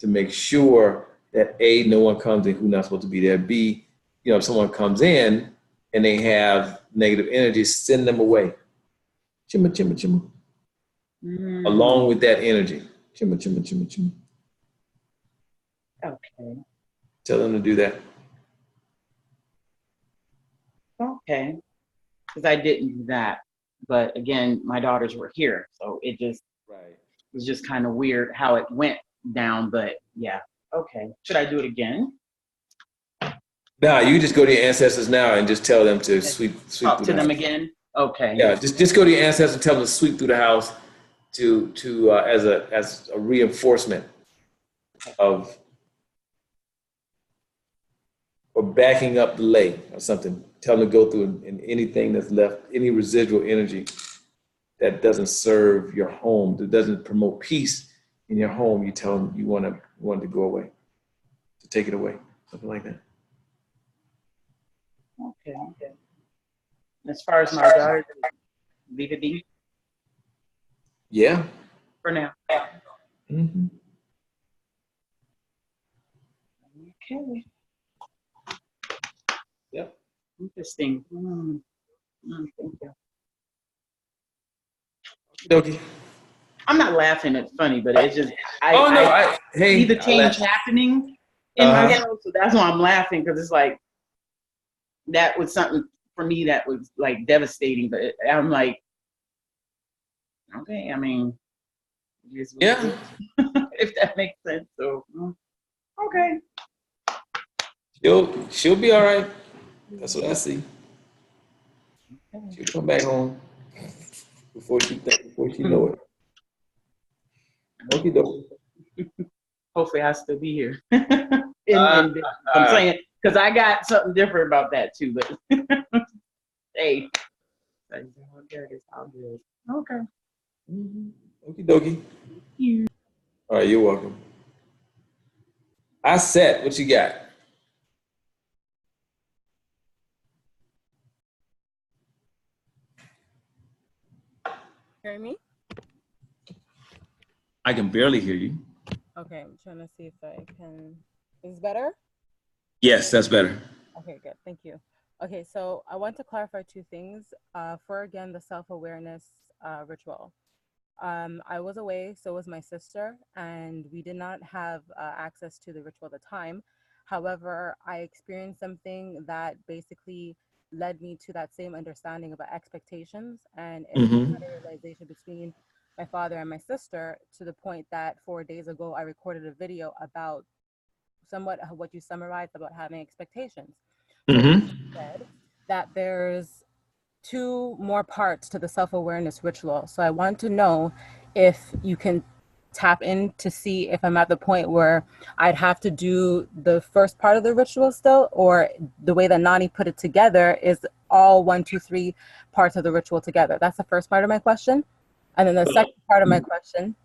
to make sure that A, no one comes in who's not supposed to be there. B, if someone comes in and they have negative energy, send them away. Chimma, chimma, chimma. Along with that energy. Chimma, chimma, chimma, chimma. Okay. Tell them to do that. Okay. Because I didn't do that. But again, my daughters were here. So it just was just kind of weird how it went down. But yeah. Okay. Should I do it again? No, you just go to your ancestors now and just tell them to sweep Talk through to the them house. again? Okay. Yeah, just go to your ancestors and tell them to sweep through the house as a reinforcement of or backing up the lay or something. Tell them to go through and anything that's left, any residual energy that doesn't serve your home, that doesn't promote peace in your home, you tell them you want it to go away, to take it away, something like that. Okay. As far as my daughter, leave it be Yeah. for now. Mm-hmm. Okay. Yep. Interesting. Thank you. Okay. I'm not laughing. It's funny, but it's just I hey, see the change happening in myself, so that's why I'm laughing, because it's like that was something for me that was like devastating. But I'm like, okay, I mean, yeah, if that makes sense. So okay, she'll be all right. That's what I see. She'll come back home before she know it. Okie doke. Hopefully, I still be here. I'm saying, because I got something different about that too. But hey, it's all good. Okay. Okie dokie. All right, you're welcome. I set. What you got? Hear me? I can barely hear you. Okay, I'm trying to see if I can. Is this better? Yes, that's better. Okay, good. Thank you. Okay, so I want to clarify two things. For again, the self-awareness ritual. I was away, so was my sister, and we did not have access to the ritual at the time. However, I experienced something that basically led me to that same understanding about expectations, and it had a realization between my father and my sister, to the point that 4 days ago I recorded a video about somewhat what you summarized about having expectations. Said that there's two more parts to the self-awareness ritual. So I want to know if you can tap in to see if I'm at the point where I'd have to do the first part of the ritual still, or the way that Nani put it together is all 1, 2, 3 parts of the ritual together. That's the first part of my question. And then the second part of my question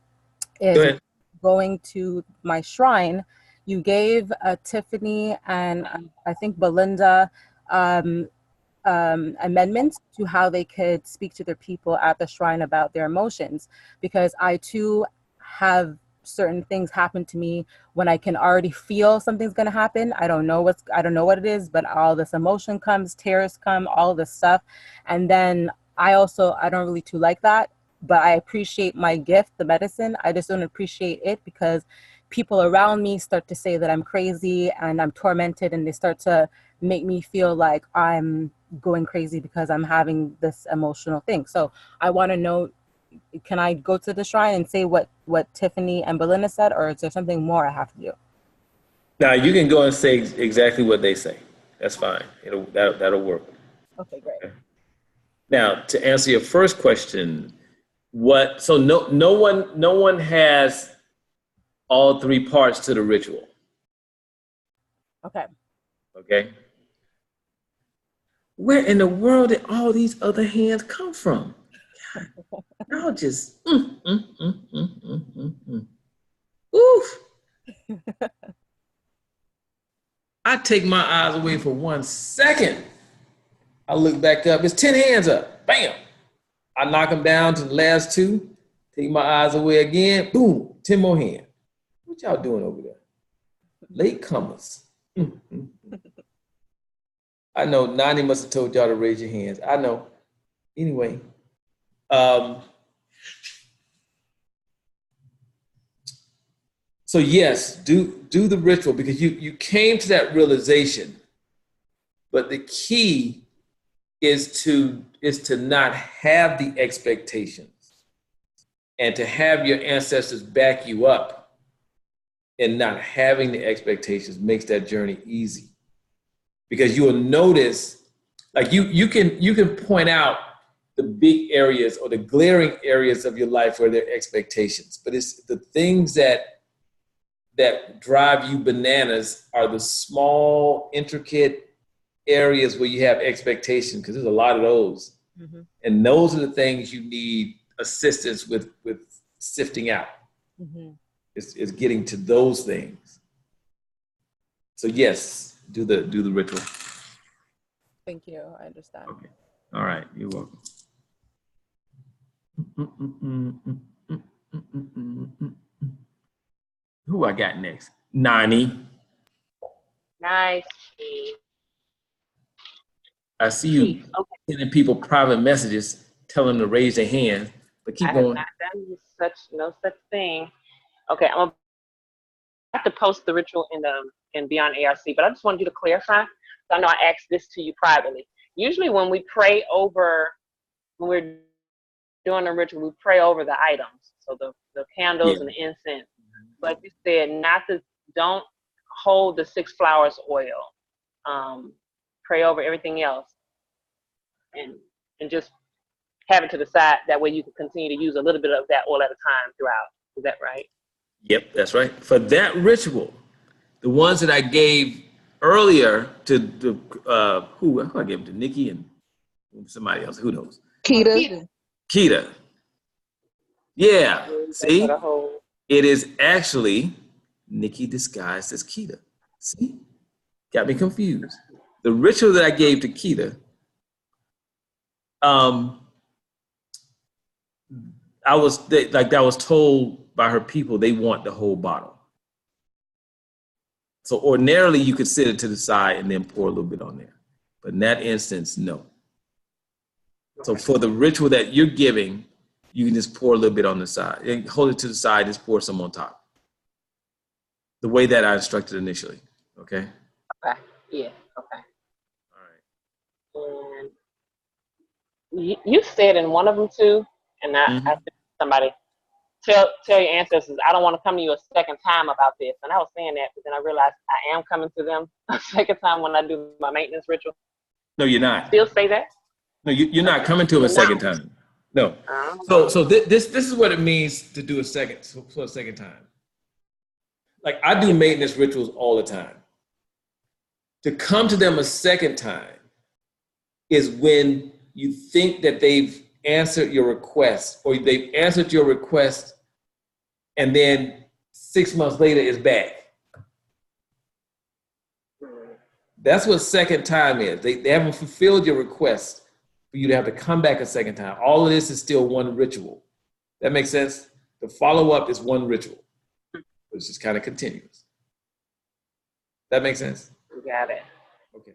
is going to my shrine. You gave Tiffany and I think Belinda amendments to how they could speak to their people at the shrine about their emotions, because I too have certain things happen to me when I can already feel something's going to happen. I don't know what it is, but all this emotion comes, tears come, all this stuff. And then I don't really too like that, but I appreciate my gift, the medicine. I just don't appreciate it because people around me start to say that I'm crazy and I'm tormented, and they start to make me feel like I'm going crazy because I'm having this emotional thing. So I want to know, can I go to the shrine and say what Tiffany and Belinda said, or is there something more I have to do? Now you can go and say exactly what they say. That's fine. That'll work. Okay, great. Okay. Now to answer your first question, no one has all three parts to the ritual. Okay. Okay. Where in the world did all these other hands come from? I'll just oof. I take my eyes away for 1 second. I look back up. It's 10 hands up. Bam. I knock them down to the last 2. Take my eyes away again. Boom. 10 more hands. What y'all doing over there? Late comers. I know Nani must have told y'all to raise your hands. I know. Anyway. So yes, do the ritual because you came to that realization. But the key is to not have the expectations and to have your ancestors back you up. And not having the expectations makes that journey easy. Because you will notice, like you can point out the big areas or the glaring areas of your life where there are expectations. But it's the things that drive you bananas are the small, intricate areas where you have expectations, because there's a lot of those. Mm-hmm. And those are the things you need assistance with sifting out. Mm-hmm. Is getting to those things. So yes, do the ritual. Thank you. I understand. Okay. All right. You're welcome. Who I got next? Nani. Nice. I see you sending people private messages telling them to raise their hand, but keep going. I have not done no such thing. Okay, I'm about to post the ritual in Beyond ARC, but I just wanted you to clarify. I know I asked this to you privately. Usually when we pray over, when we're doing a ritual, we pray over the items, so the candles and the incense. But you said don't hold the 6 flowers oil. Pray over everything else, and just have it to the side. That way you can continue to use a little bit of that oil at a time throughout. Is that right? Yep, that's right. For that ritual, the ones that I gave earlier to the who I gave them to Nikki and somebody else. Who knows? Keita. Yeah. See, it is actually Nikki disguised as Keita. See, got me confused. The ritual that I gave to Keita, I was told by her people they want the whole bottle. So ordinarily you could sit it to the side and then pour a little bit on there. But in that instance, no. So for the ritual that you're giving, you can just pour a little bit on the side. And hold it to the side, just pour some on top. The way that I instructed initially, okay? Okay, yeah, okay. All right. And you said in one of them too, and I said to somebody, tell your ancestors, I don't want to come to you a second time about this. And I was saying that, but then I realized I am coming to them a second time when I do my maintenance ritual. No, you're not. Still say that? No, you're not coming to them a second time. No. So this is what it means to do a second time. Like I do maintenance rituals all the time. To come to them a second time is when you think that they've answered your request, or they've answered your request, and then 6 months later it's back. That's what second time is. They haven't fulfilled your request for you to have to come back a second time. All of this is still one ritual. That makes sense? The follow-up is one ritual. It's just kind of continuous. That makes sense? Got it. Okay.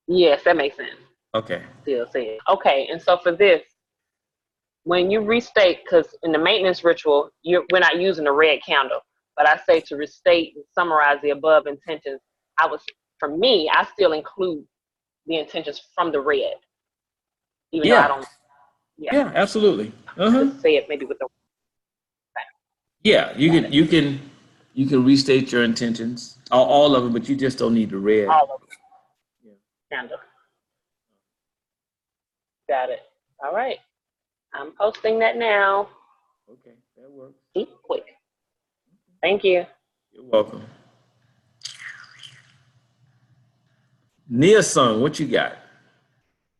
Yes, that makes sense. Okay. Still saying. Okay, and so for this, when you restate, because in the maintenance ritual, we're not using a red candle, but I say to restate and summarize the above intentions. For me, I still include the intentions from the red, even though I don't. Yeah, absolutely. Just say it maybe with the. Yeah, you can restate your intentions, all of them, but you just don't need the red. All of them. Candle. Got it. All right. I'm posting that now. Okay, that works. Keep quick. Thank you. You're welcome. Nia Sung, what you got?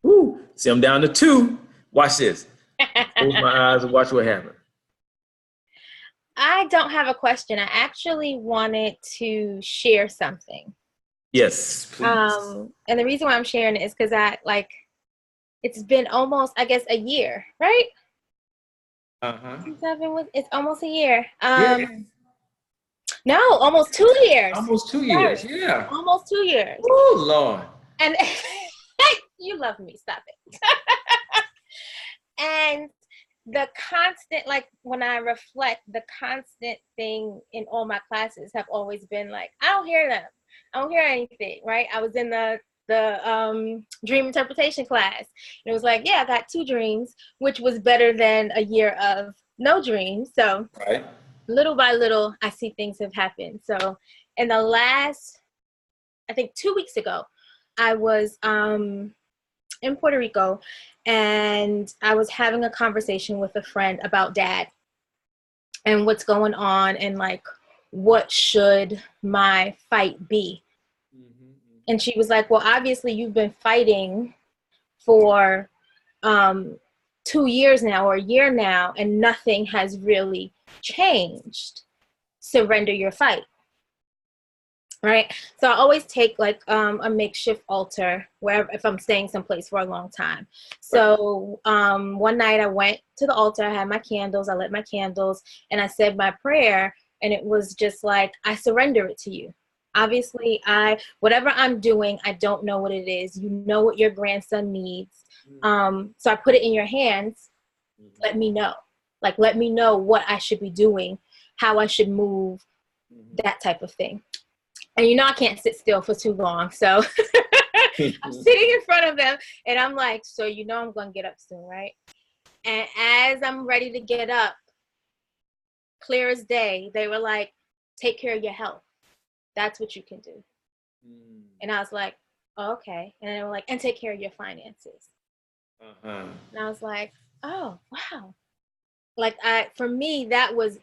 Woo. See, I'm down to 2. Watch this. Close my eyes and watch what happens. I don't have a question. I actually wanted to share something. Yes, please. And the reason why I'm sharing it is because it's been almost, I guess, a year, right? Since I've been it's almost a year. No, almost 2 years. Almost 2 years, yeah. Almost 2 years. Oh, Lord. And you love me, stop it. And the constant, when I reflect, the constant thing in all my classes have always been I don't hear them. I don't hear anything, right? I was in the dream interpretation class. And it was yeah, I got 2 dreams, which was better than a year of no dreams. So right. Little by little, I see things have happened. So in the last, I think 2 weeks ago, I was in Puerto Rico, and I was having a conversation with a friend about dad and what's going on and what should my fight be. And she was like, well, obviously you've been fighting for 2 years now or a year now, and nothing has really changed. Surrender your fight. Right? So I always take a makeshift altar wherever, if I'm staying someplace for a long time. So one night I went to the altar, I had my candles, I lit my candles, and I said my prayer, and it was just I surrender it to you. Obviously, whatever I'm doing, I don't know what it is. You know what your grandson needs. So I put it in your hands. Let me know. Let me know what I should be doing, how I should move, that type of thing. And I can't sit still for too long. So I'm sitting in front of them, and I'm so I'm going to get up soon, right? And as I'm ready to get up, clear as day, they were take care of your health. That's what you can do. And I was oh, okay. And they were and take care of your finances. And I was oh, wow. For me, that was,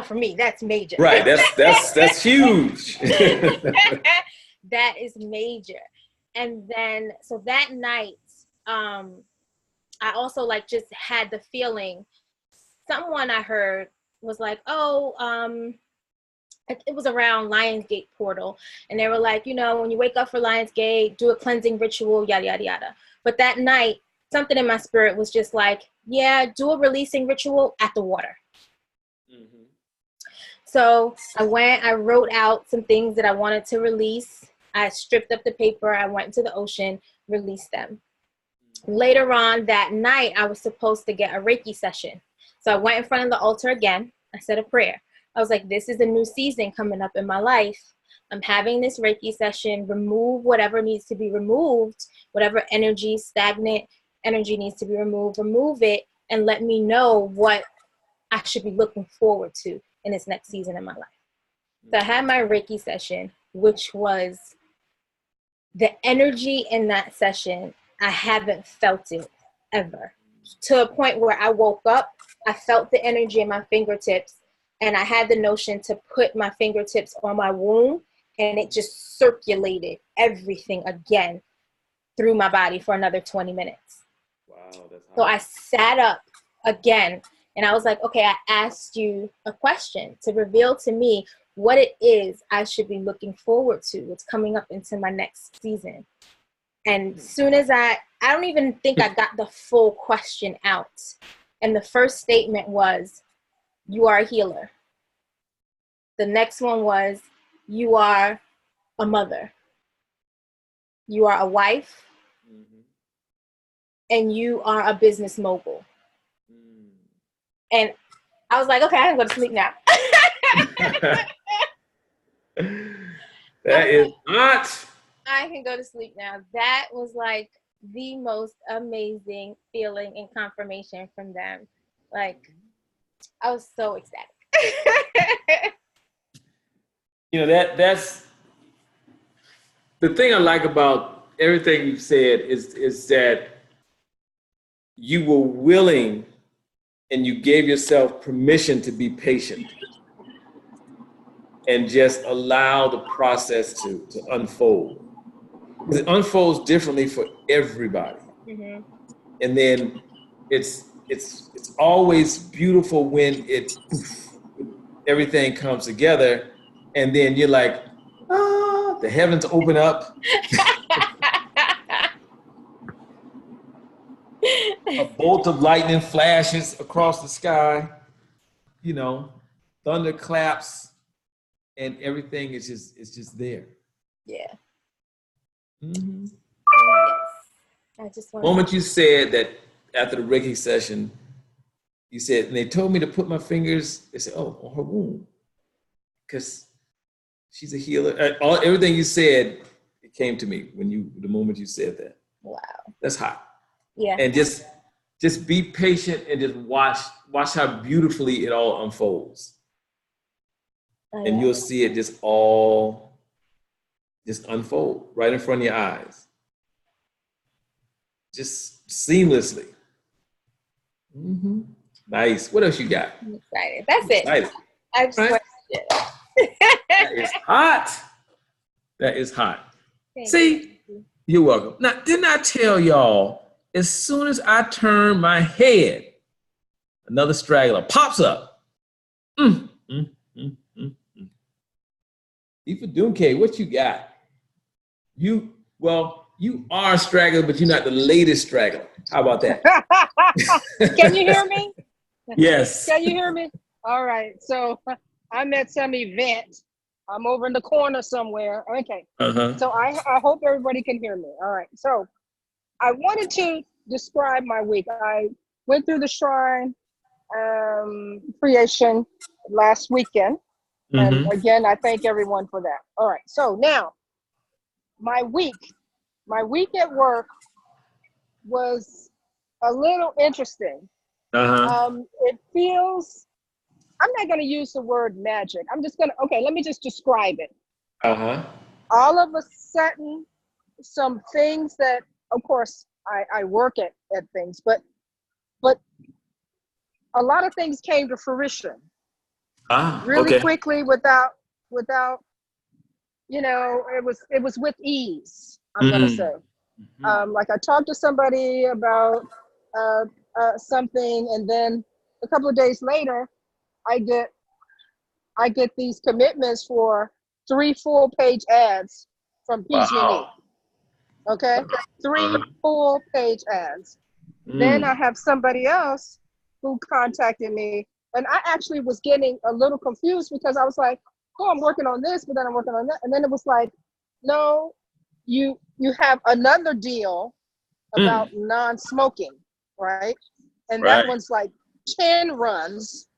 for me, that's major. Right. That's huge. That is major. And then, so that night, I also just had the feeling, someone I heard was it was around Lionsgate portal. And they were when you wake up for Lionsgate, do a cleansing ritual, yada, yada, yada. But that night, something in my spirit was just yeah, do a releasing ritual at the water. So I went, I wrote out some things that I wanted to release. I stripped up the paper, I went into the ocean, released them. Later on that night, I was supposed to get a Reiki session. So I went in front of the altar again. I said a prayer. I was this is a new season coming up in my life. I'm having this Reiki session. Remove whatever needs to be removed, whatever energy, stagnant energy needs to be removed, remove it, and let me know what I should be looking forward to in this next season in my life. So I had my Reiki session, which was the energy in that session. I haven't felt it ever, to a point where I woke up, I felt the energy in my fingertips, and I had the notion to put my fingertips on my womb, and it just circulated everything again through my body for another 20 minutes. Wow, that's hot. So I sat up again, and I was okay, I asked you a question to reveal to me what it is I should be looking forward to, what's coming up into my next season. And as soon as I don't even think I got the full question out. And the first statement was, you are a healer. The next one was, you are a mother. You are a wife. And you are a business mogul. And I was like, okay, I can go to sleep now. That is hot. I can go to sleep now. That was like the most amazing feeling and confirmation from them. Like, I was so ecstatic. You know, that's the thing I like about everything you've said is that you were willing and you gave yourself permission to be patient and just allow the process to unfold. Because it unfolds differently for everybody. Mm-hmm. And then it's always beautiful when everything comes together, and then you're like, ah, the heavens open up. A bolt of lightning flashes across the sky, you know, thunder claps, and everything is just there. Yeah. Mm-hmm. Yes. I just want. The moment you said that after the Reiki session, you said, and they told me to put my fingers, they said, oh, on her womb, because she's a healer. Everything you said, it came to me the moment you said that. Wow. That's hot. Yeah. And just be patient and just watch how beautifully it all unfolds. And you'll see it just unfold right in front of your eyes. Just seamlessly. Mm-hmm. Nice. What else you got? I'm excited. That's it. Nice. I just Right. That is hot. That is hot. See, you're welcome. Now, didn't I tell y'all, as soon as I turn my head, another straggler pops up. Ifa Dunke, what you got? You are a straggler, but you're not the latest straggler. How about that? Can you hear me? Yes. Can you hear me? All right. So I'm at some event. I'm over in the corner somewhere. Okay. Uh-huh. So I hope everybody can hear me. All right. So I wanted to describe my week. I went through the shrine creation last weekend. And again, I thank everyone for that. All right. So now my week at work was a little interesting. It feels, I'm not going to use the word magic. Let me just describe it. All of a sudden, some things that, of course, I work at things, but a lot of things came to fruition really quickly without, you know, it was with ease, I'm going to say. Like I talked to somebody about something, and then a couple of days later, I get these commitments for 3 full-page ads from PG&E. Wow. Okay, 3 full-page ads. Then I have somebody else who contacted me, and I actually was getting a little confused because I was like, oh, I'm working on this, but then I'm working on that, and then it was like, no, you have another deal about non-smoking, right? And that one's like 10 runs,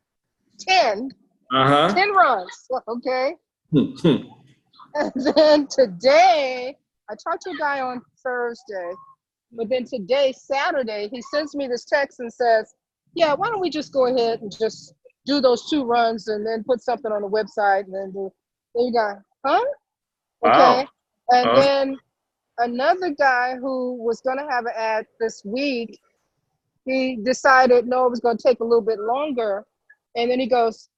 10 runs, okay? And then today, I talked to a guy on Thursday, but then today, Saturday, he sends me this text and says, yeah, why don't we just go ahead and just do those 2 runs and then put something on the website and then there you go, huh? Okay. And then another guy who was gonna have an ad this week, he decided, no, it was gonna take a little bit longer. And then he goes,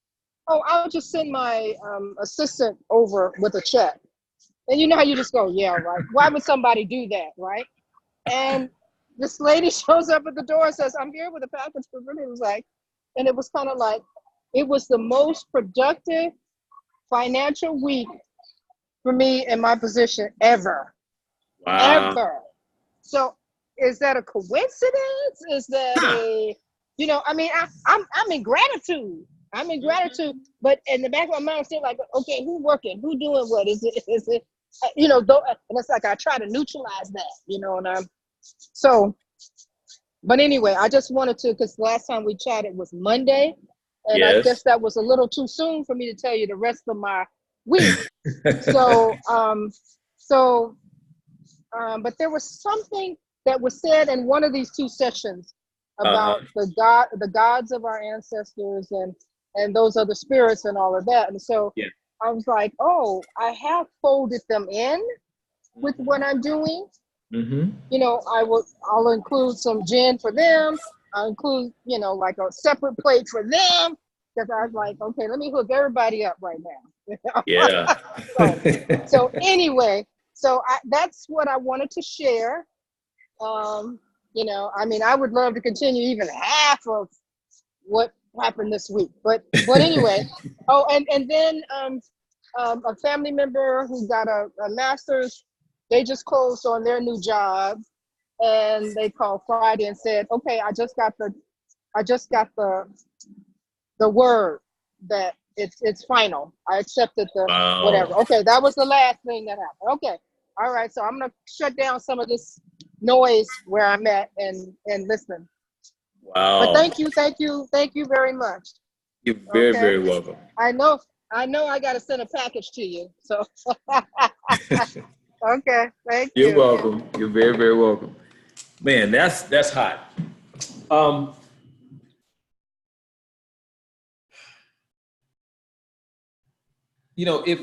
oh, I'll just send my assistant over with a check. And you know how you just go, yeah, right. Why would somebody do that, right? And this lady shows up at the door and says, I'm here with a package for Brittany. It was like, and it was kind of like, it was the most productive financial week for me in my position ever. Wow. Ever. So is that a coincidence? Is that a, you know, I mean, I'm in gratitude. I'm in gratitude, but in the back of my mind, I'm still like, okay, who working? Who doing what? Is it, you know, though, and it's like I try to neutralize that, you know, and so, but anyway, I just wanted to, because last time we chatted was Monday, and I guess that was a little too soon for me to tell you the rest of my week. So, but there was something that was said in one of these two sessions about the gods of our ancestors and those other spirits and all of that. And so I was like, oh, I have folded them in with what I'm doing. You know, I'll include some gin for them. I'll include, you know, like a separate plate for them. Because I was like, okay, let me hook everybody up right now. Yeah. So anyway, that's what I wanted to share. You know, I mean, I would love to continue even half of what happened this week, but anyway. Oh, and then a family member who got a master's, they just closed on their new job, and they called Friday and said, okay, I just got the word that it's final. I accepted the whatever. Okay, that was the last thing that happened. Okay, all right. So I'm gonna shut down some of this noise where I'm at and listen. Wow. But thank you very much. You're very welcome. I know I gotta send a package to you. So okay, thank you. You're welcome. You're very welcome. Man, that's hot. You know, if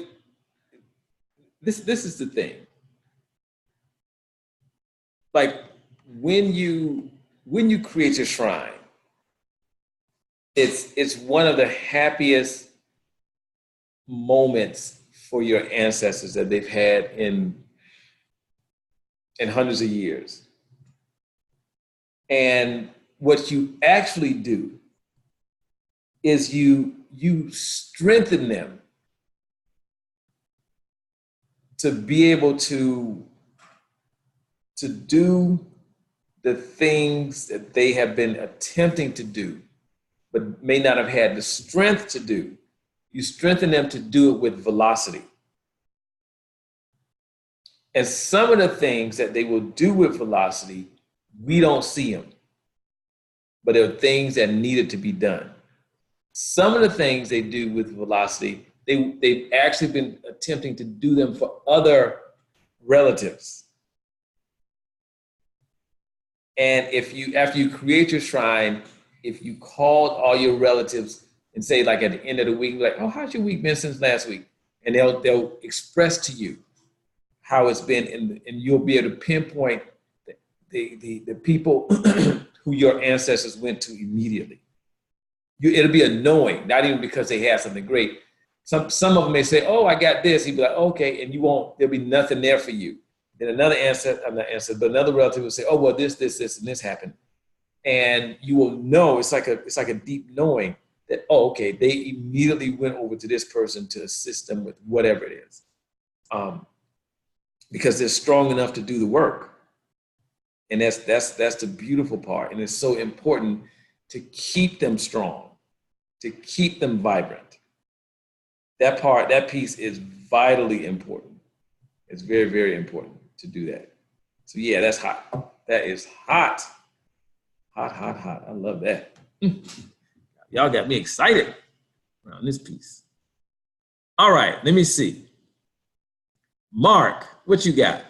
this is the thing. Like when you create your shrine, it's one of the happiest moments for your ancestors that they've had in hundreds of years. And what you actually do is you strengthen them to be able to do the things that they have been attempting to do, but may not have had the strength to do. You strengthen them to do it with velocity. And some of the things that they will do with velocity, we don't see them, but they're things that needed to be done. Some of the things they do with velocity, they've actually been attempting to do them for other relatives. And after you create your shrine, if you called all your relatives and say, like at the end of the week, like, oh, how's your week been since last week? And they'll express to you how it's been, and you'll be able to pinpoint the people who your ancestors went to immediately. It'll be a knowing, not even because they had something great. Some of them may say, oh, I got this. He'd be like, okay, and there'll be nothing there for you. Then another another relative will say, oh, well, this, and this happened. And you will know, it's like a deep knowing that, oh, okay, they immediately went over to this person to assist them with whatever it is. Because they're strong enough to do the work. And that's the beautiful part. And it's so important to keep them strong, to keep them vibrant. That piece is vitally important. It's very, very important to do that. So yeah, that's hot. That is hot. Hot. I love that. Y'all got me excited around this piece. All right, let me see. Mark, what you got?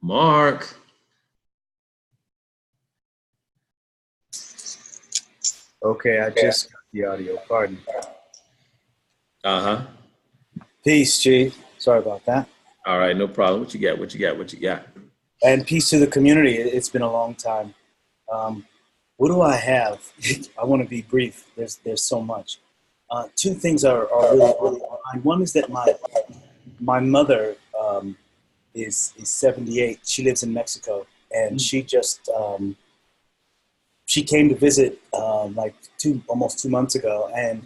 Mark. Okay, I just got the audio. Pardon. Uh-huh. Peace, Chief. Sorry about that. All right, no problem. What you got? And peace to the community. It's been a long time. What do I have? I want to be brief. There's so much. Two things are really behind. One is that my mother is 78. She lives in Mexico, and she just she came to visit like almost 2 months ago, and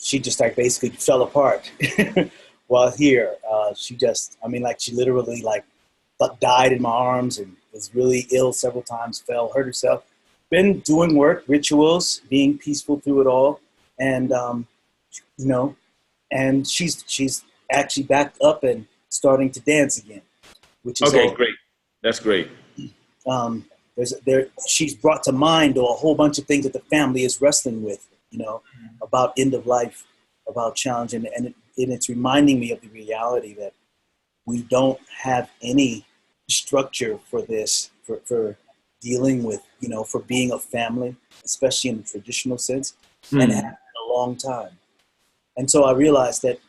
she just like basically fell apart while here. She just, I mean, like she literally like died in my arms and was really ill several times, fell, hurt herself. Been doing work, rituals, being peaceful through it all. And, you know, and she's actually back up and starting to dance again, which is okay, great. That's great. She's brought to mind a whole bunch of things that the family is wrestling with, you know, about end of life, about challenge. And it's reminding me of the reality that we don't have any structure for this, for dealing with, you know, for being a family, especially in the traditional sense, and have a long time. And so I realized that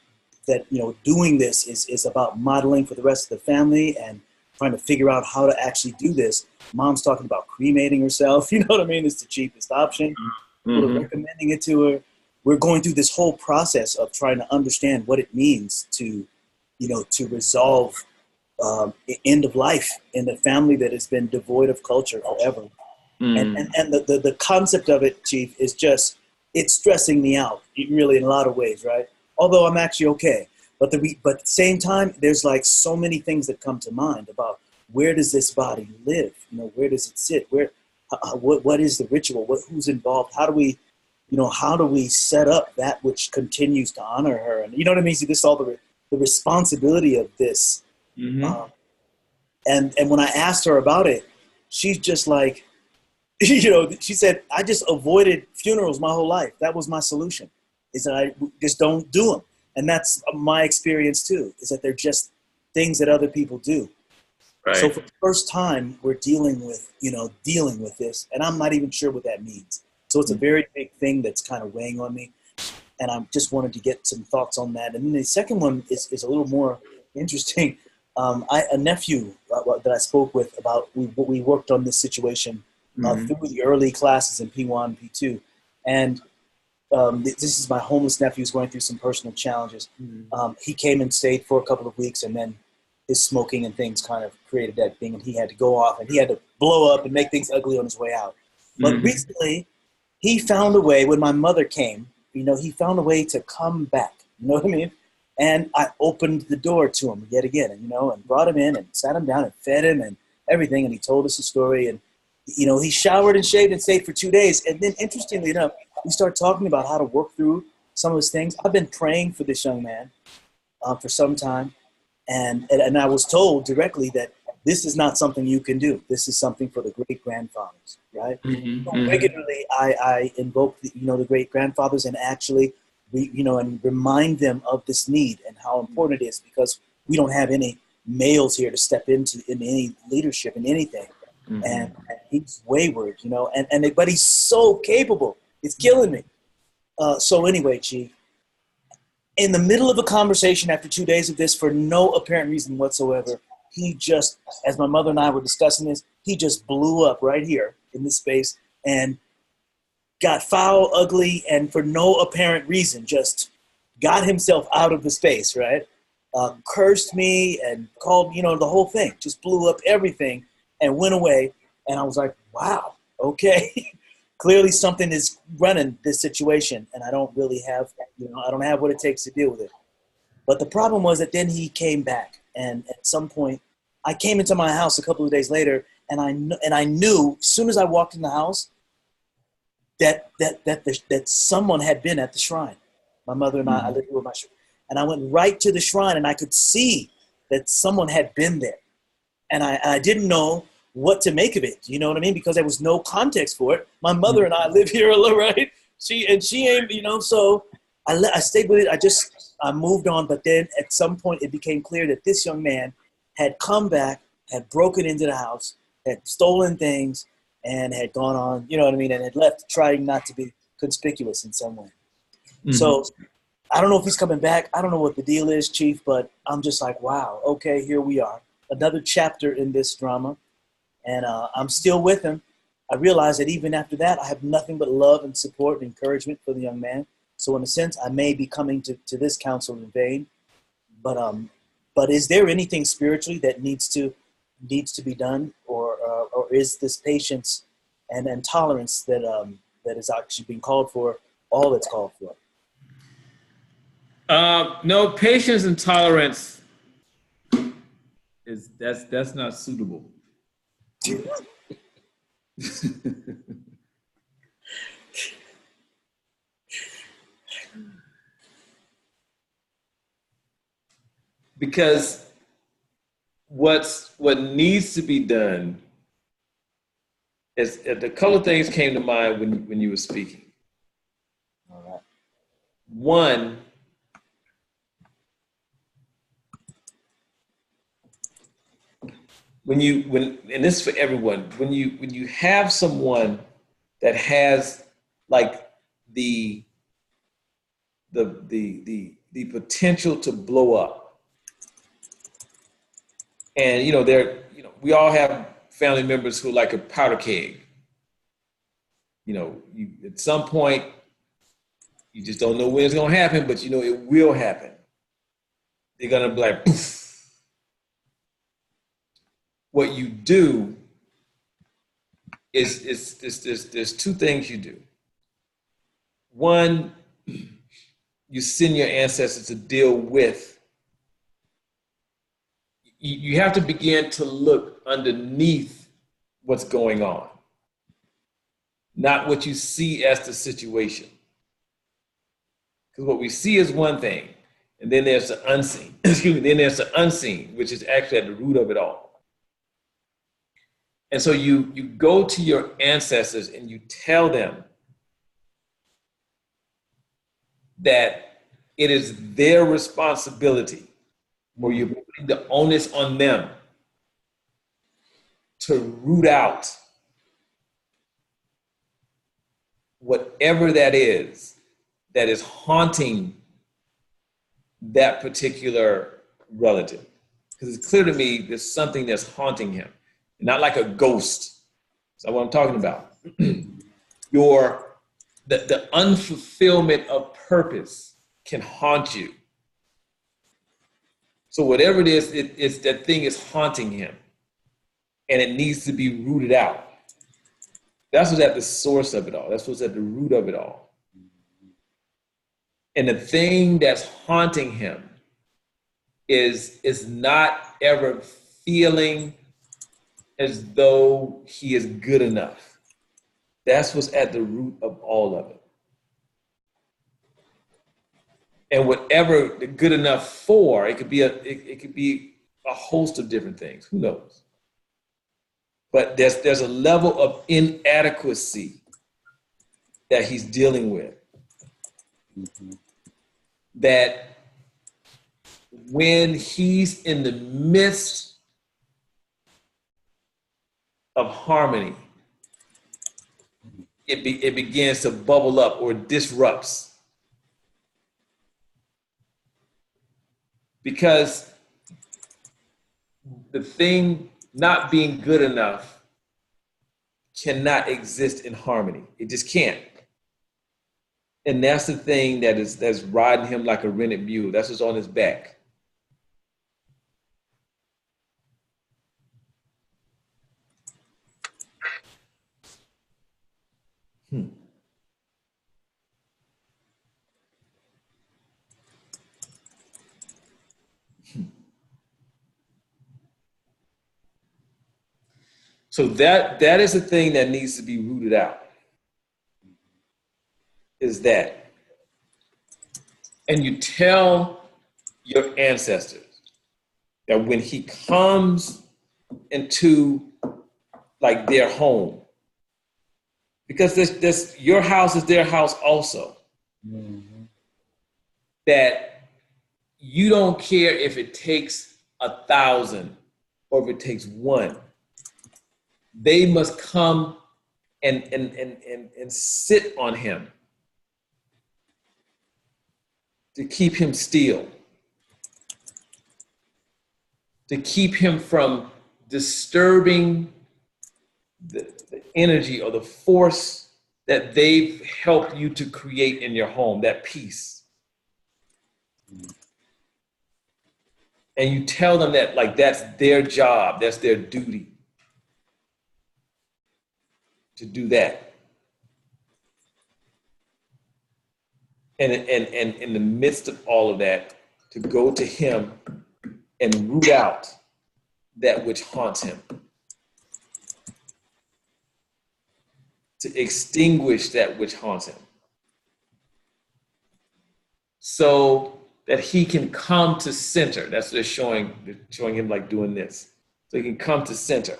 you know, doing this is about modeling for the rest of the family and trying to figure out how to actually do this. Mom's talking about cremating herself, you know what I mean? It's the cheapest option. People are recommending it to her. We're going through this whole process of trying to understand what it means to, you know, to resolve end of life in a family that has been devoid of culture forever. And the concept of it, Chief, is just, it's stressing me out, really, in a lot of ways, right? Although I'm actually okay. But at the same time, there's like so many things that come to mind about where does this body live? You know, where does it sit? What is the ritual? Who's involved? How do we set up that which continues to honor her? And you know what I mean? See, this is all the responsibility of this. And when I asked her about it, she's just like, you know, she said, I just avoided funerals my whole life. That was my solution, is that I just don't do them. And that's my experience too, is that they're just things that other people do. Right. So for the first time, we're dealing with this, and I'm not even sure what that means. So it's a very big thing that's kind of weighing on me. And I just wanted to get some thoughts on that. And then the second one is a little more interesting. A nephew that I spoke with about, we worked on this situation through the early classes in P1, P2. And this is my homeless nephew who's going through some personal challenges. He came and stayed for a couple of weeks, and then his smoking and things kind of created that thing, and he had to go off, and he had to blow up and make things ugly on his way out. But recently, he found a way, when my mother came, you know, he found a way to come back. You know what I mean? And I opened the door to him yet again, and, you know, and brought him in and sat him down and fed him and everything, and he told us the story. And, you know, he showered and shaved and stayed for 2 days. And then, interestingly enough, we started talking about how to work through some of his things. I've been praying for this young man for some time. And I was told directly that this is not something you can do. This is something for the great-grandfathers, right? Regularly, I invoke the great-grandfathers and actually, and remind them of this need and how important it is, because we don't have any males here to step into any leadership in anything. And he's wayward, you know, but he's so capable. It's killing me. So anyway, Chief, in the middle of a conversation after 2 days of this, for no apparent reason whatsoever, he just, as my mother and I were discussing this, he just blew up right here in this space and got foul, ugly, and for no apparent reason, just got himself out of the space, right? Cursed me and called, you know, the whole thing, just blew up everything and went away. And I was like, wow, okay. Clearly something is running this situation, and I don't really have, I don't have what it takes to deal with it. But the problem was that then he came back, and at some point, I came into my house a couple of days later, and I knew as soon as I walked in the house that someone had been at the shrine. My mother and I lived with my shrine, and I went right to the shrine, and I could see that someone had been there, and I didn't know what to make of it, you know what I mean? Because there was no context for it. My mother and I live here alone, right? She ain't, so I stayed with it. I moved on, but then at some point it became clear that this young man had come back, had broken into the house, had stolen things, and had gone on, you know what I mean? And had left trying not to be conspicuous in some way. So I don't know if he's coming back. I don't know what the deal is, Chief, but I'm just like, wow, okay, here we are. Another chapter in this drama. And I'm still with him. I realize that even after that, I have nothing but love and support and encouragement for the young man. So in a sense, I may be coming to this counsel in vain. But is there anything spiritually that needs to be done, or is this patience and tolerance that is actually being called for all that's called for? No, patience and tolerance that's not suitable. Because what needs to be done is a couple of things came to mind when you were speaking. All right. One, and this is for everyone, when you have someone that has like the potential to blow up, and we all have family members who are like a powder keg. At some point you just don't know when it's gonna happen, but it will happen. They're gonna be like, poof. What you do is there's two things you do. One, you send your ancestors to deal with. You have to begin to look underneath what's going on, not what you see as the situation. Because what we see is one thing, and then there's the unseen. Then there's the unseen, which is actually at the root of it all. And so you go to your ancestors and you tell them that it is their responsibility, or you're putting the onus on them to root out whatever that is haunting that particular relative. Because it's clear to me there's something that's haunting him. Not like a ghost. That's what I'm talking about. The unfulfillment of purpose can haunt you. So whatever it is, it's that thing is haunting him, and it needs to be rooted out. That's what's at the source of it all. That's what's at the root of it all. And the thing that's haunting him is not ever feeling as though he is good enough. That's what's at the root of all of it. And whatever the good enough for, it could be a host of different things. Who knows? But there's a level of inadequacy that he's dealing with. Mm-hmm. That when he's in the midst of harmony, it begins to bubble up or disrupts. Because the thing not being good enough cannot exist in harmony. It just can't. And that's the thing that's riding him like a rented mule. That's what's on his back. So that is the thing that needs to be rooted out. Is that. And you tell your ancestors that when he comes into like their home, because this your house is their house also. Mm-hmm. That you don't care if it takes 1,000 or if it takes 1. They must come and sit on him to keep him still, to keep him from disturbing the energy or the force that they've helped you to create in your home, that peace. And you tell them that like that's their job, that's their duty to do that. And in the midst of all of that, to go to him and root out that which haunts him. To extinguish that which haunts him. So that he can come to center. That's what they're showing him, like doing this. So he can come to center.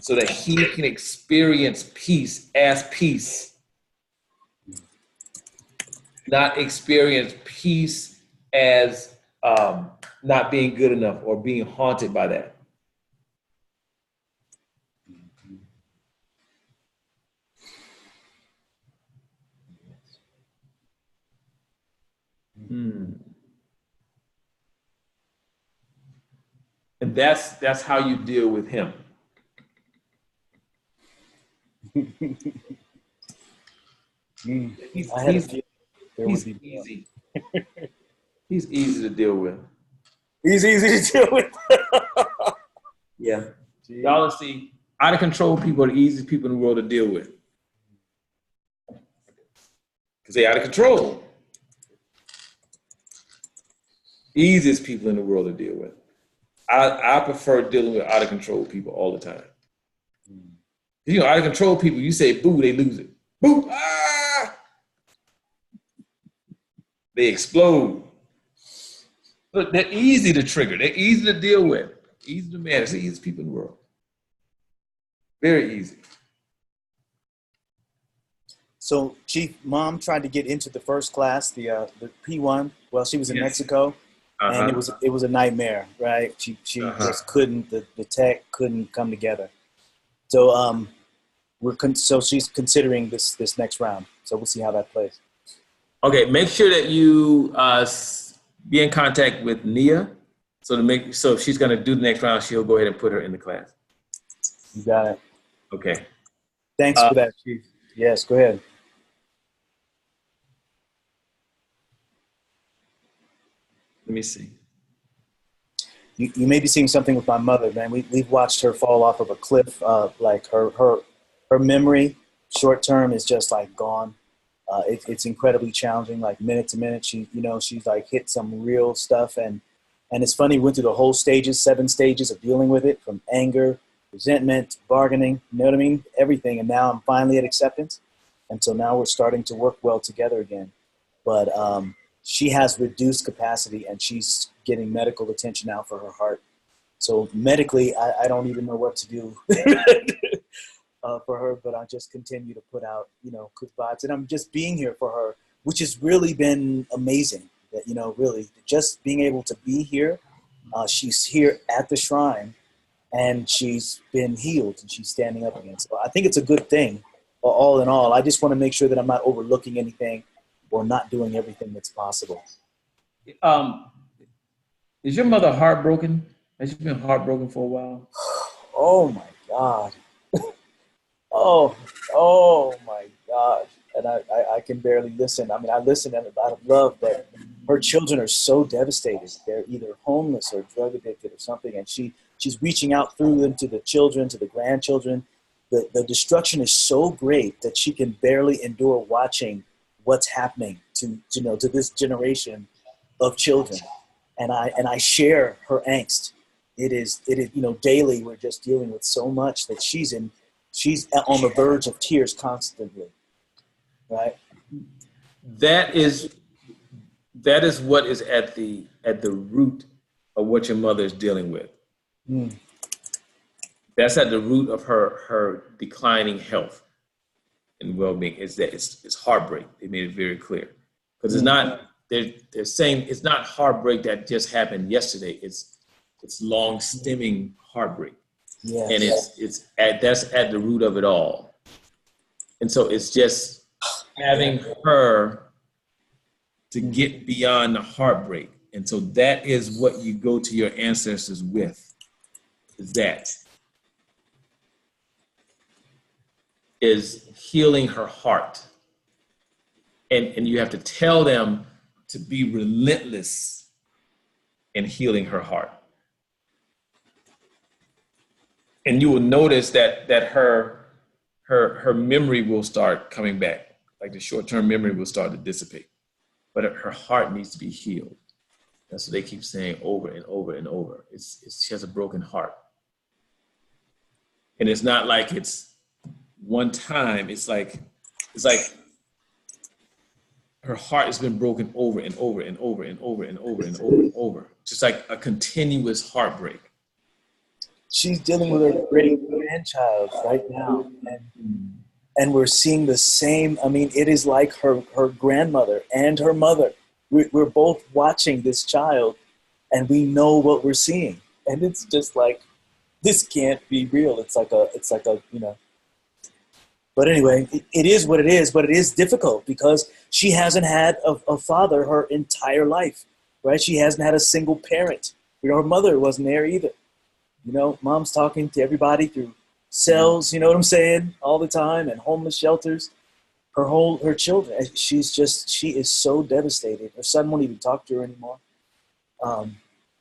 So that he can experience peace as peace. Not experience peace as not being good enough or being haunted by that. And that's how you deal with him. He's easy. He's easy to deal with. He's easy to deal with. Yeah. Y'all see, out of control people are the easiest people in the world to deal with. Because they're out of control. Easiest people in the world to deal with. I prefer dealing with out of control people all the time. You know, out of control people, you say boo, they lose it. Boo, ah! They explode. But they're easy to trigger. They're easy to deal with. Easy to manage. It's the easiest people in the world. Very easy. So, Chief, Mom tried to get into the first class, the P1. Well, she was in Mexico, and it was a nightmare, right? She just couldn't. The tech couldn't come together. So so she's considering this next round. So we'll see how that plays. Okay, make sure that you be in contact with Nia. So if she's going to do the next round, she'll go ahead and put her in the class. You got it. Okay. Thanks for that, Chief. Yes, go ahead. Let me see. You may be seeing something with my mother, man. We've watched her fall off of a cliff. Like her memory, short term, is just like gone. It's incredibly challenging. Like minute to minute, she's like hit some real stuff, and it's funny. We went through the whole 7 stages of dealing with it, from anger, resentment, bargaining. You know what I mean? Everything, and now I'm finally at acceptance, and so now we're starting to work well together again. But she has reduced capacity, and she's getting medical attention now for her heart. So medically, I don't even know what to do for her, but I just continue to put out, good vibes. And I'm just being here for her, which has really been amazing. That, really just being able to be here. She's here at the shrine, and she's been healed, and she's standing up again. So I think it's a good thing, all in all. I just want to make sure that I'm not overlooking anything or not doing everything that's possible. Is your mother heartbroken? Has she been heartbroken for a while? Oh my God. Oh my gosh. And I can barely listen. I mean, I listen out of love, but her children are so devastated. They're either homeless or drug addicted or something. And she's reaching out through them to the children, to the grandchildren. The destruction is so great that she can barely endure watching what's happening to this generation of children. And I share her angst. It is, daily we're just dealing with so much that she's on the verge of tears constantly. Right? That is what is at the root of what your mother is dealing with. That's at the root of her declining health and well-being. Is that it's heartbreak. They made it very clear, because it's not. They're saying it's not heartbreak that just happened yesterday. It's long stemming heartbreak. Yes. And that's at the root of it all. And so it's just having her to get beyond the heartbreak. And so that is what you go to your ancestors with, is healing her heart. And you have to tell them to be relentless in healing her heart. And you will notice that her memory will start coming back. Like the short-term memory will start to dissipate. but her heart needs to be healed. That's what they keep saying over and over and over. She has a broken heart. And it's not like it's one time. It's like her heart has been broken over and over and over and over and over and over and over. Just like a continuous heartbreak. She's dealing with her great grandchild right now. And we're seeing the same. I mean, it is like her grandmother and her mother. We're both watching this child, and we know what we're seeing. And it's just like, this can't be real. It's like a, But anyway, it is what it is, but it is difficult because she hasn't had a father her entire life, right? She hasn't had a single parent. Her mother wasn't there either. Mom's talking to everybody through cells, you know what I'm saying, all the time, and homeless shelters. Her children, she is so devastated. Her son won't even talk to her anymore.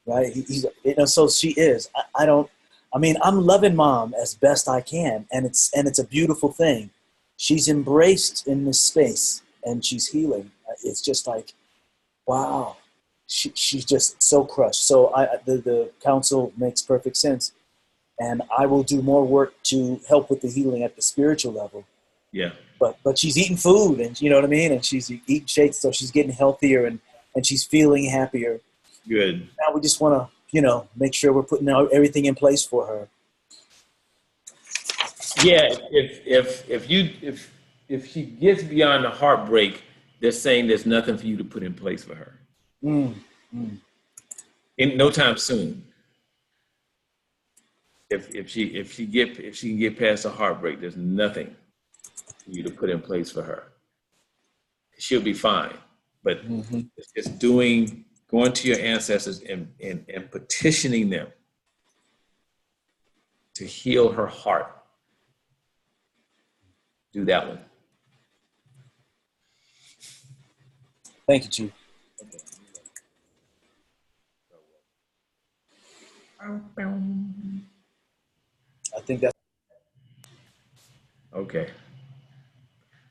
Right? So she is. I'm loving Mom as best I can, and it's a beautiful thing. She's embraced in this space, and she's healing. It's just like, wow. She's just so crushed. So the counsel makes perfect sense, and I will do more work to help with the healing at the spiritual level. Yeah. But she's eating food, and you know what I mean, and she's eating shakes, so she's getting healthier and she's feeling happier. Good. Now we just want to make sure we're putting everything in place for her. Yeah. If she gets beyond the heartbreak, they're saying there's nothing for you to put in place for her. In no time soon. If she can get past the heartbreak, there's nothing for you to put in place for her. She'll be fine. But it's going to your ancestors and petitioning them to heal her heart. Do that one. Thank you, Chief. I think that's okay.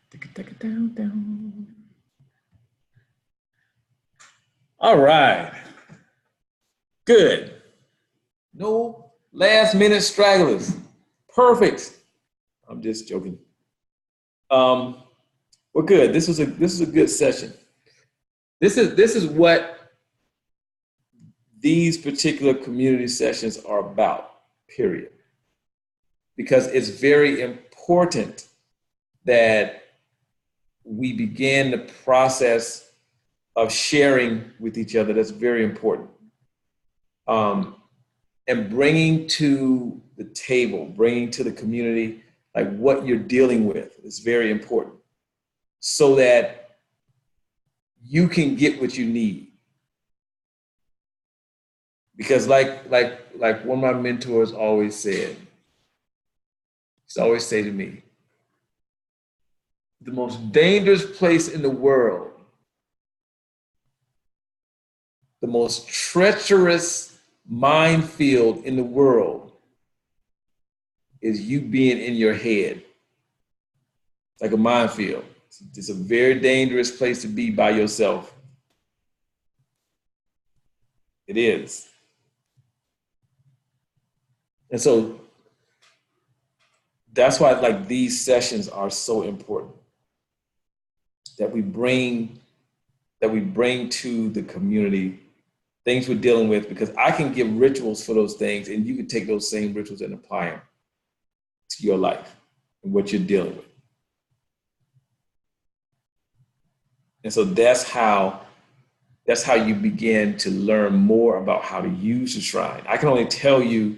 Take it down. All right. Good. No last minute stragglers. Perfect. I'm just joking. We're good. This is a good session. This is what these particular community sessions are about, period. Because it's very important that we begin the process of sharing with each other. That's very important. And bringing to the table, bringing to the community, like what you're dealing with is very important so that you can get what you need. Because like one of my mentors always said, he'd always say to me, the most dangerous place in the world, the most treacherous minefield in the world is you being in your head. Like a minefield. It's a very dangerous place to be by yourself. It is. And so that's why like these sessions are so important. That we bring to the community things we're dealing with, because I can give rituals for those things and you can take those same rituals and apply them to your life and what you're dealing with. And so that's how you begin to learn more about how to use the shrine. I can only tell you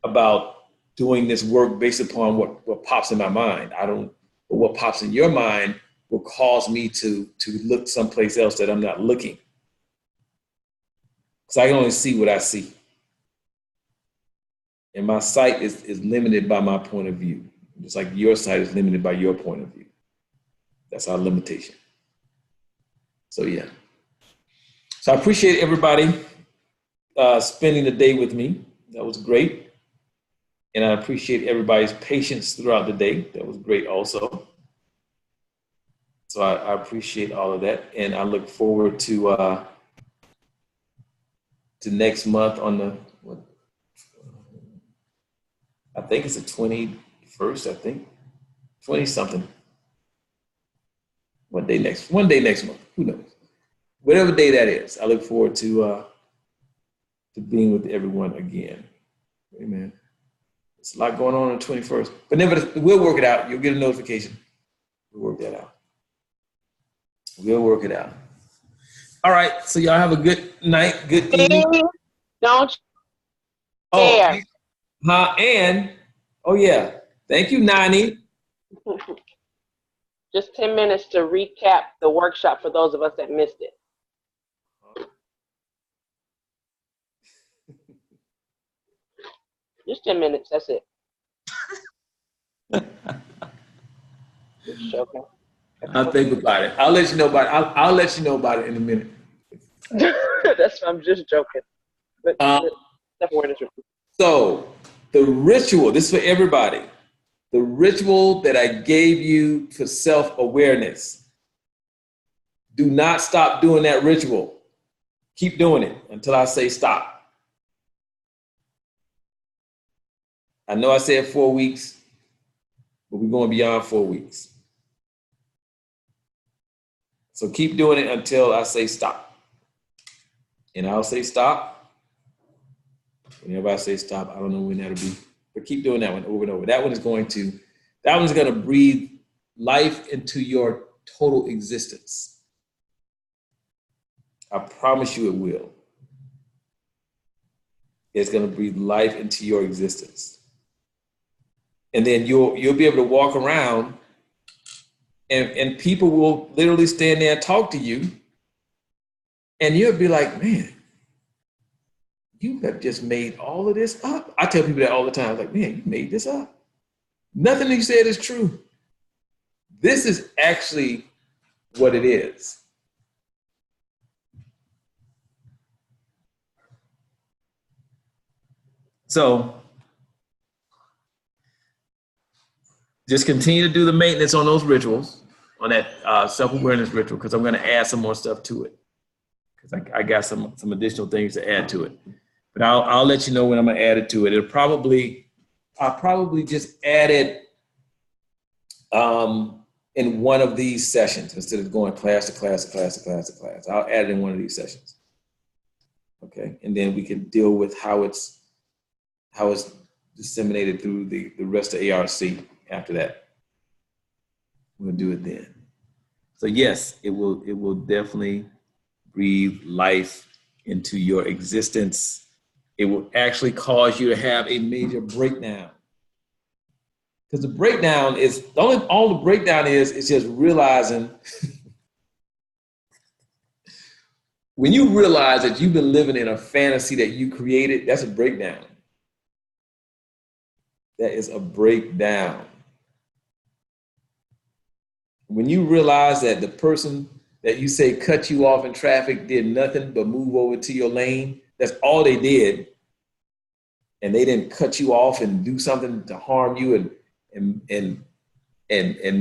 about doing this work based upon what pops in my mind. But what pops in your mind will cause me to look someplace else that I'm not looking. Because I can only see what I see. And my sight is limited by my point of view. Just like your sight is limited by your point of view. That's our limitation. So yeah. So I appreciate everybody spending the day with me. That was great. And I appreciate everybody's patience throughout the day. That was great also. So I appreciate all of that, and I look forward to next month on the, I think it's the 21st, I think, 20 something. One day next month, who knows? Whatever day that is, I look forward to being with everyone again. Amen. There's a lot going on the 21st, but nevertheless, we'll work it out. You'll get a notification. We'll work that out. We'll work it out. All right, so y'all have a good night, good evening. Don't share. And, oh yeah, thank you, Nani. Just 10 minutes to recap the workshop for those of us that missed it. Just 10 minutes, that's it. Just joking. I'll think about it. I'll let you know about it. I'll let you know about it in a minute. I'm just joking. But so the ritual, this is for everybody. The ritual that I gave you for self-awareness. Do not stop doing that ritual. Keep doing it until I say stop. I know I said 4 weeks, but we're going beyond 4 weeks. So keep doing it until I say stop. And I'll say stop. Whenever I say stop, I don't know when that'll be, but keep doing that one over and over. That one's going to breathe life into your total existence. I promise you it will. It's going to breathe life into your existence. And then you'll be able to walk around and people will literally stand there and talk to you. And you'll be like, man, you have just made all of this up. I tell people that all the time, like, man, you made this up. Nothing you said is true. This is actually what it is. So just continue to do the maintenance on those rituals, on that self-awareness ritual, because I'm going to add some more stuff to it. Because I got some additional things to add to it. But I'll let you know when I'm going to add it to it. I'll probably just add it in one of these sessions instead of going class to class to class to class to class. I'll add it in one of these sessions. Okay, and then we can deal with how it's disseminated through the rest of ARC after that. We'll do it then. So yes, it will definitely breathe life into your existence. It will actually cause you to have a major breakdown. Because the breakdown is, all the breakdown is just realizing, when you realize that you've been living in a fantasy that you created, that's a breakdown. That is a breakdown. When you realize that the person that you say cut you off in traffic did nothing but move over to your lane, that's all they did, and they didn't cut you off and do something to harm you and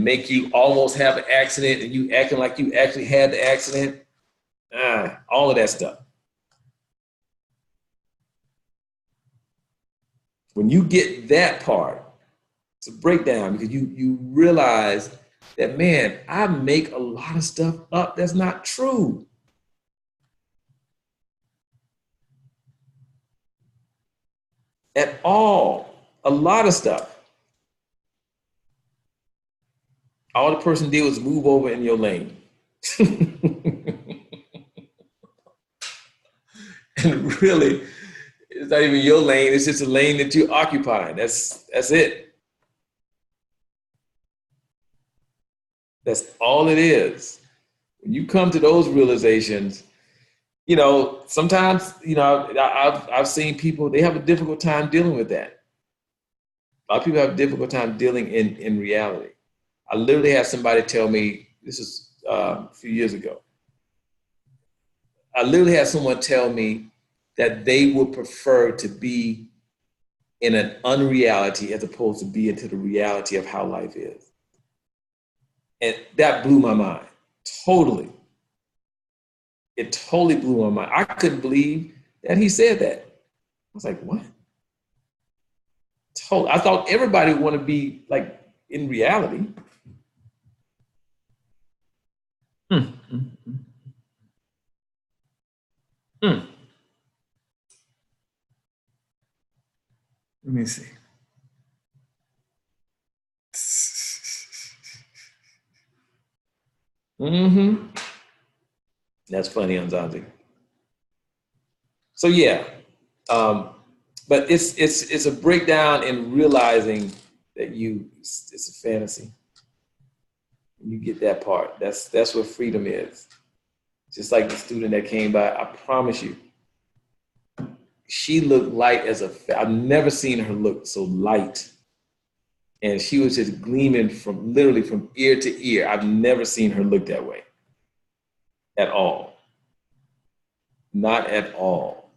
make you almost have an accident, and you acting like you actually had the accident, all of that stuff. When you get that part, it's a breakdown, because you realize that, man, I make a lot of stuff up that's not true. At all. A lot of stuff. All the person did was move over in your lane. And really, it's not even your lane, it's just a lane that you occupy. That's it. That's all it is. When you come to those realizations, sometimes, I've seen people, they have a difficult time dealing with that. A lot of people have a difficult time dealing in reality. I literally had somebody tell me, this is a few years ago. I literally had someone tell me that they would prefer to be in an unreality as opposed to be into the reality of how life is. And that blew my mind, totally. It totally blew my mind. I couldn't believe that he said that. I was like, what? I thought everybody would want to be like in reality. Let me see. That's funny, Anzanzi. So yeah, but it's a breakdown in realizing that it's a fantasy. You get that part. That's what freedom is. Just like the student that came by, I promise you, she looked light as I've never seen her look so light. And she was just gleaming literally from ear to ear. I've never seen her look that way. At all. Not at all.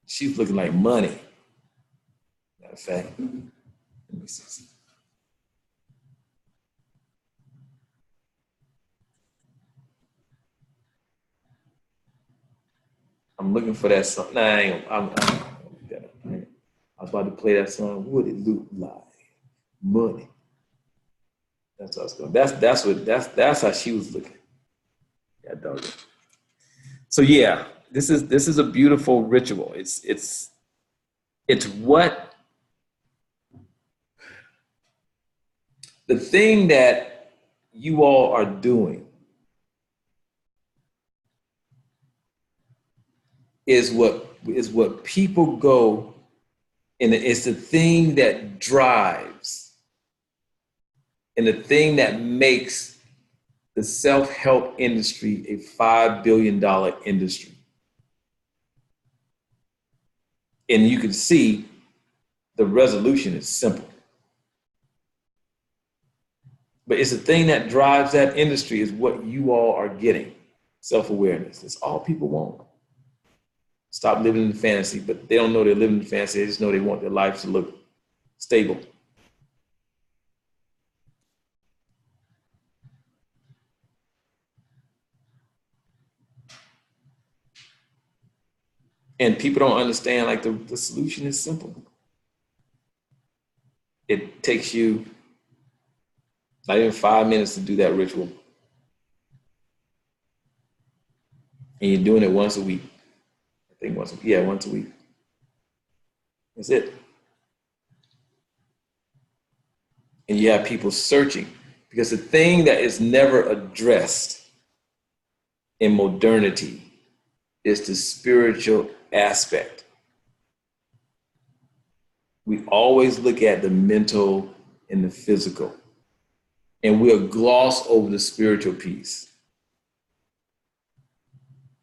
She's looking like money. Matter of fact, let me see. I'm looking for that song. Nah, I was about to play that song. What it look like? Money. That's what I was going. That's how she was looking. Yeah, dog. So yeah, this is a beautiful ritual. It's what the thing that you all are doing is what people go, and it's the thing that drives and the thing that makes the self-help industry a $5 billion industry. And you can see the resolution is simple. But it's the thing that drives that industry is what you all are getting, self-awareness. It's all people want. Stop living in fantasy, but they don't know they're living in fantasy. They just know they want their life to look stable. And people don't understand, like the solution is simple. It takes you not even 5 minutes to do that ritual. And you're doing it once a week. I think once a week. That's it. And you have people searching, because the thing that is never addressed in modernity is the spiritual aspect. We always look at the mental and the physical, and we'll gloss over the spiritual piece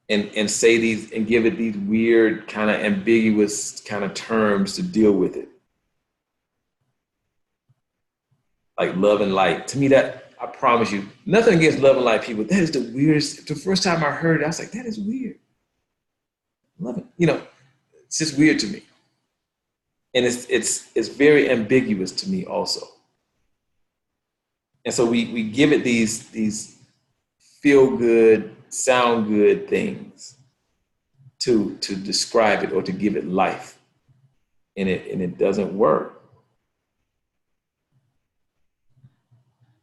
and say these and give it these weird kind of ambiguous kind of terms to deal with it. Like love and light. To me, that, I promise you, nothing against love and light people. That is the weirdest. The first time I heard it, I was like, that is weird. Love it. It's just weird to me. And it's very ambiguous to me also. And so we give it these feel good, sound good things to describe it or to give it life. And it doesn't work.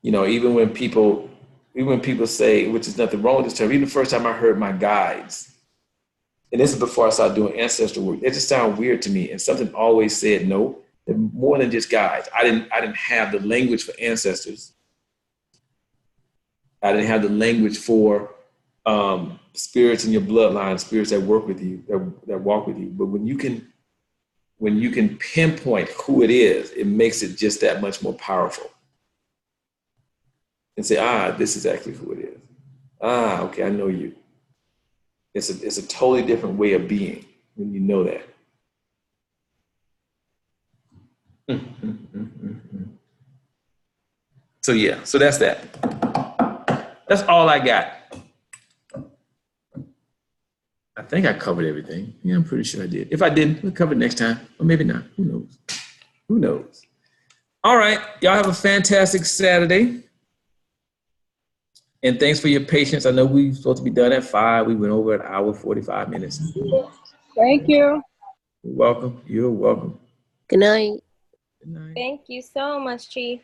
Even when people say, which is nothing wrong with this term, even the first time I heard my guides, and this is before I started doing ancestral work, it just sounded weird to me. And something always said, no, they're more than just guides. I didn't have the language for ancestors. I didn't have the language for spirits in your bloodline, spirits that work with you, that walk with you. But when you can pinpoint who it is, it makes it just that much more powerful. And say, this is actually who it is. Okay, I know you. It's a totally different way of being when you know that. So yeah, so that's that. That's all I got. I think I covered everything. Yeah, I'm pretty sure I did. If I didn't, we'll cover it next time. Or maybe not. Who knows? All right. Y'all have a fantastic Saturday. And thanks for your patience. I know we were supposed to be done at 5. We went over an hour, 45 minutes. Thank you. You're welcome. You're welcome. Good night. Thank you so much, Chief.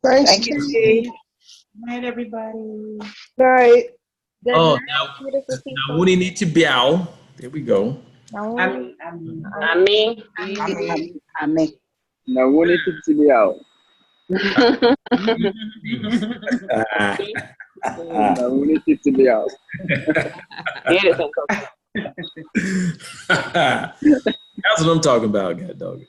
Thank you, Chief. Good night, everybody. Night. Good Oh, night, beautiful people. now Woody need to biao. There we go. I mean. Now, when it to be out. Now, when it to be out. That's what I'm talking about, God dog.